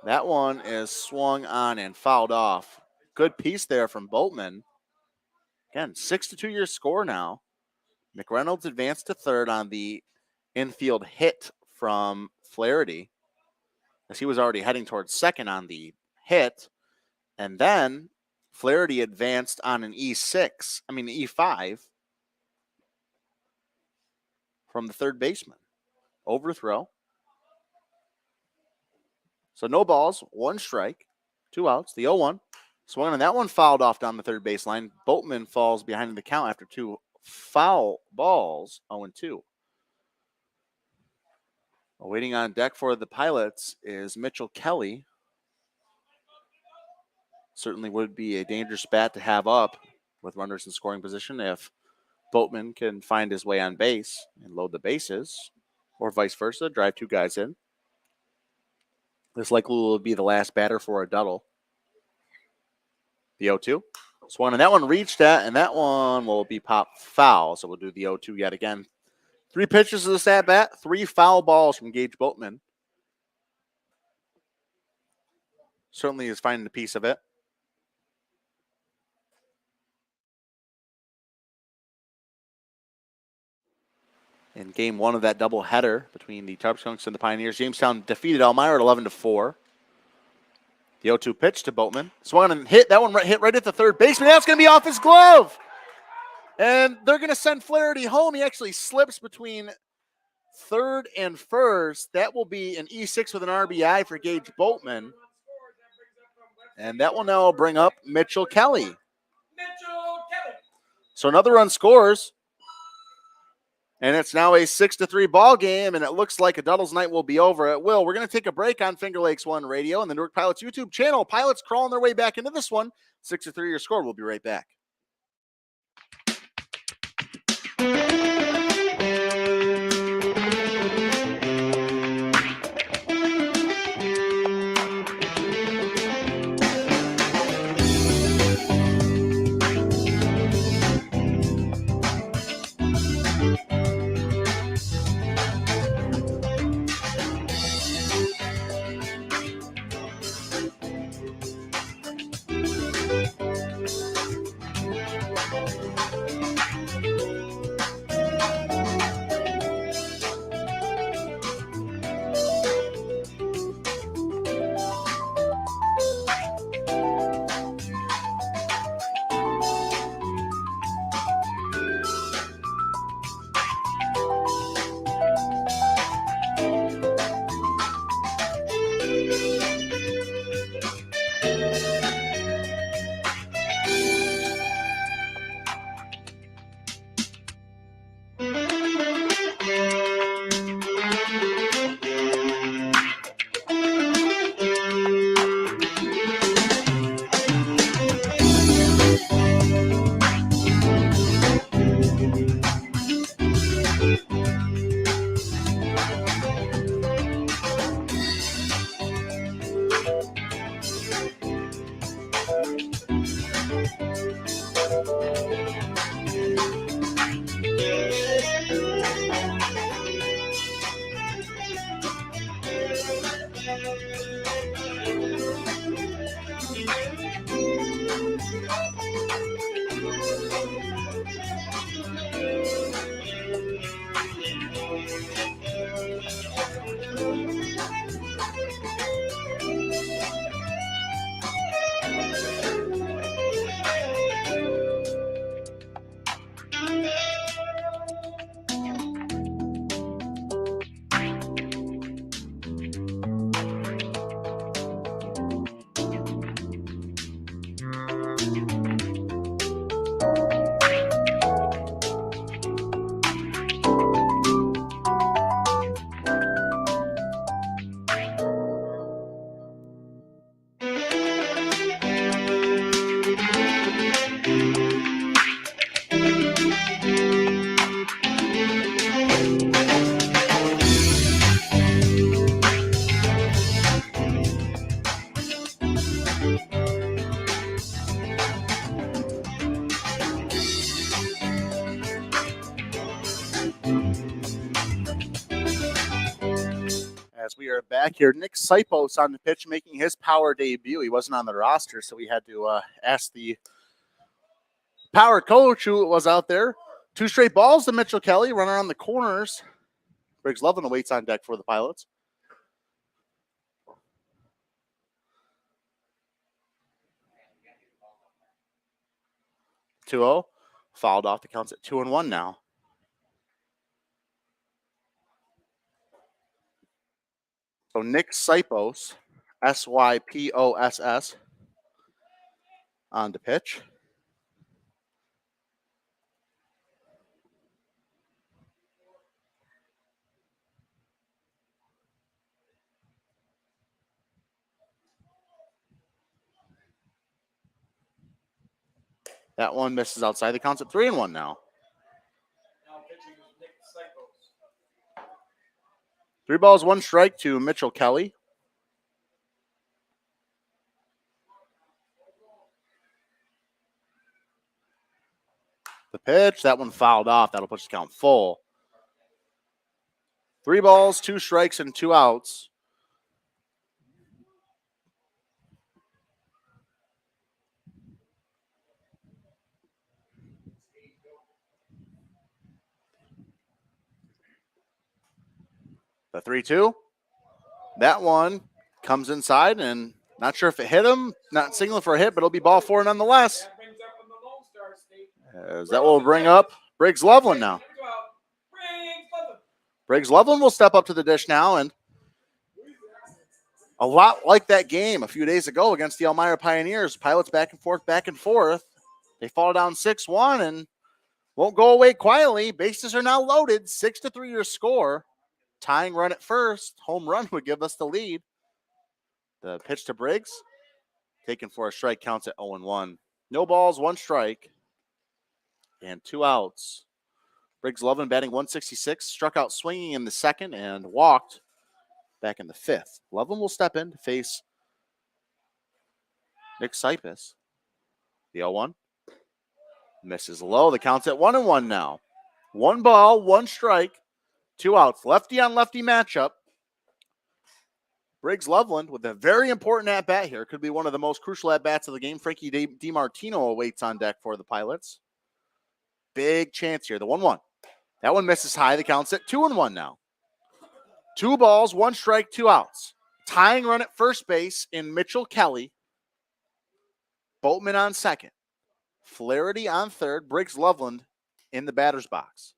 That one is swung on and fouled off. Good piece there from Boatman. Again, 6-2 your score now. McReynolds advanced to third on the infield hit from Flaherty, as he was already heading towards second on the hit. And then Flaherty advanced on an E5 from the third baseman. Overthrow. So no balls, 1 strike, 2 outs. The 0-1. Swung on that one, fouled off down the third baseline. Boatman falls behind in the count after 2 foul balls, 0-2. Waiting on deck for the Pilots is Mitchell Kelly. Certainly would be a dangerous bat to have up with runners in scoring position if Boatman can find his way on base and load the bases, or vice versa, drive 2 guys in. This likely will be the last batter for a Duddle. The 0-2. Swung, and that one reached that, and that one will be popped foul. So we'll do the 0-2 yet again. 3 pitches of this at bat, 3 foul balls from Gage Boatman. Certainly is finding a piece of it. In game 1 of that doubleheader between the Tarpskunks and the Pioneers, Jamestown defeated Elmira at 11-4. The 0-2 pitch to Boatman. Swung and hit. That one hit right at the third baseman. That's going to be off his glove. And they're going to send Flaherty home. He actually slips between third and first. That will be an E6 with an RBI for Gage Boatman. And that will now bring up Mitchell Kelly. So another run scores. And it's now a 6-3 ball game, and it looks like a Duddles night will be over. It will. We're going to take a break on Finger Lakes One Radio and the Newark Pilots YouTube channel. Pilots crawling their way back into this one. 6-3 your score. We'll be right back. As we are back here, Nick Sipos on the pitch making his power debut. He wasn't on the roster, so we had to ask the power coach who was out there. 2 straight balls to Mitchell Kelly, running around the corners. Briggs Loveland awaits on deck for the Pilots. (2-0) fouled off. The count's at 2-1 now. So Nick Sipos, Syposs, on the pitch. That one misses outside. The count's at 3-1 now. Now pitching is Nick Sipos. 3 balls, 1 strike to Mitchell Kelly. pitch. That one fouled off. That'll push the count full. 3 balls, 2 strikes, and 2 outs. The 3-2. That one comes inside, and not sure if it hit him. Not signaling for a hit, but it'll be ball 4 nonetheless. That brings up on the Lone Star State. As that will bring up Briggs Loveland now. Briggs Loveland will step up to the dish now, and a lot like that game a few days ago against the Elmira Pioneers. Pilots back and forth, back and forth. They fall down 6-1 and won't go away quietly. Bases are now loaded. 6-3 your score. Tying run at first. Home run would give us the lead. The pitch to Briggs. Taken for a strike, counts at 0-1. No balls, 1 strike, and 2 outs. Briggs Loveland batting 166. Struck out swinging in the second and walked back in the 5th. Loveland will step in to face Nick Sipis. The 0-1. Misses low. The count's at 1-1 now. 1 ball, 1 strike, 2 outs. Lefty on lefty matchup. Briggs Loveland with a very important at-bat here. Could be one of the most crucial at-bats of the game. Frankie DiMartino awaits on deck for the Pilots. Big chance here. The 1-1. That one misses high. The count's at 2-1 now. 2 balls, 1 strike, 2 outs. Tying run at first base in Mitchell Kelly. Boatman on second. Flaherty on third. Briggs Loveland in the batter's box.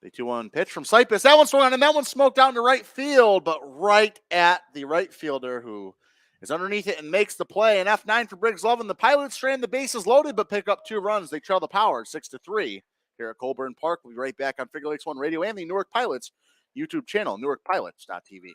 The 2-1 pitch from Sipis. That one swung on, and that one smoked out into right field, but right at the right fielder who is underneath it and makes the play. An F9 for Briggs Loveland. The Pilots strand the bases loaded, but pick up 2 runs. They trail the Power 6-3 here at Colburn Park. We'll be right back on Figure Lakes One Radio and the Newark Pilots YouTube channel, NewarkPilots.tv.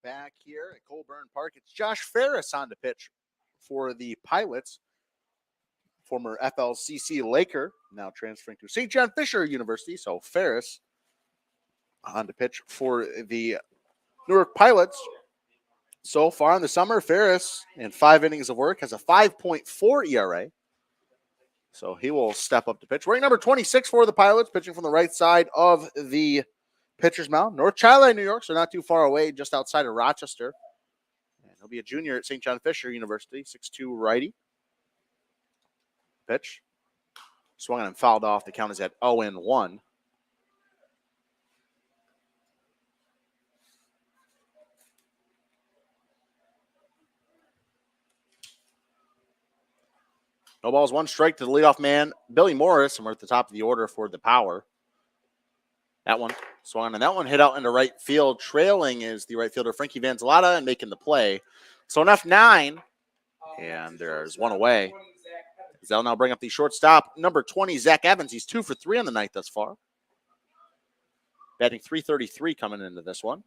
Back here at Colburn Park, it's Josh Ferris on the pitch for the Pilots. Former FLCC Laker, now transferring to St. John Fisher University. So Ferris on to pitch for the Newark Pilots. So far in the summer, Ferris, in 5 innings of work, has a 5.4 ERA. So he will step up to pitch. Wearing number 26 for the Pilots, pitching from the right side of the pitcher's mound. North Chi-Li, New York, so not too far away, just outside of Rochester. And he'll be a junior at St. John Fisher University, 6'2" righty. Pitch. Swung on and fouled off. The count is at 0-1. No balls, 1 strike to the leadoff man, Billy Morris, and we're at the top of the order for the Power. That one swung on, and that one hit out into right field. Trailing is the right fielder, Frankie Vanzalata, and making the play. So an F9, and there's one away. They'll now bring up the shortstop, number 20, Zach Evans. He's 2 for 3 on the night thus far. Batting .333 coming into this one.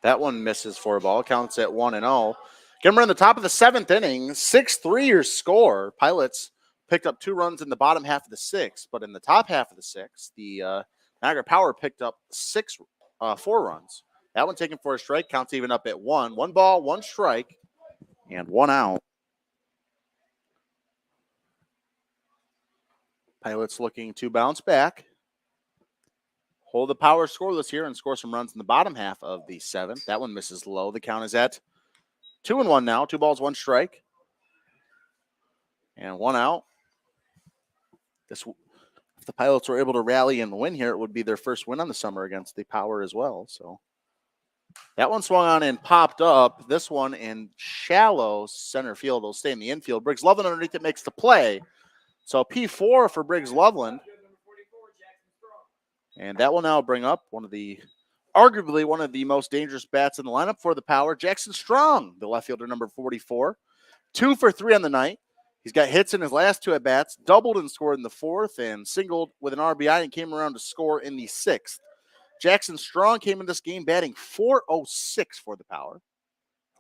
That one misses for a ball. Counts at 1-0. Again, we're in the top of the 7th inning. 6-3 your score. Pilots picked up 2 runs in the bottom half of the 6th, but in the top half of the 6th, the Niagara Power picked up 4 runs. That one taken for a strike. Counts even up at 1. 1 ball, 1 strike, and 1 out. Pilots looking to bounce back. Hold the Power scoreless here and score some runs in the bottom half of the 7th. That one misses low. The count is at 2-1 now. 2 balls, 1 strike. And 1 out. If the Pilots were able to rally and win here, it would be their first win on the summer against the Power as well. So that one swung on and popped up. This one in shallow center field. It'll stay in the infield. Briggs Loveland underneath it makes the play. So P4 for Briggs Loveland. And that will now bring up arguably one of the most dangerous bats in the lineup for the Power, Jackson Strong, the left fielder, number 44. 2 for 3 on the night. He's got hits in his last 2 at-bats, doubled and scored in the 4th, and singled with an RBI and came around to score in the 6th. Jackson Strong came in this game batting .406 for the Power.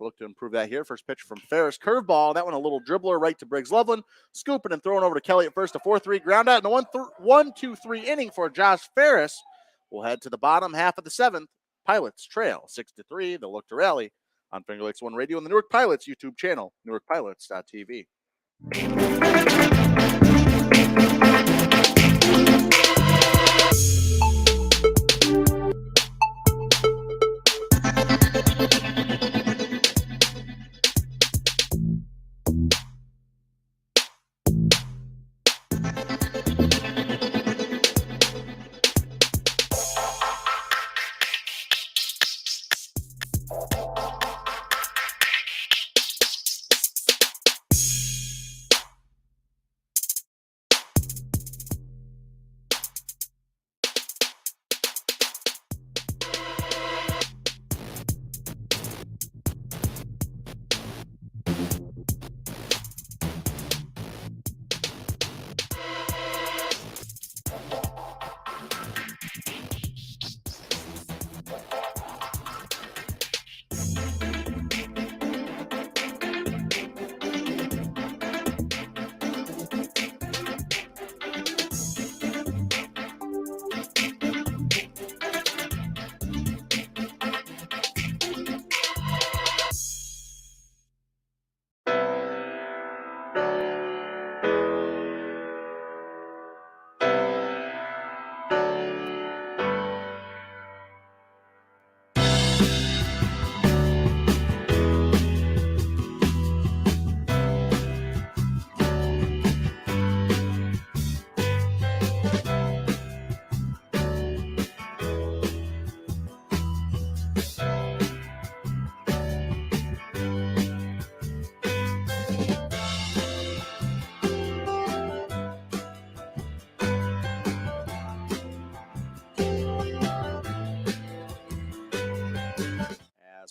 We'll look to improve that here. First pitch from Ferris. Curveball. That one a little dribbler right to Briggs Loveland. Scooping and throwing over to Kelly at first. A 4-3 ground out in the 1-2-3 inning for Josh Ferris. We'll head to the bottom half of the 7th. Pilots trail 6-3. They'll look to rally on Finger Lakes One Radio and the Newark Pilots YouTube channel, NewarkPilots.tv.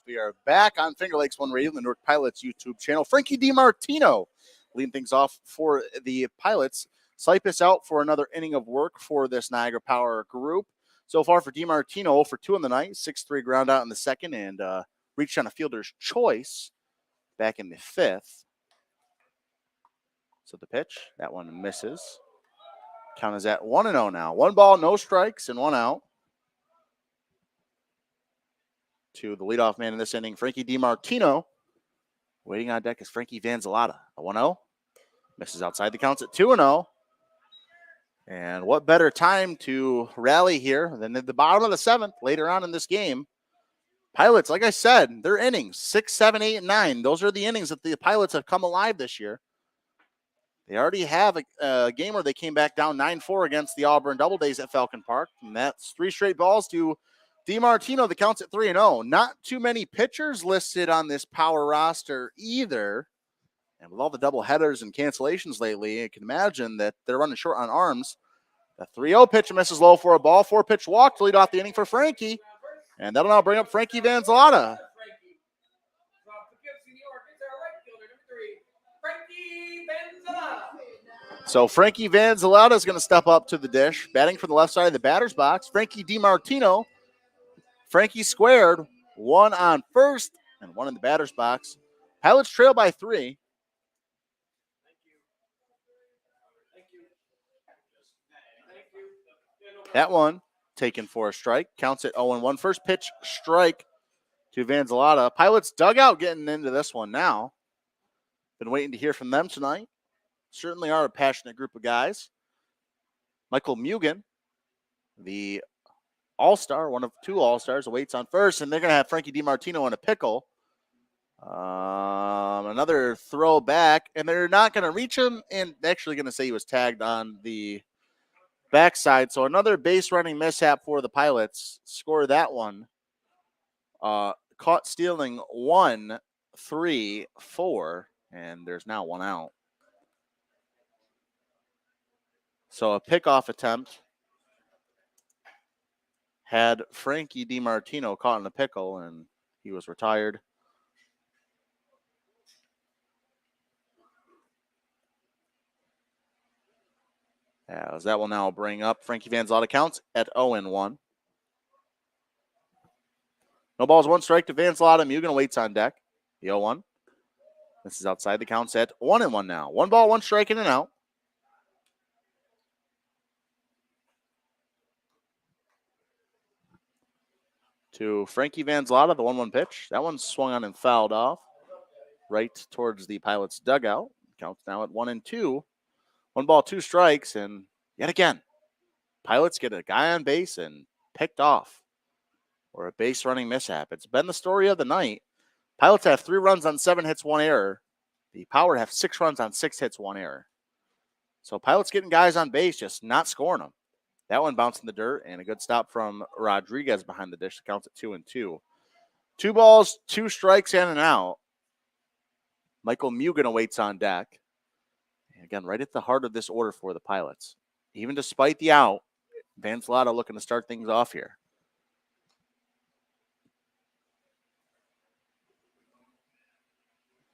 We are back on Finger Lakes One Radio, the Newark Pilots YouTube channel. Frankie DiMartino leading things off for the Pilots. Cypus out for another inning of work for this Niagara Power group. So far for DiMartino, for 2 in the night, 6-3 ground out in the second, and reached on a fielder's choice back in the 5th. So the pitch, that one misses. Count is at 1-0 now. 1 ball, no strikes, and 1 out. To the leadoff man in this inning, Frankie DiMartino. Waiting on deck is Frankie Vanzalata. A 1-0. Misses outside the counts at 2-0. And what better time to rally here than at the bottom of the 7th later on in this game. Pilots, like I said, their innings, 6, 7, 8, and 9. Those are the innings that the Pilots have come alive this year. They already have a game where they came back down 9-4 against the Auburn Double Days at Falcon Park. And that's 3 straight balls to DiMartino. The count's at 3-0. Not too many pitchers listed on this Power roster either. And with all the double headers and cancellations lately, you can imagine that they're running short on arms. The 3-0 pitch misses low for a ball. 4-pitch walk to lead off the inning for Frankie. And that'll now bring up Frankie Vanzalata. So Frankie Vanzalata is going to step up to the dish, batting from the left side of the batter's box. Frankie DiMartino. Frankie squared, 1 on first and 1 in the batter's box. Pilots trail by 3. That one taken for a strike. Counts it 0-1. First pitch strike to Vanzalata. Pilots dugout getting into this one now. Been waiting to hear from them tonight. Certainly are a passionate group of guys. Michael Mugen, the all-star, one of 2 all-stars, awaits on first, and they're going to have Frankie DiMartino in a pickle. Another throw back, and they're not going to reach him, and actually going to say he was tagged on the backside. So another base running mishap for the Pilots. Score that one. Caught stealing 1, 3, 4, and there's now 1 out. So a pickoff attempt had Frankie DiMartino caught in a pickle, and he was retired. As that will now bring up Frankie Vanzalata. Counts at 0-1. No balls, 1 strike to Vanzalata. Mugen waits on deck. The 0-1. This is outside the counts at 1-1 now. 1 ball, 1 strike, and an out. To Frankie Vanzalata, the 1-1 pitch. That one swung on and fouled off right towards the Pilots' dugout. Counts now at 1-2. 1 ball, 2 strikes, and yet again, Pilots get a guy on base and picked off, or a base running mishap. It's been the story of the night. Pilots have 3 runs on 7 hits, 1 error. The Power have 6 runs on 6 hits, 1 error. So Pilots getting guys on base, just not scoring them. That one bounced in the dirt, and a good stop from Rodriguez behind the dish. The counts at 2-2. 2 balls, 2 strikes, and an out. Michael Mugen awaits on deck. And again, right at the heart of this order for the Pilots. Even despite the out, Vanzalata looking to start things off here.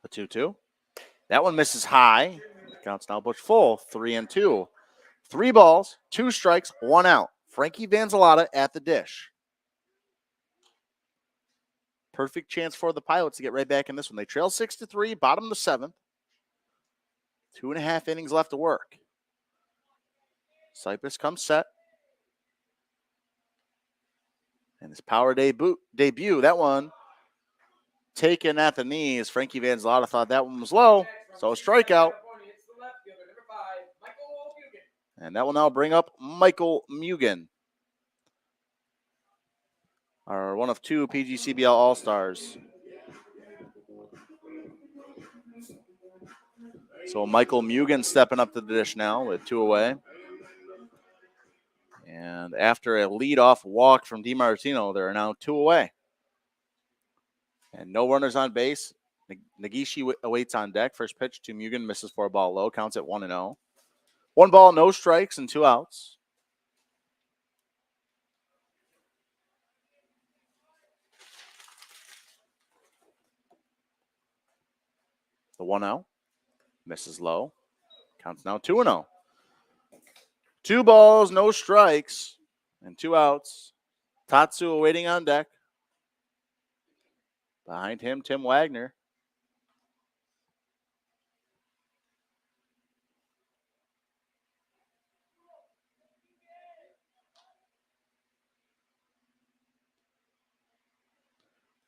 A 2-2. That one misses high. The counts now push full. 3-2. 3 balls, 2 strikes, 1 out. Frankie Vanzalata at the dish. Perfect chance for the Pilots to get right back in this one. They trail 6-3, bottom of the 7th. 2.5 innings left to work. Cypress comes set. And his Power debut, that one taken at the knees. Frankie Vanzalata thought that one was low, so a strikeout. And that will now bring up Michael Mugen, our one of 2 PGCBL All-Stars. So Michael Mugen stepping up to the dish now with 2 away. And after a leadoff walk from DiMartino, there are now 2 away. And no runners on base. Nagishi awaits on deck. First pitch to Mugen, misses for a ball low. Counts at 1-0. 1 ball, no strikes, and 2 outs. The 1-0 misses low. Counts now 2-0. 2 balls, no strikes, and 2 outs. Tatsu waiting on deck. Behind him, Tim Wagner.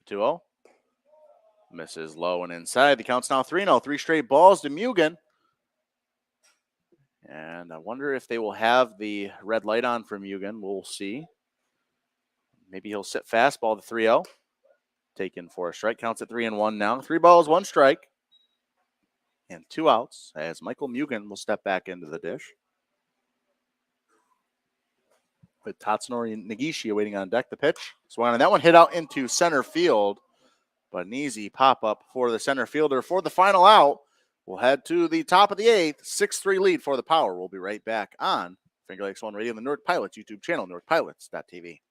Two-0. Misses low and inside. The count's now 3-0. 3 straight balls to Mugen. And I wonder if they will have the red light on for Mugen. We'll see. Maybe he'll sit fastball to 3-0. Taken for a strike. Counts at 3-1 now. 3 balls, 1 strike. And 2 outs as Michael Mugen will step back into the dish. With Tatsunori Nagishi waiting on deck. The pitch. Swung on that one, hit out into center field. But an easy pop-up for the center fielder for the final out. We'll head to the top of the 8th. 6-3 lead for the Power. We'll be right back on Finger Lakes One Radio and the Newark Pilots YouTube channel, NewarkPilots.tv.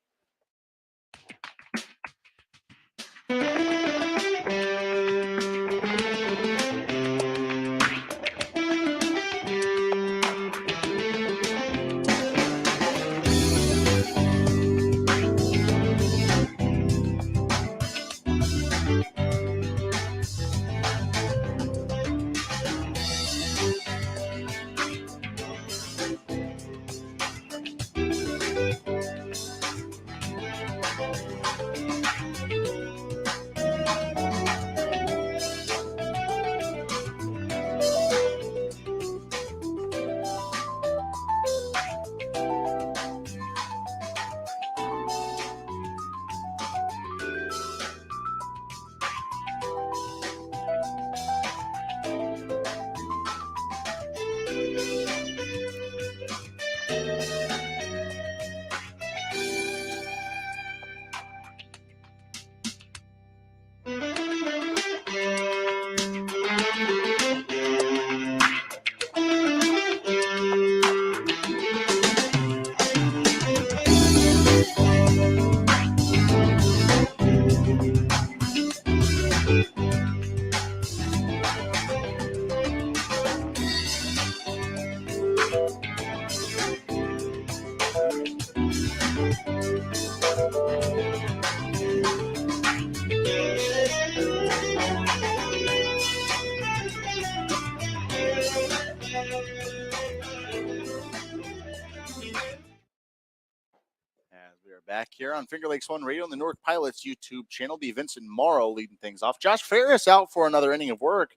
Back here on Finger Lakes One Radio and the Newark Pilots YouTube channel. Be Vincent Morrow leading things off. Josh Ferris out for another inning of work.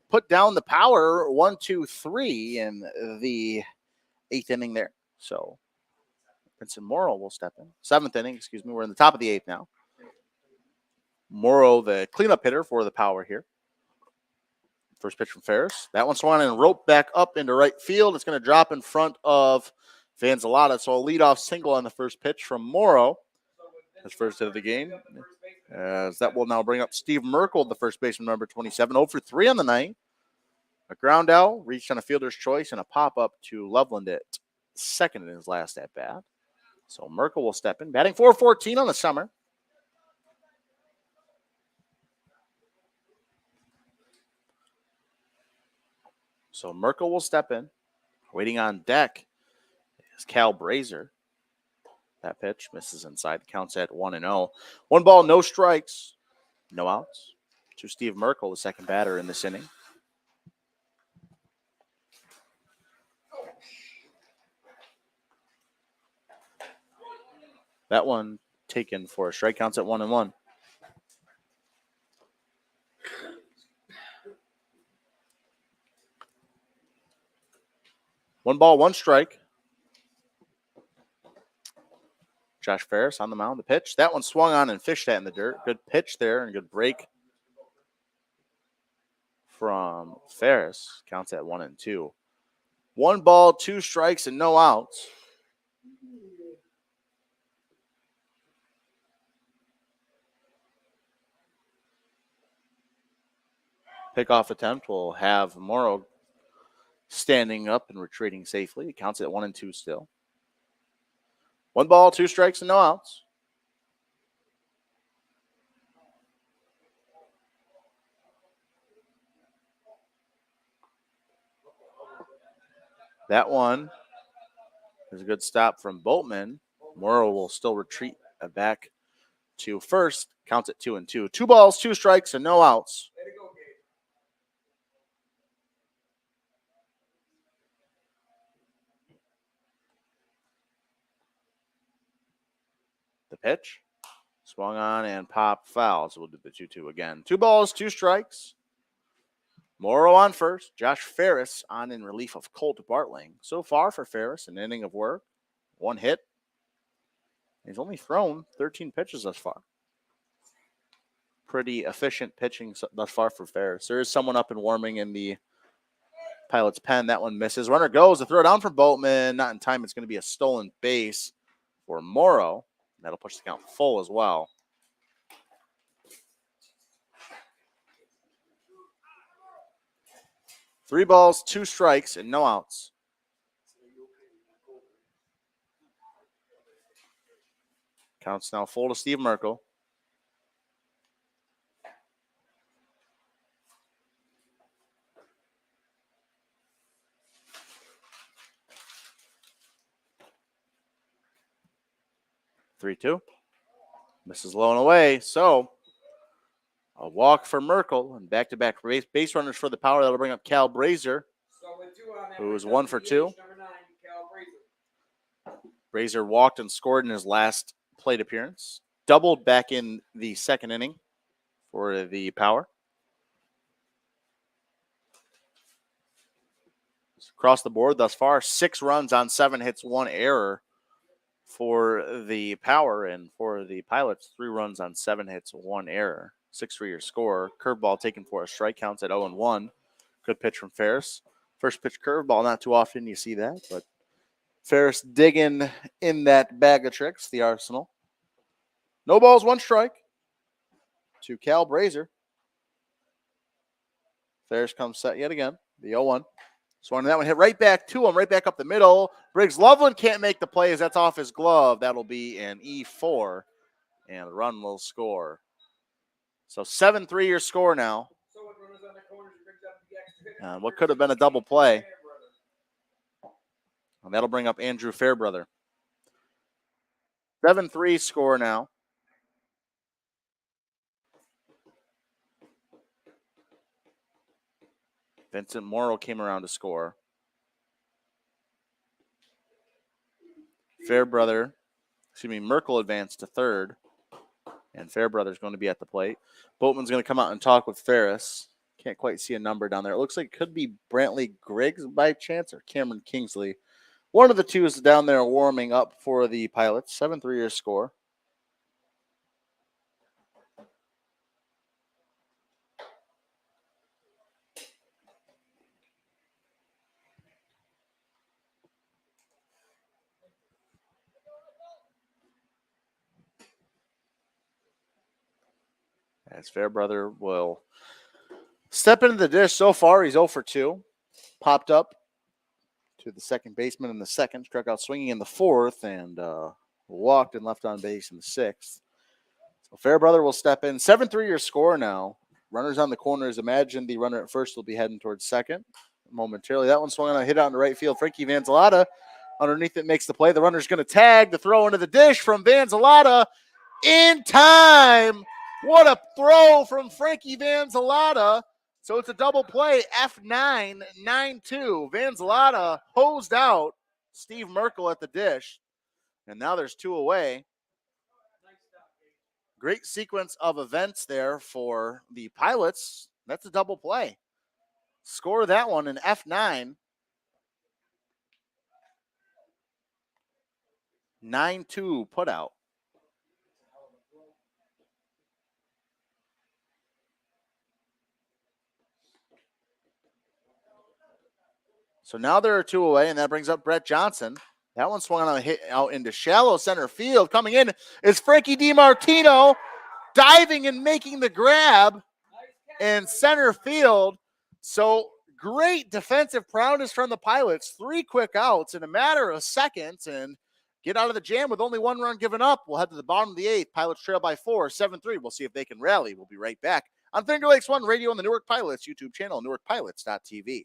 Put down the Power 1-2-3 in the 8th inning there. So Vincent Morrow will step in. 7th inning, excuse me. We're in the top of the 8th now. Morrow, the cleanup hitter for the Power here. First pitch from Ferris. That one swung and roped back up into right field. It's going to drop in front of Vanzalata. So a leadoff single on the first pitch from Morrow. His first hit of the game. As that will now bring up Steve Merkel, the first baseman, number 27. 0 for 3 on the night. A ground out, reached on a fielder's choice, and a pop-up to Loveland at second in his last at-bat. So Merkel will step in. Batting .414 on the summer. So Merkel will step in. Waiting on deck is Cal Brazier. That pitch misses inside. Counts at 1-0. 1 ball, no strikes, no outs. To Steve Merkel, the second batter in this inning. That one taken for a strike. Counts at 1-1. One ball, 1 strike. Josh Ferris on the mound. The pitch. That one swung on and fished that in the dirt. Good pitch there and good break from Ferris. Counts at 1-2. 1 ball, 2 strikes, and no outs. Pickoff attempt will have Morrow standing up and retreating safely. It counts at 1-2 still. 1 ball, 2 strikes, and no outs. That one There's a good stop from Boatman. Morrow will still retreat back to first. Counts at 2-2. 2 balls, 2 strikes, and no outs. Way to go, Gabe. The pitch. Swung on and popped foul. So we'll do the 2-2 again. 2 balls, 2 strikes. Morrow on first. Josh Ferris on in relief of Colt Bartling. So far for Ferris, an inning of work. 1 hit. He's only thrown 13 pitches thus far. Pretty efficient pitching thus far for Ferris. There is someone up and warming in the Pilots' pen. That one misses. Runner goes. The throw down from Boatman. Not in time. It's going to be a stolen base for Morrow. That'll push the count full as well. Three balls, 2 strikes, and no outs. Counts now full to Steve Merkel. Three-two. Misses low and away. So a walk for Merkel and back-to-back base runners for the Power. That'll bring up Cal Brazier, So with 2 on that, who is brings 1 up for DH 2. Number 9, Cal Brazier. Brazier walked and scored in his last plate appearance. Doubled back in the second inning for the Power. Across the board thus far, 6 runs on 7 hits, 1 error for the Power, and for the Pilots, 3 runs on 7 hits, 1 error. 6 your score. Curveball taken for a strike, counts at 0-1. Good pitch from Ferris. First pitch curveball, not too often you see that, but Ferris digging in that bag of tricks, the arsenal. No balls, 1 strike to Cal Brazier. Ferris comes set yet again, the 0-1. Swung that one, hit right back to him, right back up the middle. Briggs Loveland can't make the play as that's off his glove. That'll be an E4, and the run will score. So 7-3 your score now. So with runners on the corners, he brings up the extra hit. What could have been a double play. And that'll bring up Andrew Fairbrother. 7-3 score now. Vincent Morrow came around to score. Merkel advanced to third. And Fairbrother's going to be at the plate. Boatman's going to come out and talk with Ferris. Can't quite see a number down there. It looks like it could be Brantley Griggs by chance or Cameron Kingsley. One of the two is down there warming up for the Pilots. 7-3 your score. As Fairbrother will step into the dish. So far, he's 0 for 2. Popped up to the second baseman in the second. Struck out swinging in the fourth and walked and left on base in the sixth. So Fairbrother will step in. 7-3 your score now. Runners on the corners. Imagine the runner at first will be heading towards second momentarily. That one swung on a hit out in the right field. Frankie Vanzalata underneath it makes the play. The runner's going to tag. The throw into the dish from Vanzalata in time. What a throw from Frankie Vanzalata. So it's a double play, F9, 9-2. Vanzalata hosed out Steve Merkel at the dish. And now there's 2 away. Great sequence of events there for the Pilots. That's a double play. Score that one in F9. 9-2 put out. So now there are 2 away, and that brings up Brett Johnson. That one swung on a hit out into shallow center field. Coming in is Frankie DiMartino, diving and making the grab in center field. So great defensive prowess from the Pilots. 3 quick outs in a matter of seconds, and get out of the jam with only 1 run given up. We'll head to the bottom of the 8th. Pilots trail by 4, 7-3. We'll see if they can rally. We'll be right back on Finger Lakes One Radio and the Newark Pilots YouTube channel, NewarkPilots.tv.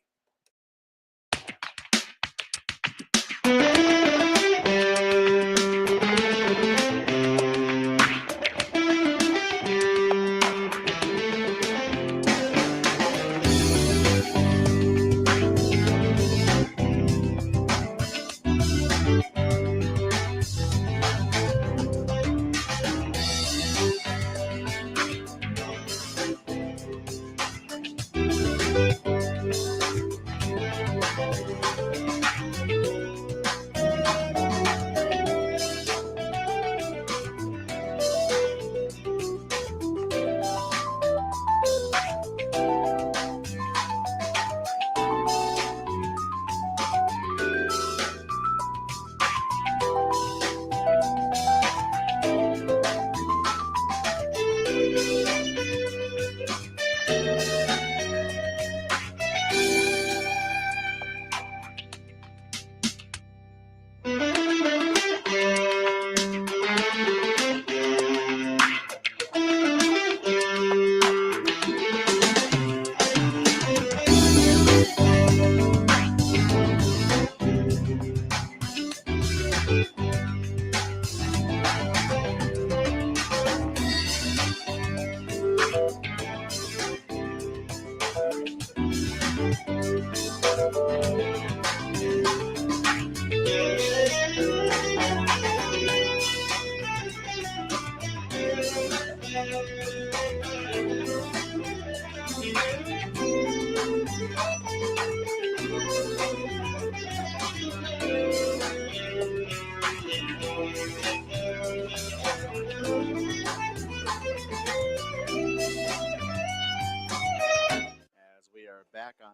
As we are back on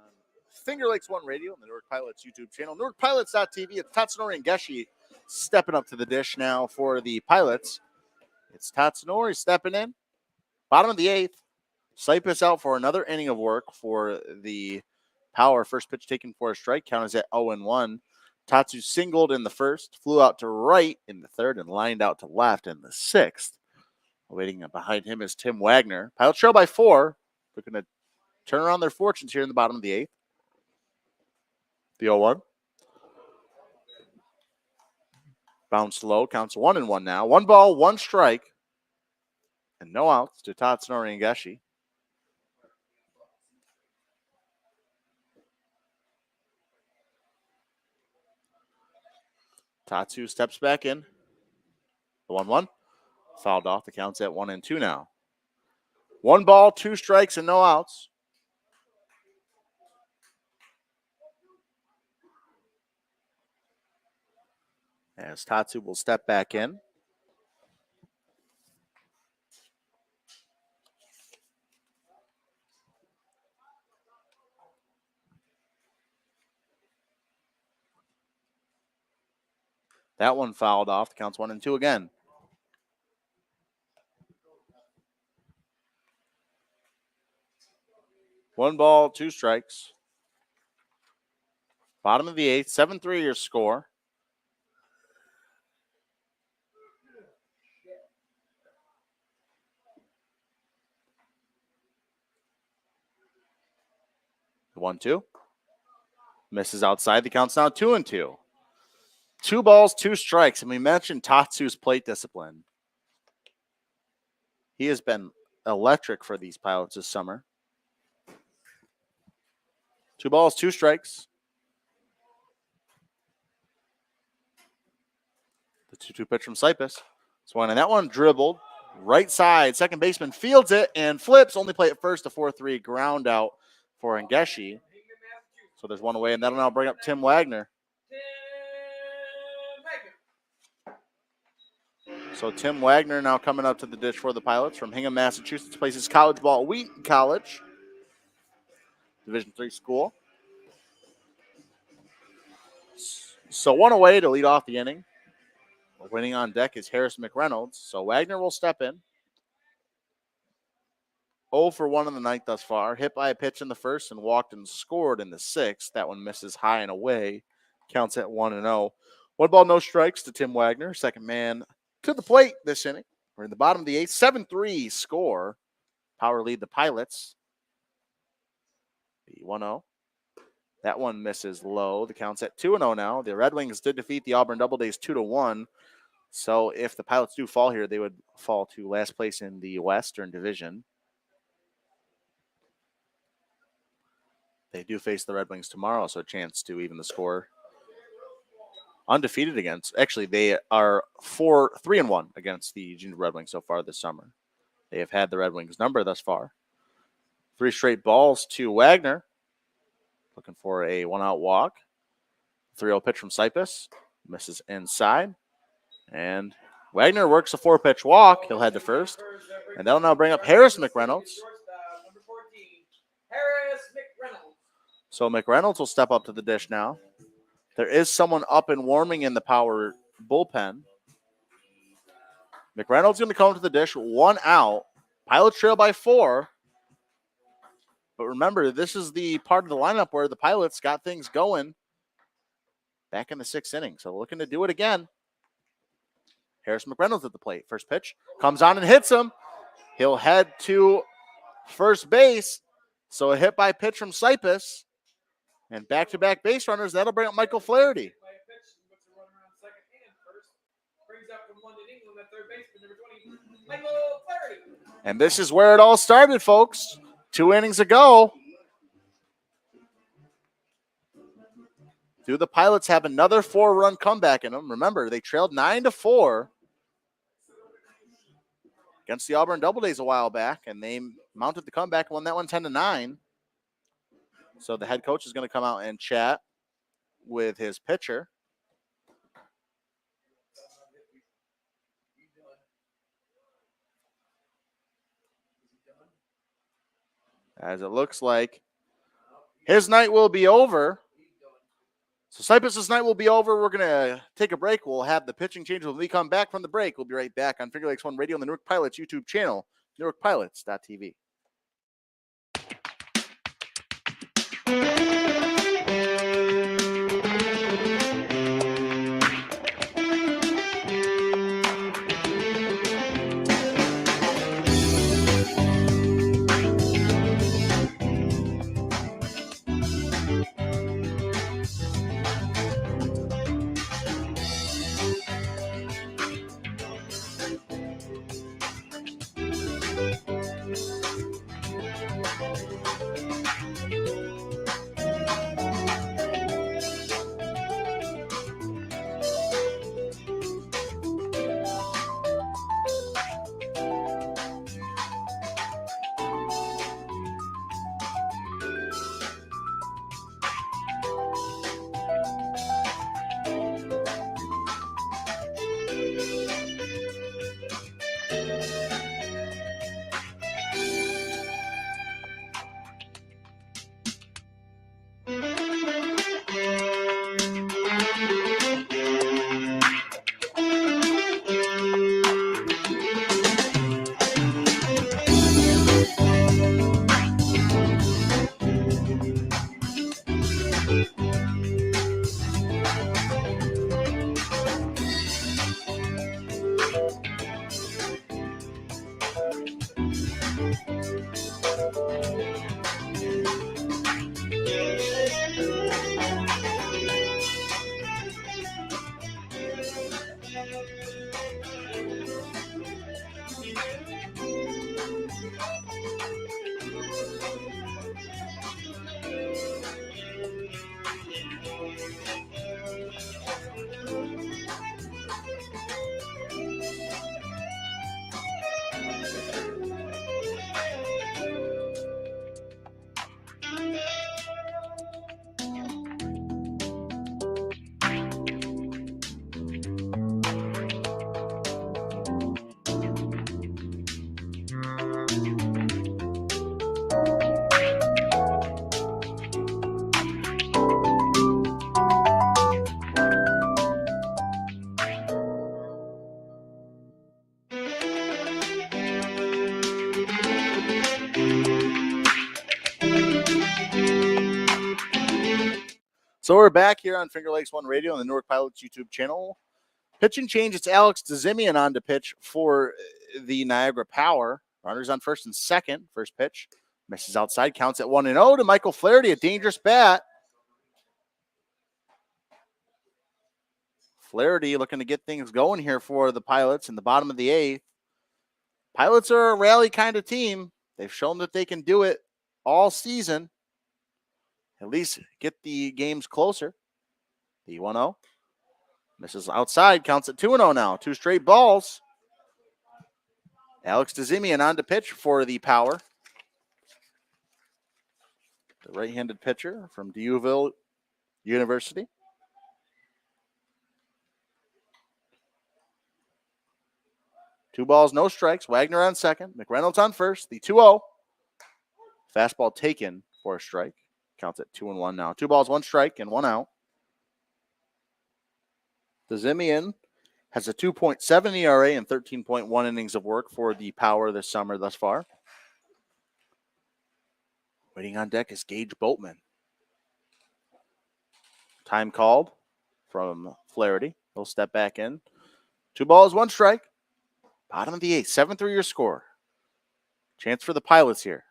Finger Lakes One Radio on the Newark Pilots YouTube channel, NewarkPilots.tv. It's Tatsunori and Geshi stepping up to the dish now for the Pilots. It's Tatsunori stepping in. Bottom of the 8th. Cypress out for another inning of work for the Power. First pitch taken for a strike. Count is at 0-1. Tatsu singled in the first, flew out to right in the third, and lined out to left in the 6th. Waiting behind him is Tim Wagner. Pilots trail by 4. Looking to turn around their fortunes here in the bottom of the 8th. The 0-1. Bounce low. Counts 1-1 now. 1 ball, 1 strike. And no outs to Tatsunori and Geshi. Tatsu steps back in. The 1-1. Fouled off. The count's at 1-2 now. 1 ball, 2 strikes, and no outs. As Tatsu will step back in. That one fouled off. The count's 1-2 again. One ball, 2 strikes. Bottom of the 8th, 7-3 your score. The 1-2. Misses outside. The count's now 2-2. 2 balls, 2 strikes. And we mentioned Tatsu's plate discipline. He has been electric for these Pilots this summer. 2 balls, 2 strikes. The 2-2 pitch from Cypress. Swung, and that one dribbled. Right side. Second baseman fields it and flips. Only play at first. A 4-3 ground out for Ngeshi. So there's one away, and that'll now bring up Tim Wagner. So Tim Wagner now coming up to the dish for the Pilots from Hingham, Massachusetts. Plays his college ball at Wheaton College. Division III school. So one away to lead off the inning. Winning on deck is Harris McReynolds. So Wagner will step in. 0 for 1 in the ninth thus far. Hit by a pitch in the first and walked and scored in the 6th. That one misses high and away. Counts at 1-0. 1 ball, no strikes to Tim Wagner. Second man to the plate this inning. We're in the bottom of the 8th. 7-3 score. Power lead the Pilots. The 1-0. That one misses low. The count's at 2-0 now. The Red Wings did defeat the Auburn Double Days 2-1. So if the Pilots do fall here, they would fall to last place in the Western Division. They do face the Red Wings tomorrow, so a chance to even the score. Undefeated against. Actually, they are 3-1 against the Junior Red Wings so far this summer. They have had the Red Wings number thus far. 3 straight balls to Wagner. Looking for a 1-out walk. 3-0 pitch from Cypress. Misses inside. And Wagner works a 4-pitch walk. He'll head to first. And that'll now bring up Harris McReynolds. So McReynolds will step up to the dish now. There is someone up and warming in the Power bullpen. McReynolds going to come to the dish. 1 out. Pilots trail by 4. But remember, this is the part of the lineup where the Pilots got things going back in the 6th inning. So looking to do it again. Harris McReynolds at the plate. First pitch comes on and hits him. He'll head to first base. So a hit by pitch from Sipus. And back-to-back base runners. That'll bring up Michael Flaherty. And this is where it all started, folks. 2 innings ago. Do the Pilots have another 4-run comeback in them? Remember, they trailed 9-4 against the Auburn Doubledays a while back, and they mounted the comeback and won that one 10-9. So the head coach is going to come out and chat with his pitcher. As it looks like his night will be over. So Sipus' night will be over. We're going to take a break. We'll have the pitching change when we come back from the break. We'll be right back on Finger Lakes One Radio on the Newark Pilots YouTube channel, NewarkPilots.tv. So we're back here on Finger Lakes One Radio on the Newark Pilots YouTube channel. Pitching change, it's Alex Dzimian on to pitch for the Niagara Power. Runners on first and second. First pitch misses outside, counts at 1-0 to Michael Flaherty, a dangerous bat. Flaherty looking to get things going here for the Pilots in the bottom of the 8th. Pilots are a rally kind of team. They've shown that they can do it all season. At least get the games closer. The 1-0. Misses outside, counts at 2-0 now. 2 straight balls. Alex Dzimian on to pitch for the Power. The right-handed pitcher from Duel University. Two balls, no strikes. Wagner on second. McReynolds on first. The 2-0. Fastball taken for a strike. Counts at 2-1 now. 2 balls, 1 strike, and 1 out. Dzimian has a 2.7 ERA and 13.1 innings of work for the Power this summer thus far. Waiting on deck is Gage Boatman. Time called from Flaherty. He'll step back in. 2 balls, 1 strike. Bottom of the 8th, 7-3 your score. Chance for the Pilots here.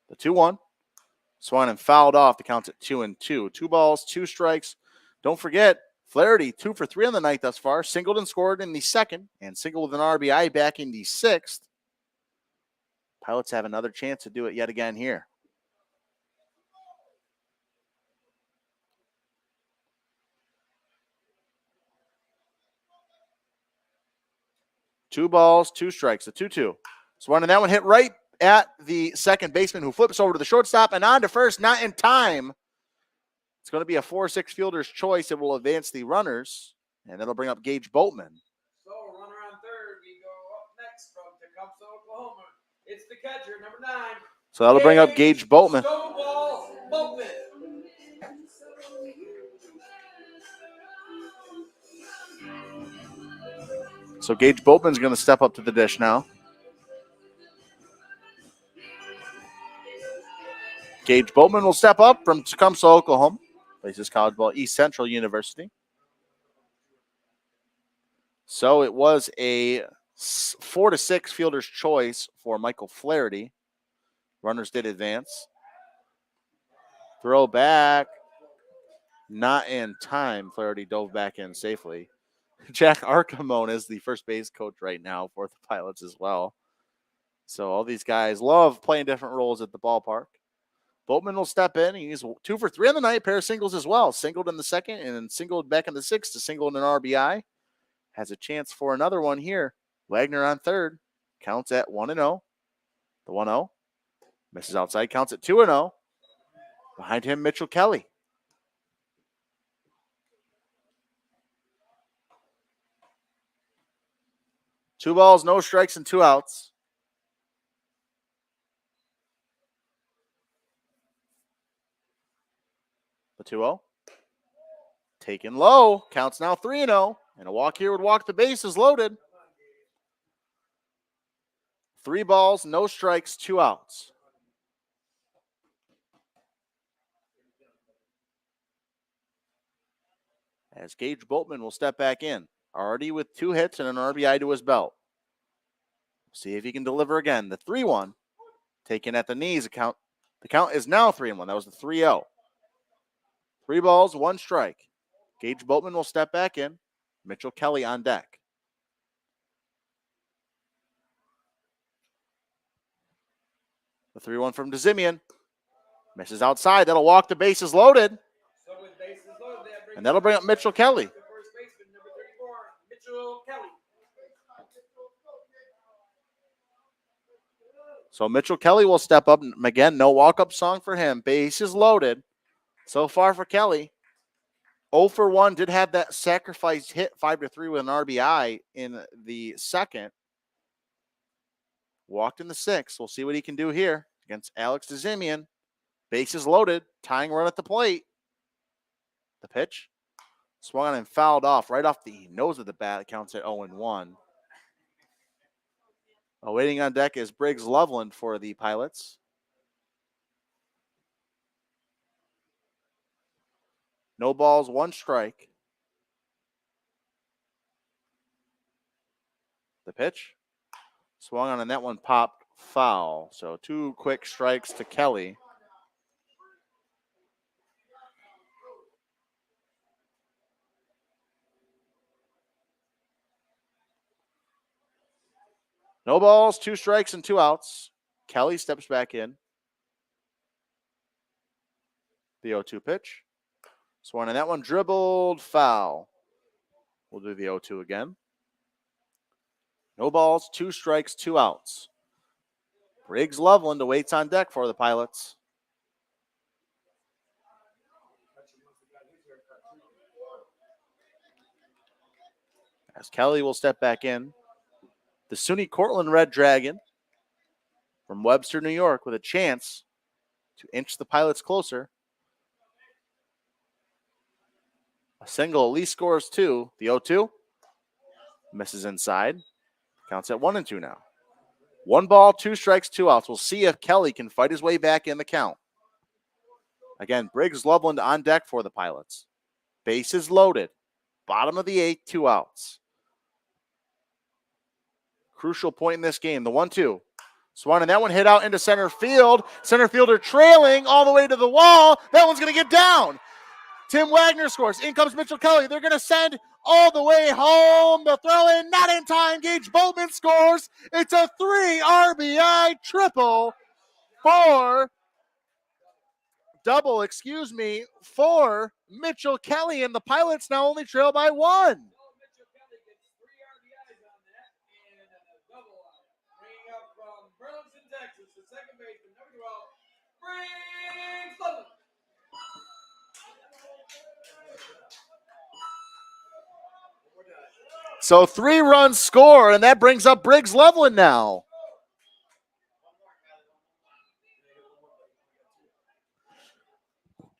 The 2-1. Swung and fouled off. The count's at 2-2. 2 balls, 2 strikes. Don't forget, Flaherty 2 for 3 on the night thus far. Singled and scored in the 2nd, and singled with an RBI back in the 6th. Pilots have another chance to do it yet again here. Two balls, 2 strikes, a 2-2. Swung and that one hit right at the second baseman, who flips over to the shortstop and on to first, not in time. It's going to be a 4-6 fielder's choice. It will advance the runners, and that'll bring up Gage Boatman. So, runner on third. We go up next from Tecumseh, Oklahoma. It's the catcher, number 9. So that'll bring up Gage Boatman. Stonewall Boatman. So Gage Boatman's going to step up to the dish now. Gage Boatman will step up from Tecumseh, Oklahoma. Plays his college ball at East Central University. So it was a 4-6 fielder's choice for Michael Flaherty. Runners did advance. Throw back. Not in time. Flaherty dove back in safely. Jack Archimone is the first base coach right now for the Pilots as well. So all these guys love playing different roles at the ballpark. Boatman will step in. He's 2 for 3 on the night, pair of singles as well. Singled in the 2nd and then singled back in the 6th to single in an RBI. Has a chance for another one here. Wagner on third. Counts at 1-0. The 1-0. Misses outside. Counts at 2-0. Behind him, Mitchell Kelly. Two balls, no strikes, and 2 outs. The 2-0. Taken low. Counts now 3-0. And a walk here would walk the bases loaded. 3 balls, no strikes, 2 outs. As Gage Boatman will step back in. Already with 2 hits and an RBI to his belt. See if he can deliver again. The 3-1. Taken at the knees. The count is now 3-1. That was the 3-0. 3 balls, 1 strike. Gage Boatman will step back in. Mitchell Kelly on deck. The 3-1 from DeZimian. Misses outside. That'll walk the bases loaded. So with bases loaded, And that'll bring up Mitchell Kelly. the first baseman, number 34, Mitchell Kelly. So Mitchell Kelly will step up. Again, no walk-up song for him. Bases loaded. So far for Kelly. 0 for 1. Did have that sacrifice hit 5-3 with an RBI in the 2nd. Walked in the 6th. We'll see what he can do here against Alex DeZimian. Bases loaded. Tying run at the plate. The pitch. Swung on and fouled off right off the nose of the bat. It counts at 0-1. Waiting on deck is Briggs Loveland for the Pilots. No balls, 1 strike. The pitch. Swung on and that one popped foul. So 2 quick strikes to Kelly. No balls, 2 strikes, and 2 outs. Kelly steps back in. The 0-2 pitch. Swung and that one dribbled foul. We'll do the 0-2 again. No balls, 2 strikes, 2 outs. Briggs Loveland awaits on deck for the Pilots. As Kelly will step back in. The SUNY Cortland Red Dragon from Webster, New York, with a chance to inch the Pilots closer. A single at least scores 2. The 0-2 misses inside. Counts at 1-2 now. 1 ball, 2 strikes, 2 outs. We'll see if Kelly can fight his way back in the count. Again, Briggs Loveland on deck for the Pilots. Bases loaded. Bottom of the 8th, 2 outs. Crucial point in this game, the 1-2. Swan, and that one hit out into center field. Center fielder trailing all the way to the wall. That one's going to get down. Tim Wagner scores. In comes Mitchell Kelly. They're going to send all the way home. The throw in, not in time. Gage Boatman scores. It's a 3 RBI triple for for Mitchell Kelly. And the Pilots now only trail by 1. Mitchell Kelly gets 3 RBIs on that and a double out. Bringing up from Burlington, Texas, the second baseman, number 12, Briggs Loveland. So 3 runs score, and that brings up Briggs Loveland now.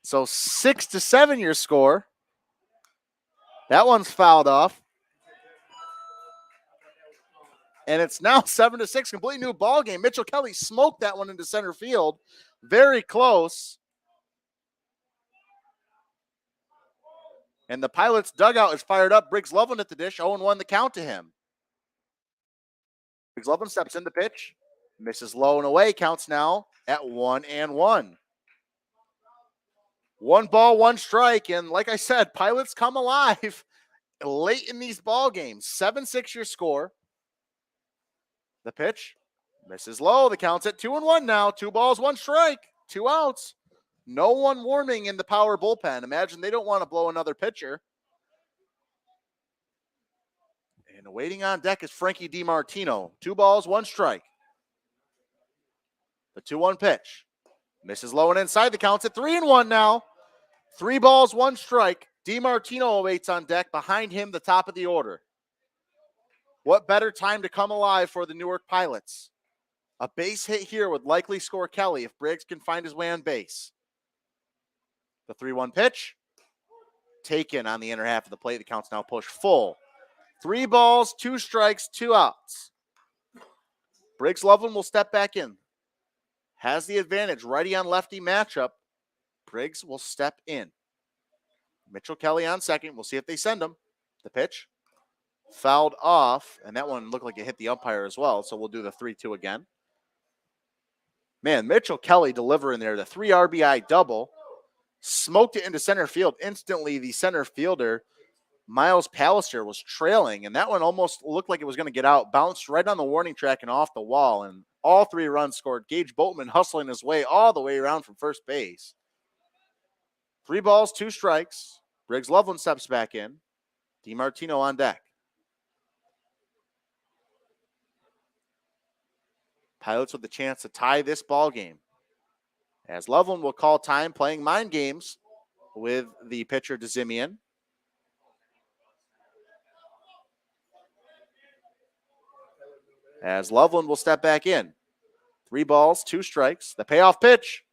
So 6-7 your score. That one's fouled off. And it's now 7-6, completely new ball game. Mitchell Kelly smoked that one into center field. Very close. And the Pilots dugout is fired up. Briggs Loveland at the dish. 0-1 the count to him. Briggs Loveland steps in the pitch. Misses low and away. Counts now at 1-1. 1 ball, 1 strike. And like I said, Pilots come alive late in these ball games. 7-6 your score. The pitch. Misses low. The count's at 2-1 now. 2 balls, 1 strike. 2 outs. No one warming in the power bullpen. Imagine they don't want to blow another pitcher. And waiting on deck is Frankie DiMartino. 2 balls, 1 strike. The 2-1 pitch. Misses low and inside. The count's at 3-1 now. 3 balls, 1 strike. DiMartino awaits on deck. Behind him, the top of the order. What better time to come alive for the Newark Pilots? A base hit here would likely score Kelly if Briggs can find his way on base. The 3-1 pitch. Taken on the inner half of the plate. The count's now pushed full. 3 balls, 2 strikes, 2 outs. Briggs Loveland will step back in. Has the advantage. Righty on lefty matchup. Briggs will step in. Mitchell Kelly on second. We'll see if they send him. The pitch. Fouled off. And that one looked like it hit the umpire as well. So we'll do the 3-2 again. Man, Mitchell Kelly delivering there. The 3 RBI double. Smoked it into center field. Instantly, the center fielder, Miles Pallister, was trailing, and that one almost looked like it was going to get out. Bounced right on the warning track and off the wall, and all 3 runs scored. Gage Boatman hustling his way all the way around from first base. 3 balls, 2 strikes. Briggs Loveland steps back in. DiMartino on deck. Pilots with the chance to tie this ball game, as Loveland will call time playing mind games with the pitcher DeZimian. As Loveland will step back in. 3 balls, 2 strikes. The payoff pitch.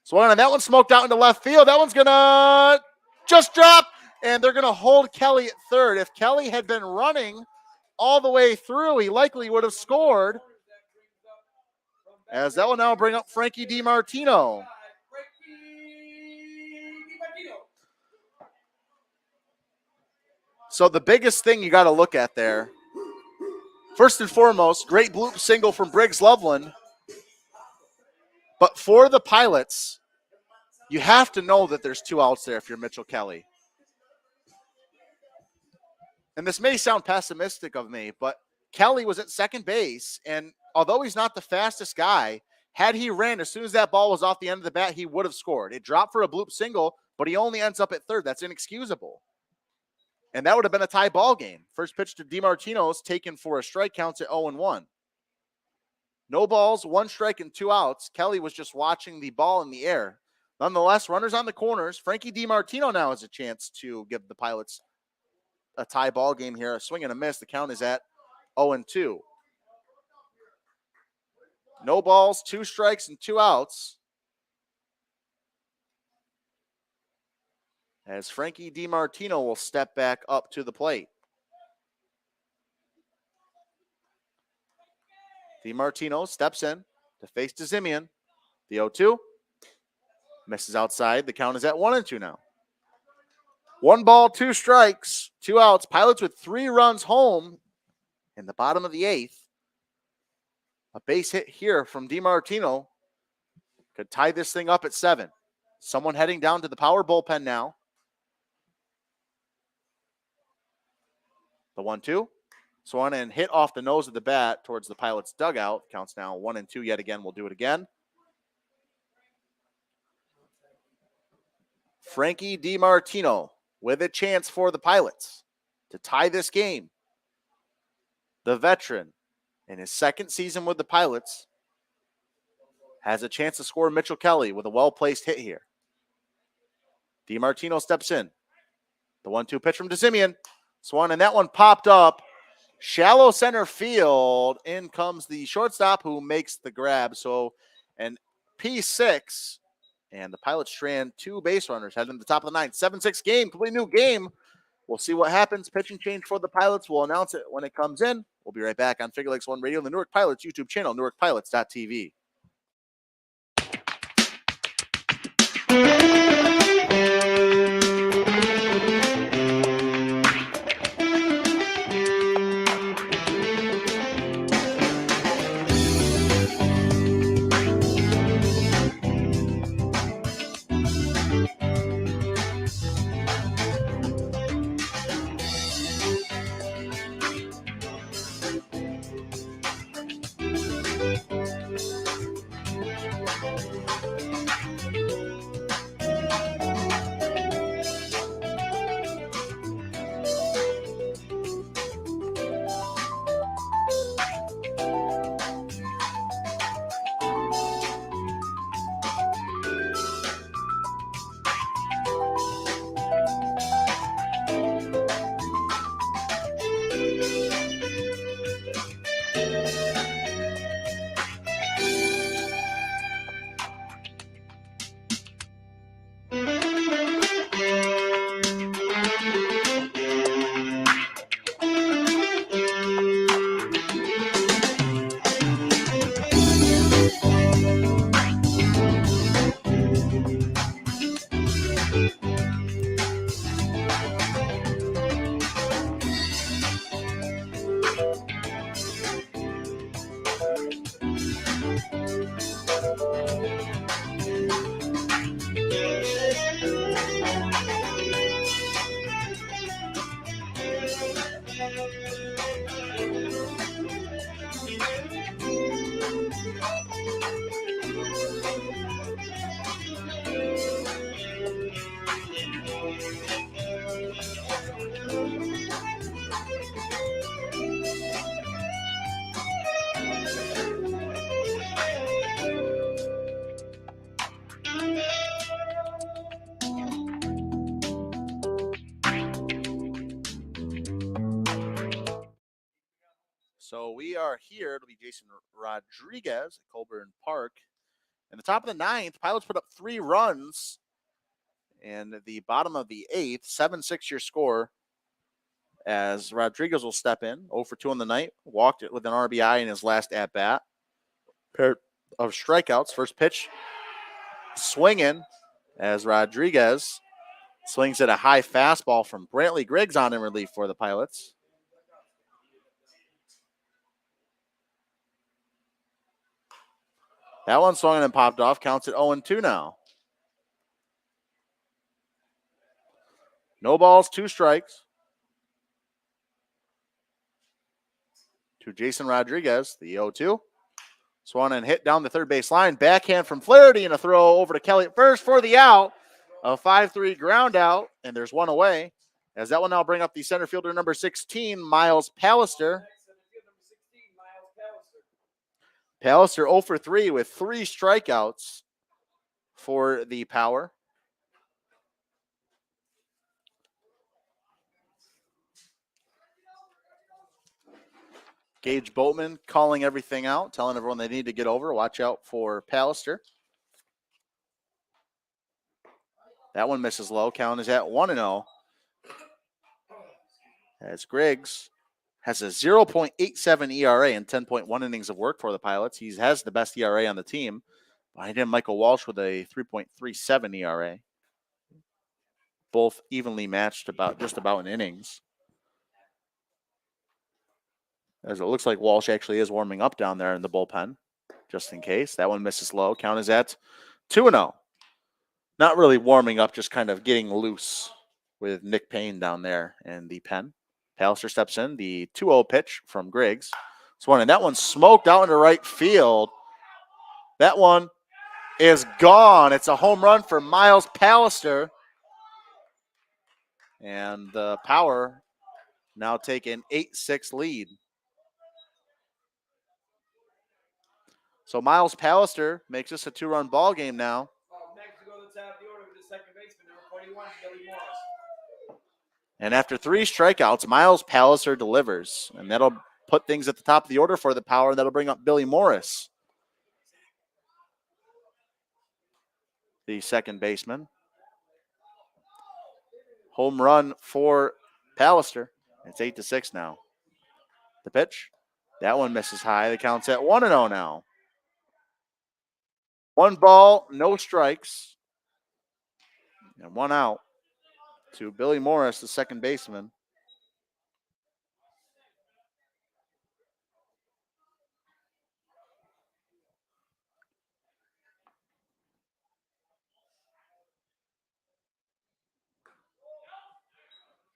Swung on, that one smoked out into left field. That one's going to just drop, and they're going to hold Kelly at third. If Kelly had been running all the way through, he likely would have scored. As that will now bring up Frankie DiMartino. So the biggest thing you got to look at there, first and foremost, great bloop single from Briggs Loveland. But for the Pilots, you have to know that there's 2 outs there if you're Mitchell Kelly. And this may sound pessimistic of me, but Kelly was at second base, and although he's not the fastest guy, had he ran as soon as that ball was off the end of the bat, he would have scored. It dropped for a bloop single, but he only ends up at third. That's inexcusable. And that would have been a tie ball game. First pitch to DiMartino's taken for a strike, counts at 0-1. No balls, 1 strike, and 2 outs. Kelly was just watching the ball in the air. Nonetheless, runners on the corners. Frankie DiMartino now has a chance to give the Pilots a tie ball game here. A swing and a miss. The count is at 0-2. No balls, 2 strikes, and 2 outs. As Frankie DiMartino will step back up to the plate. DiMartino steps in to face DeZimian. The 0-2. Misses outside. The count is at 1-2 now. 1 ball, 2 strikes, 2 outs. Pilots with 3 runs home in the bottom of the 8th. A base hit here from DiMartino could tie this thing up at 7. Someone heading down to the power bullpen now. The 1-2. Swung and hit off the nose of the bat towards the Pilots' dugout. Counts now 1-2 yet again. We'll do it again. Frankie DiMartino with a chance for the Pilots to tie this game. The veteran in his 2nd season with the Pilots has a chance to score Mitchell Kelly with a well-placed hit here. DiMartino steps in. The 1-2 pitch from DeSimian. Swung and that one popped up. Shallow center field. In comes the shortstop who makes the grab. So an P6. And the Pilots strand 2 base runners heading to the top of the 9th. 7-6 game, completely new game. We'll see what happens. Pitching change for the Pilots. We'll announce it when it comes in. We'll be right back on Figure Lakes 1 Radio and the Newark Pilots YouTube channel, NewarkPilots.tv. So we are here. It'll be Jason Rodriguez at Colburn Park. In the top of the 9th, Pilots put up 3 runs. And the bottom of the 8th, 7-6 your score. As Rodriguez will step in, 0 for 2 on the night. Walked it with an RBI in his last at-bat. Pair of strikeouts. First pitch, swinging as Rodriguez swings at a high fastball from Brantley Griggs on in relief for the Pilots. That one swung and popped off. Counts at 0-2 now. No balls, 2 strikes. To Jason Rodriguez, the 0-2. Swung and hit down the third base line. Backhand from Flaherty and a throw over to Kelly at first for the out. A 5-3 ground out, and there's one away. As that will now bring up the center fielder number 16, Miles Pallister. Pallister 0 for 3 with 3 strikeouts for the Power. Gage Boatman calling everything out, telling everyone they need to get over. Watch out for Pallister. That one misses low. Count is at 1-0. As Griggs has a 0.87 ERA and 10.1 innings of work for the Pilots. He has the best ERA on the team. Behind him, Michael Walsh with a 3.37 ERA. Both evenly matched just about in innings. As it looks like Walsh actually is warming up down there in the bullpen, just in case. That one misses low. Count is at 2-0. Not really warming up, just kind of getting loose with Nick Payne down there in the pen. Pallister steps in. The 2-0 pitch from Griggs. And that one smoked out into right field. That one is gone. It's a home run for Miles Pallister. And the Power now take an 8-6 lead. So Miles Pallister makes this a 2-run ball game now. Next to go to the top of the order with the second baseman, number 41, Billy Morris. And after 3 strikeouts, Miles Pallister delivers. And that'll put things at the top of the order for the Power. That'll bring up Billy Morris, the second baseman. Home run for Pallister. It's 8-6 now. The pitch. That one misses high. The count's at 1-0 now. 1 ball, no strikes. And 1 out to Billy Morris, the second baseman.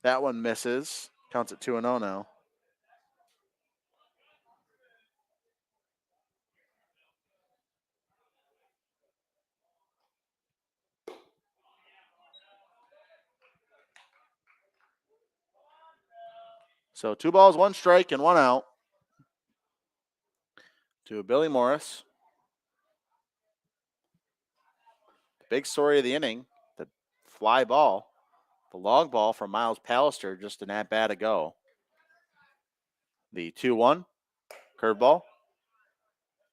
That one misses. Counts at 2-0 now. So 2 balls, 1 strike, and 1 out to Billy Morris. The big story of the inning, the fly ball, the long ball from Miles Pallister just an at-bat ago. The 2-1 curveball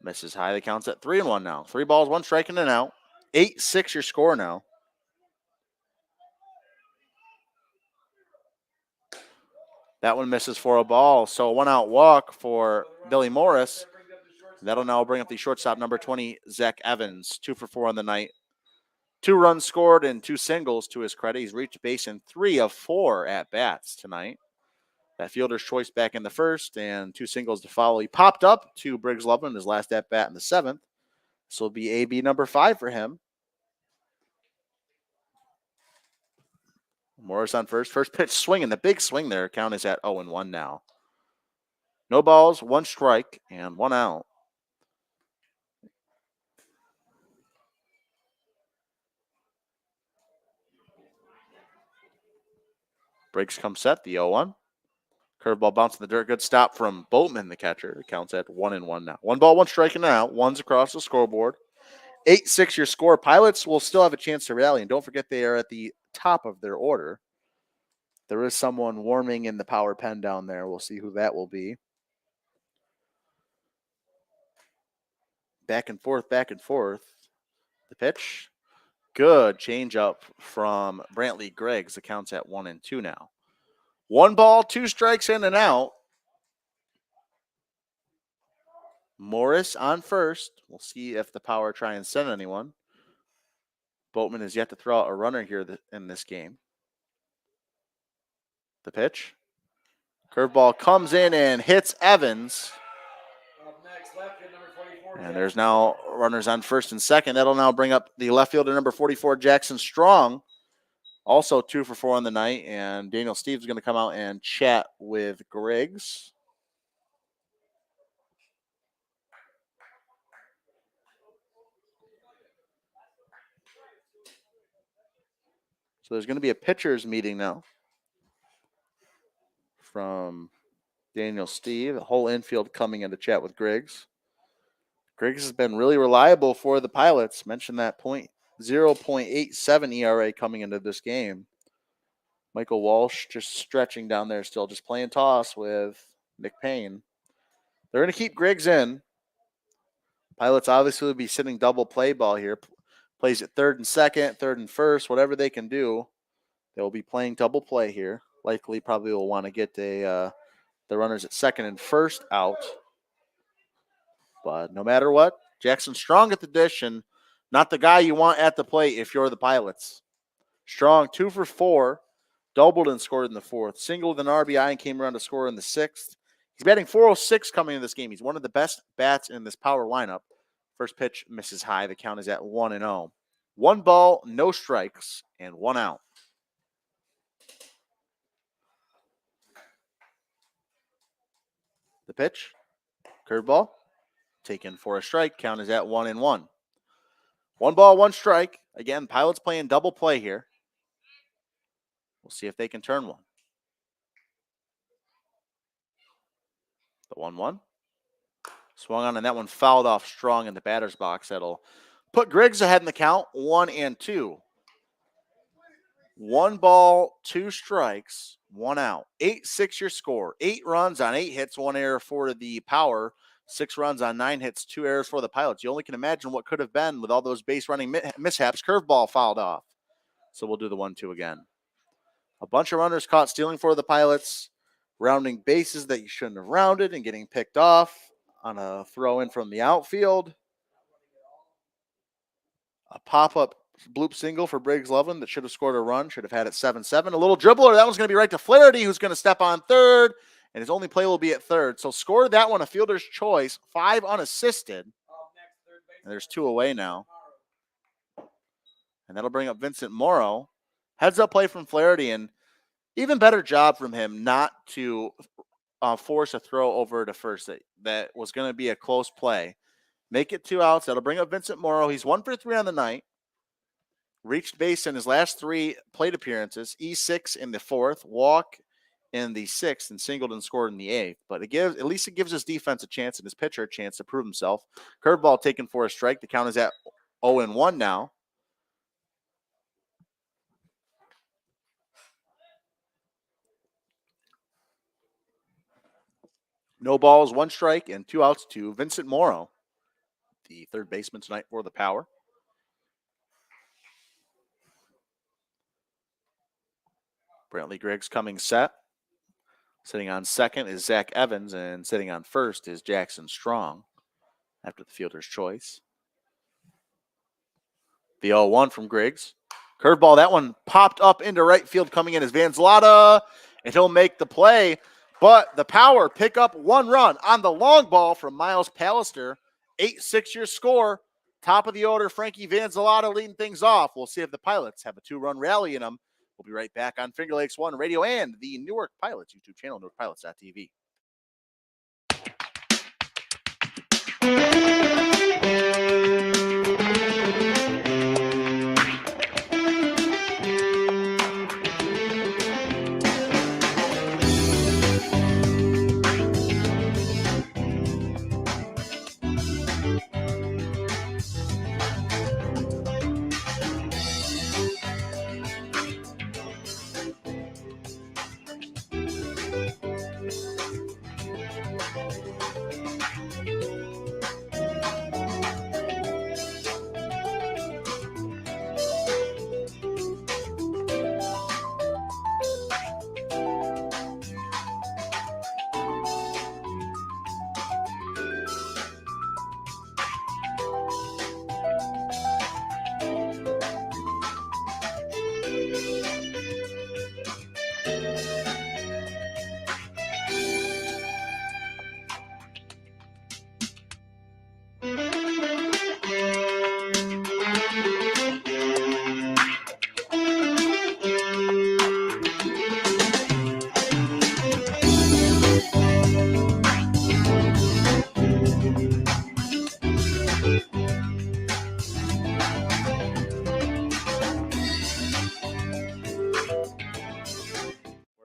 misses high. The count's at 3-1 now. 3 balls, 1 strike, and an out. 8-6 your score now. That one misses for a ball. So a 1-out walk for Billy Morris. That'll now bring up the shortstop, number 20, Zach Evans. 2 for 4 on the night. 2 runs scored and 2 singles to his credit. He's reached base in 3 of 4 at-bats tonight. That fielder's choice back in the first and 2 singles to follow. He popped up to Briggs Loveland, his last at-bat in the 7th. This will be AB number 5 for him. Morris on first. First pitch swinging. The big swing there. Count is at 0-1 now. No balls, 1 strike, and 1 out. Briggs comes set. The 0-1. Curveball bouncing the dirt. Good stop from Boatman, the catcher. It counts at 1-1 now. 1 ball, 1 strike, and out. 1's across the scoreboard. 8-6 your score. Pilots will still have a chance to rally. And don't forget they are at the top of their order. There is someone warming in the Power pen down there. We'll see who that will be. Back and forth, back and forth. The pitch. Good changeup from Brantley Griggs. The count's at 1-2 now. 1 ball, 2 strikes, and an out. Morris on first. We'll see if the Power try and send anyone. Boatman has yet to throw out a runner here in this game. The pitch. Curveball comes in and hits Evans. Up next, left field, number 44. And there's now runners on first and second. That'll now bring up the left fielder, number 44, Jackson Strong. Also 2 for 4 on the night. And Daniel Steves is going to come out and chat with Griggs. So there's going to be a pitcher's meeting now from Daniel Steve. The whole infield coming in to chat with Griggs. Griggs has been really reliable for the Pilots. Mentioned that 0.87 ERA coming into this game. Michael Walsh just stretching down there still, just playing toss with Nick Payne. They're going to keep Griggs in. Pilots obviously will be sitting double play ball here. Plays at third and second, third and first, whatever they can do. They'll be playing double play here. Likely probably will want to get the runners at second and first out. But no matter what, Jackson Strong at the dish, and Not the guy you want at the plate if you're the Pilots. Strong, 2 for 4. Doubled and scored in the 4th. Singled an RBI and came around to score in the 6th. He's batting .406 coming into this game. He's one of the best bats in this power lineup. First pitch misses high. The count is at 1-0. 1 ball, no strikes, and 1 out. The pitch, curveball, taken for a strike. Count is at 1-1. 1 ball, 1 strike. Again, Pilots playing double play here. We'll see if they can turn one. The 1-1. Swung on, and that one fouled off strong in the batter's box. That'll put Griggs ahead in the count, 1-2. 1 ball, 2 strikes, 1 out. 8-6 your score. 8 runs on 8 hits, 1 error for the Power. 6 runs on 9 hits, 2 errors for the Pilots. You only can imagine what could have been with all those base running mishaps. Curveball fouled off. So we'll do the 1-2 again. A bunch of runners caught stealing for the Pilots, rounding bases that you shouldn't have rounded and getting picked off on a throw in from the outfield. A pop-up bloop single for Briggs Loveland that should have scored a run, should have had it 7-7. A little dribbler, that one's going to be right to Flaherty, who's going to step on third, and his only play will be at third. So scored that one, a fielder's choice, 5 unassisted. And there's 2 away now. And that'll bring up Vincent Morrow. Heads up play from Flaherty, and even better job from him not to force a throw over to first. That was going to be a close play. Make it 2 outs. That'll bring up Vincent Morrow. He's 1 for 3 on the night. Reached base in his last 3 plate appearances. E6 in the 4th, walk in the 6th, and singled and scored in the 8th. But at least it gives his defense a chance and his pitcher a chance to prove himself. Curveball taken for a strike. The count is at 0-1 now. No balls, 1 strike, and 2 outs to Vincent Morrow, the third baseman tonight for the Power. Brantley Griggs coming set. Sitting on second is Zach Evans, and sitting on first is Jackson Strong after the fielder's choice. The 0-1 from Griggs. Curveball, that one popped up into right field. Coming in is Vanzalata, and he'll make the play. But the Power pick up 1 run on the long ball from Miles Pallister. 8-6 your score. Top of the order, Frankie Vanzalata leading things off. We'll see if the Pilots have a 2-run rally in them. We'll be right back on Finger Lakes One Radio and the Newark Pilots YouTube channel, NewarkPilots.tv.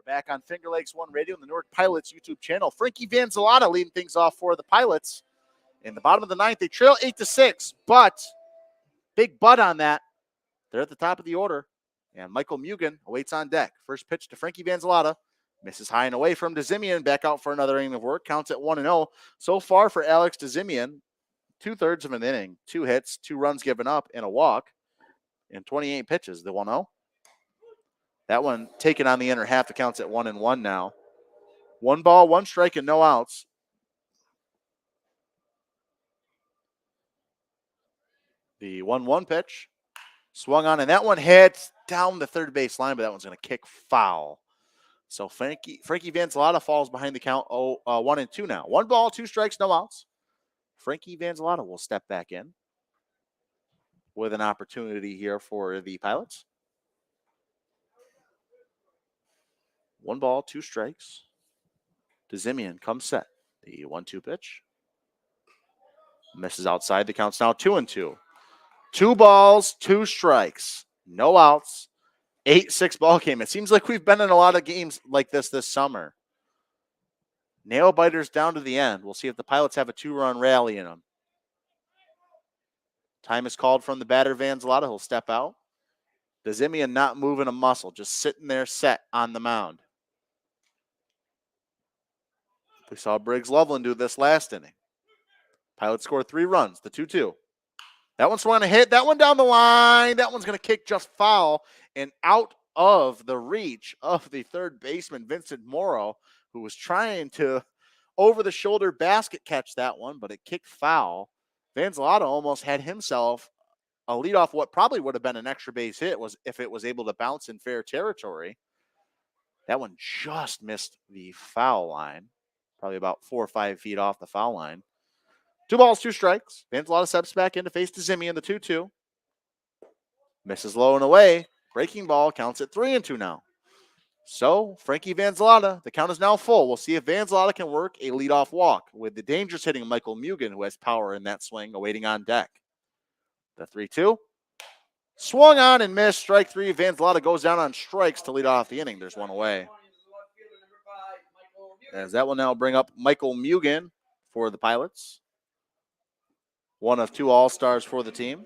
Back on Finger Lakes One Radio and the Newark Pilots YouTube channel. Frankie Vanzalata leading things off for the Pilots. In the bottom of the 9th, they trail 8-6, but big butt on that. They're at the top of the order, and Michael Mugen awaits on deck. First pitch to Frankie Vanzalata. Misses high and away from DeZimian. Back out for another inning of work. Counts at 1-0. So far for Alex DeZimian, 2/3 of an inning, 2 hits, 2 runs given up, and a walk in 28 pitches. The 1-0. That one taken on the inner half. The count's at 1-1 now. 1 ball, 1 strike, and no outs. The 1-1 pitch. Swung on, and that one hits down the third base line, but that one's going to kick foul. So Frankie Vanzalata falls behind the count 1-2 now. 1 ball, 2 strikes, no outs. Frankie Vanzalata will step back in with an opportunity here for the Pilots. 1 ball, 2 strikes. DeZimian comes set. The 1-2 pitch. Misses outside. The count's now 2-2. 2 balls, 2 strikes. No outs. 8-6 ball game. It seems like we've been in a lot of games like this summer. Nail biters down to the end. We'll see if the Pilots have a 2-run rally in them. Time is called from the batter, Vanzalata. He'll step out. DeZimian not moving a muscle, just sitting there set on the mound. We saw Briggs Loveland do this last inning. Pilots score 3 runs, the 2-2. That one's going to hit. That one down the line. That one's going to kick just foul and out of the reach of the third baseman, Vincent Morrow, who was trying to over-the-shoulder basket catch that one, but it kicked foul. Vanzalata almost had himself a leadoff what probably would have been an extra base hit was if it was able to bounce in fair territory. That one just missed the foul line, probably about 4 or 5 feet off the foul line. 2 balls, 2 strikes. Vanzalata steps back in to face DeZimian, the 2-2. Misses low and away. Breaking ball counts at 3-2 now. So, Frankie Vanzalata, the count is now full. We'll see if Vanzalata can work a leadoff walk with the dangerous hitting Michael Mugen, who has power in that swing, awaiting on deck. The 3-2. Swung on and missed. Strike 3. Vanzalata goes down on strikes to lead off the inning. There's 1 away. As that will now bring up Michael Mugen for the Pilots. 1 of 2 All-Stars for the team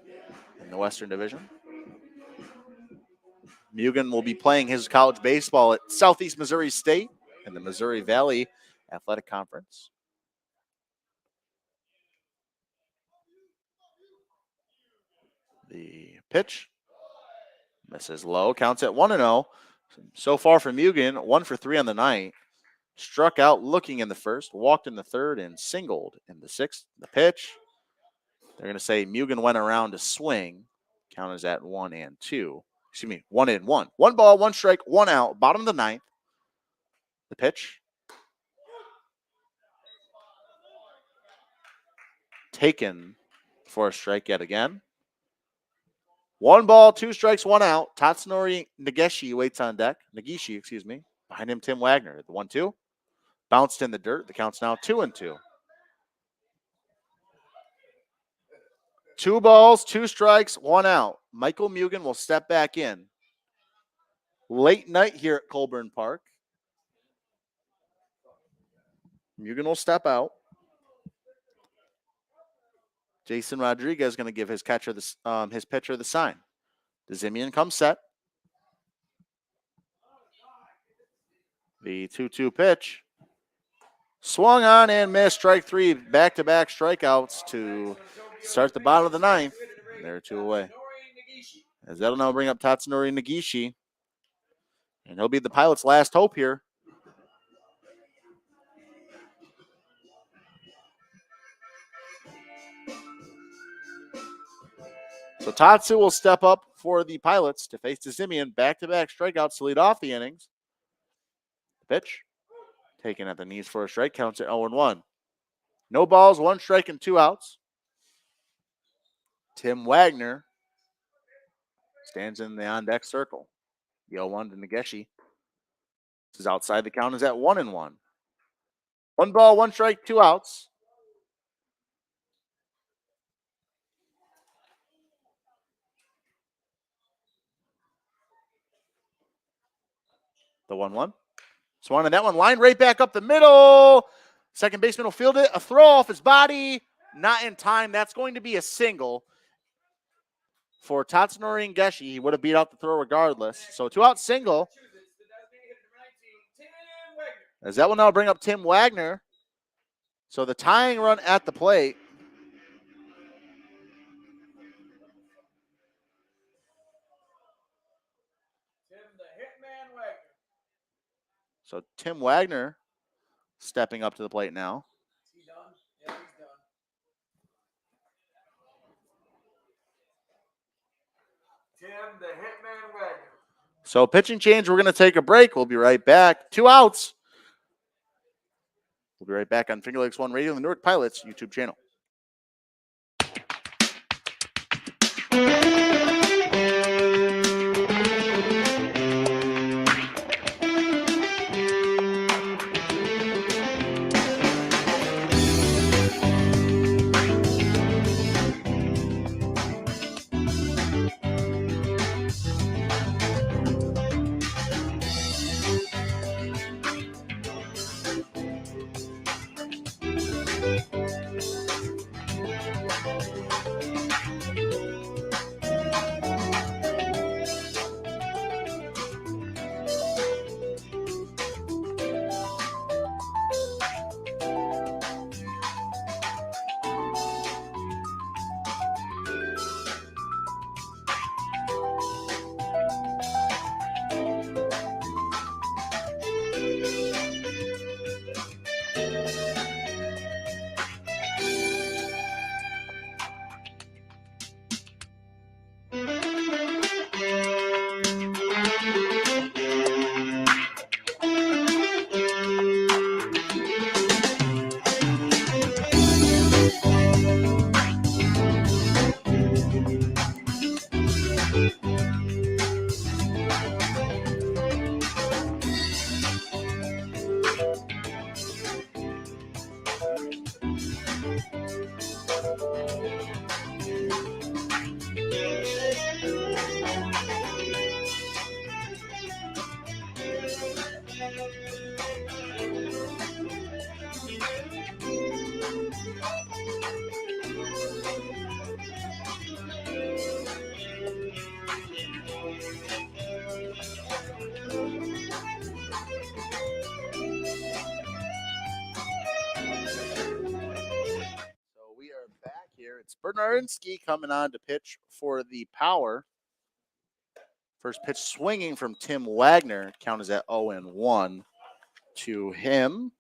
in the Western Division. Mugen will be playing his college baseball at Southeast Missouri State in the Missouri Valley Athletic Conference. The pitch misses low, counts at 1-0. So far for Mugen, 1 for 3 on the night. Struck out looking in the first, walked in the third, and singled in the 6th. The pitch, they're going to say Mugen went around to swing. Count is at 1-2. Excuse me, 1-1. 1 ball, 1 strike, 1 out. Bottom of the 9th. The pitch. Taken for a strike yet again. 1 ball, 2 strikes, 1 out. Tatsunori Nagishi waits on deck. Nagishi, excuse me. Behind him, Tim Wagner. The 1-2. Bounced in the dirt. The count's now 2-2. 2 balls, 2 strikes, 1 out. Michael Mugen will step back in. Late night here at Colburn Park. Mugen will step out. Jason Rodriguez is going to give his pitcher the sign. DeZimian comes set. The 2-2 pitch. Swung on and missed. Strike 3. Back-to-back strikeouts to start the bottom of the 9th. And they're 2 away. As that'll now bring up Tatsunori Nagishi. And he'll be the Pilots' last hope here. So Tatsu will step up for the Pilots to face DeZimian. Back-to-back strikeouts to lead off the innings. Pitch. Taken at the knees for a strike. Counts at 0-1. No balls, 1 strike, and 2 outs. Tim Wagner stands in the on-deck circle. The 0-1 to Nageshi. This is outside. The count is at 1-1. 1 ball, 1 strike, 2 outs. The 1-1. Swung on that one. Line right back up the middle. Second baseman will field it. A throw off his body. Not in time. That's going to be a single for Tatsunori Nageshi. He would have beat out the throw regardless. So 2-out single. As that will now bring up Tim Wagner. So the tying run at the plate. So Tim Wagner stepping up to the plate now. the Hitman Wagner. So pitching change, we're going to take a break. We'll be right back. 2 outs. We'll be right back on Finger Lakes One Radio, the Newark Pilots YouTube channel. It's Bernardinski coming on to pitch for the Power. First pitch swinging from Tim Wagner. Count is at 0-1 to him.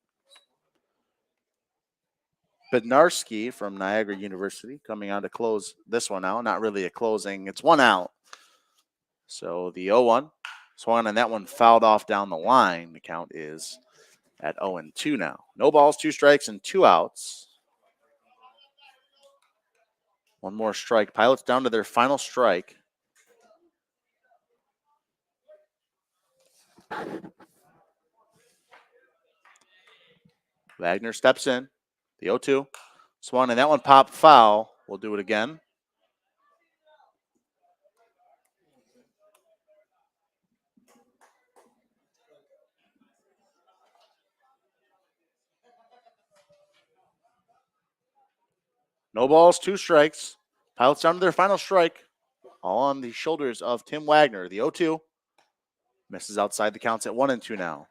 Bednarski from Niagara University coming on to close this one out. Not really a closing. It's 1 out. So the 0-1 swung on that one, fouled off down the line. The count is at 0-2 now. No balls, 2 strikes, and 2 outs. One more strike. Pilots down to their final strike. Wagner steps in. The 0-2. Swung, and that one popped foul. We'll do it again. No balls, 2 strikes. Pilots down to their final strike. All on the shoulders of Tim Wagner. The 0-2. Misses outside the counts at 1-2 now.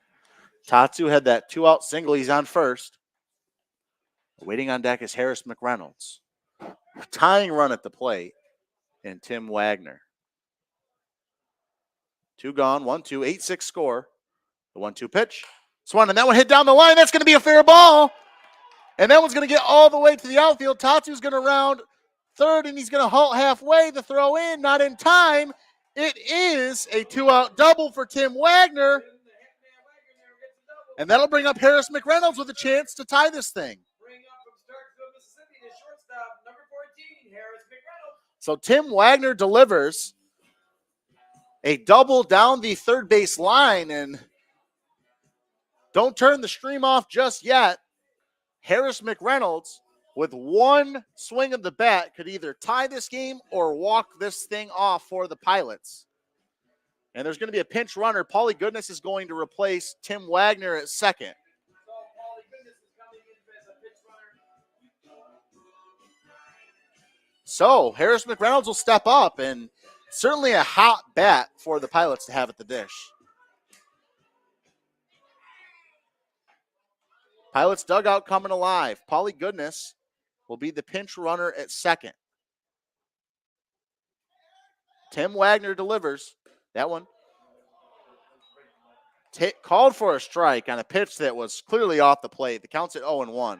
Tatsu had that 2-out single. He's on first. Waiting on deck is Harris McReynolds. Tying run at the plate. And Tim Wagner. 2 gone, 1-2, 8-6 score. The 1-2 pitch. Swung, and that one hit down the line. That's going to be a fair ball. And that one's going to get all the way to the outfield. Tatsu's going to round third, and he's going to halt halfway. The throw in, not in time. It is a 2-out double for Tim Wagner. And that'll bring up Harris McReynolds with a chance to tie this thing. So Tim Wagner delivers a double down the third base line, and don't turn the stream off just yet. Harris McReynolds, with one swing of the bat, could either tie this game or walk this thing off for the Pilots. And there's going to be a pinch runner. Paulie Goodness is going to replace Tim Wagner at second. So Harris McReynolds will step up, and certainly a hot bat for the Pilots to have at the dish. Pilots dugout coming alive. Paulie Goodness will be the pinch runner at second. Tim Wagner delivers. That one called for a strike on a pitch that was clearly off the plate. The count's at 0-1.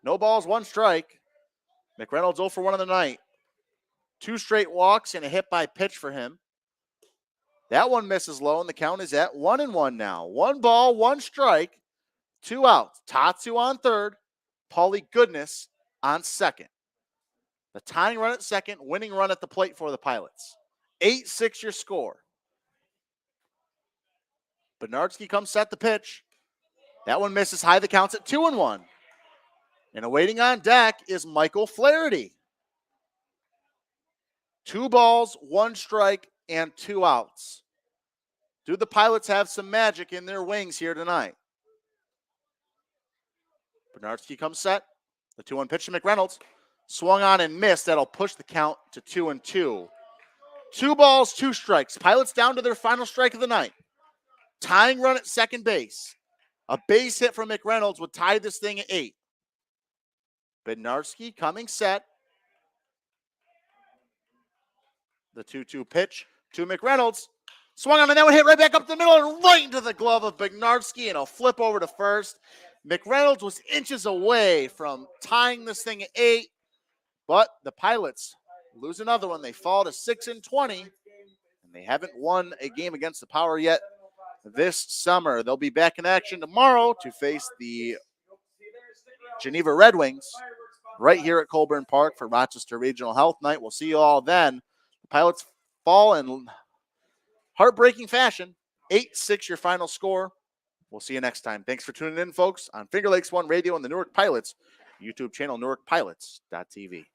No balls, 1 strike. McReynolds 0 for 1 of the night. 2 straight walks and a hit by pitch for him. That one misses low, and the count is at 1-1 now. 1 ball, 1 strike, 2 outs. Tatsu on third, Paulie Goodness on second. The tying run at second, winning run at the plate for the Pilots. 8-6 your score. Bednarski comes set the pitch. That one misses high. The count's at 2-1. And awaiting on deck is Michael Flaherty. 2 balls, 1 strike, and 2 outs. Do the Pilots have some magic in their wings here tonight? Bednarski comes set. The 2-1 pitch to McReynolds. Swung on and missed. That'll push the count to 2-2. 2 balls, 2 strikes. Pilots down to their final strike of the night. Tying run at second base. A base hit from McReynolds would tie this thing at 8. Bednarski coming set. The 2-2 pitch to McReynolds. Swung on and that one hit right back up the middle and right into the glove of Bednarski, and a flip over to first. McReynolds was inches away from tying this thing at 8, but the Pilots lose another one. They fall to 6-20, and they haven't won a game against the Power yet this summer. They'll be back in action tomorrow to face the Geneva Red Wings right here at Colburn Park for Rochester Regional Health Night. We'll see you all then. The Pilots fall in heartbreaking fashion. 8-6 your final score. We'll see you next time. Thanks for tuning in, folks, on Finger Lakes One Radio and the Newark Pilots YouTube channel, NewarkPilots.tv.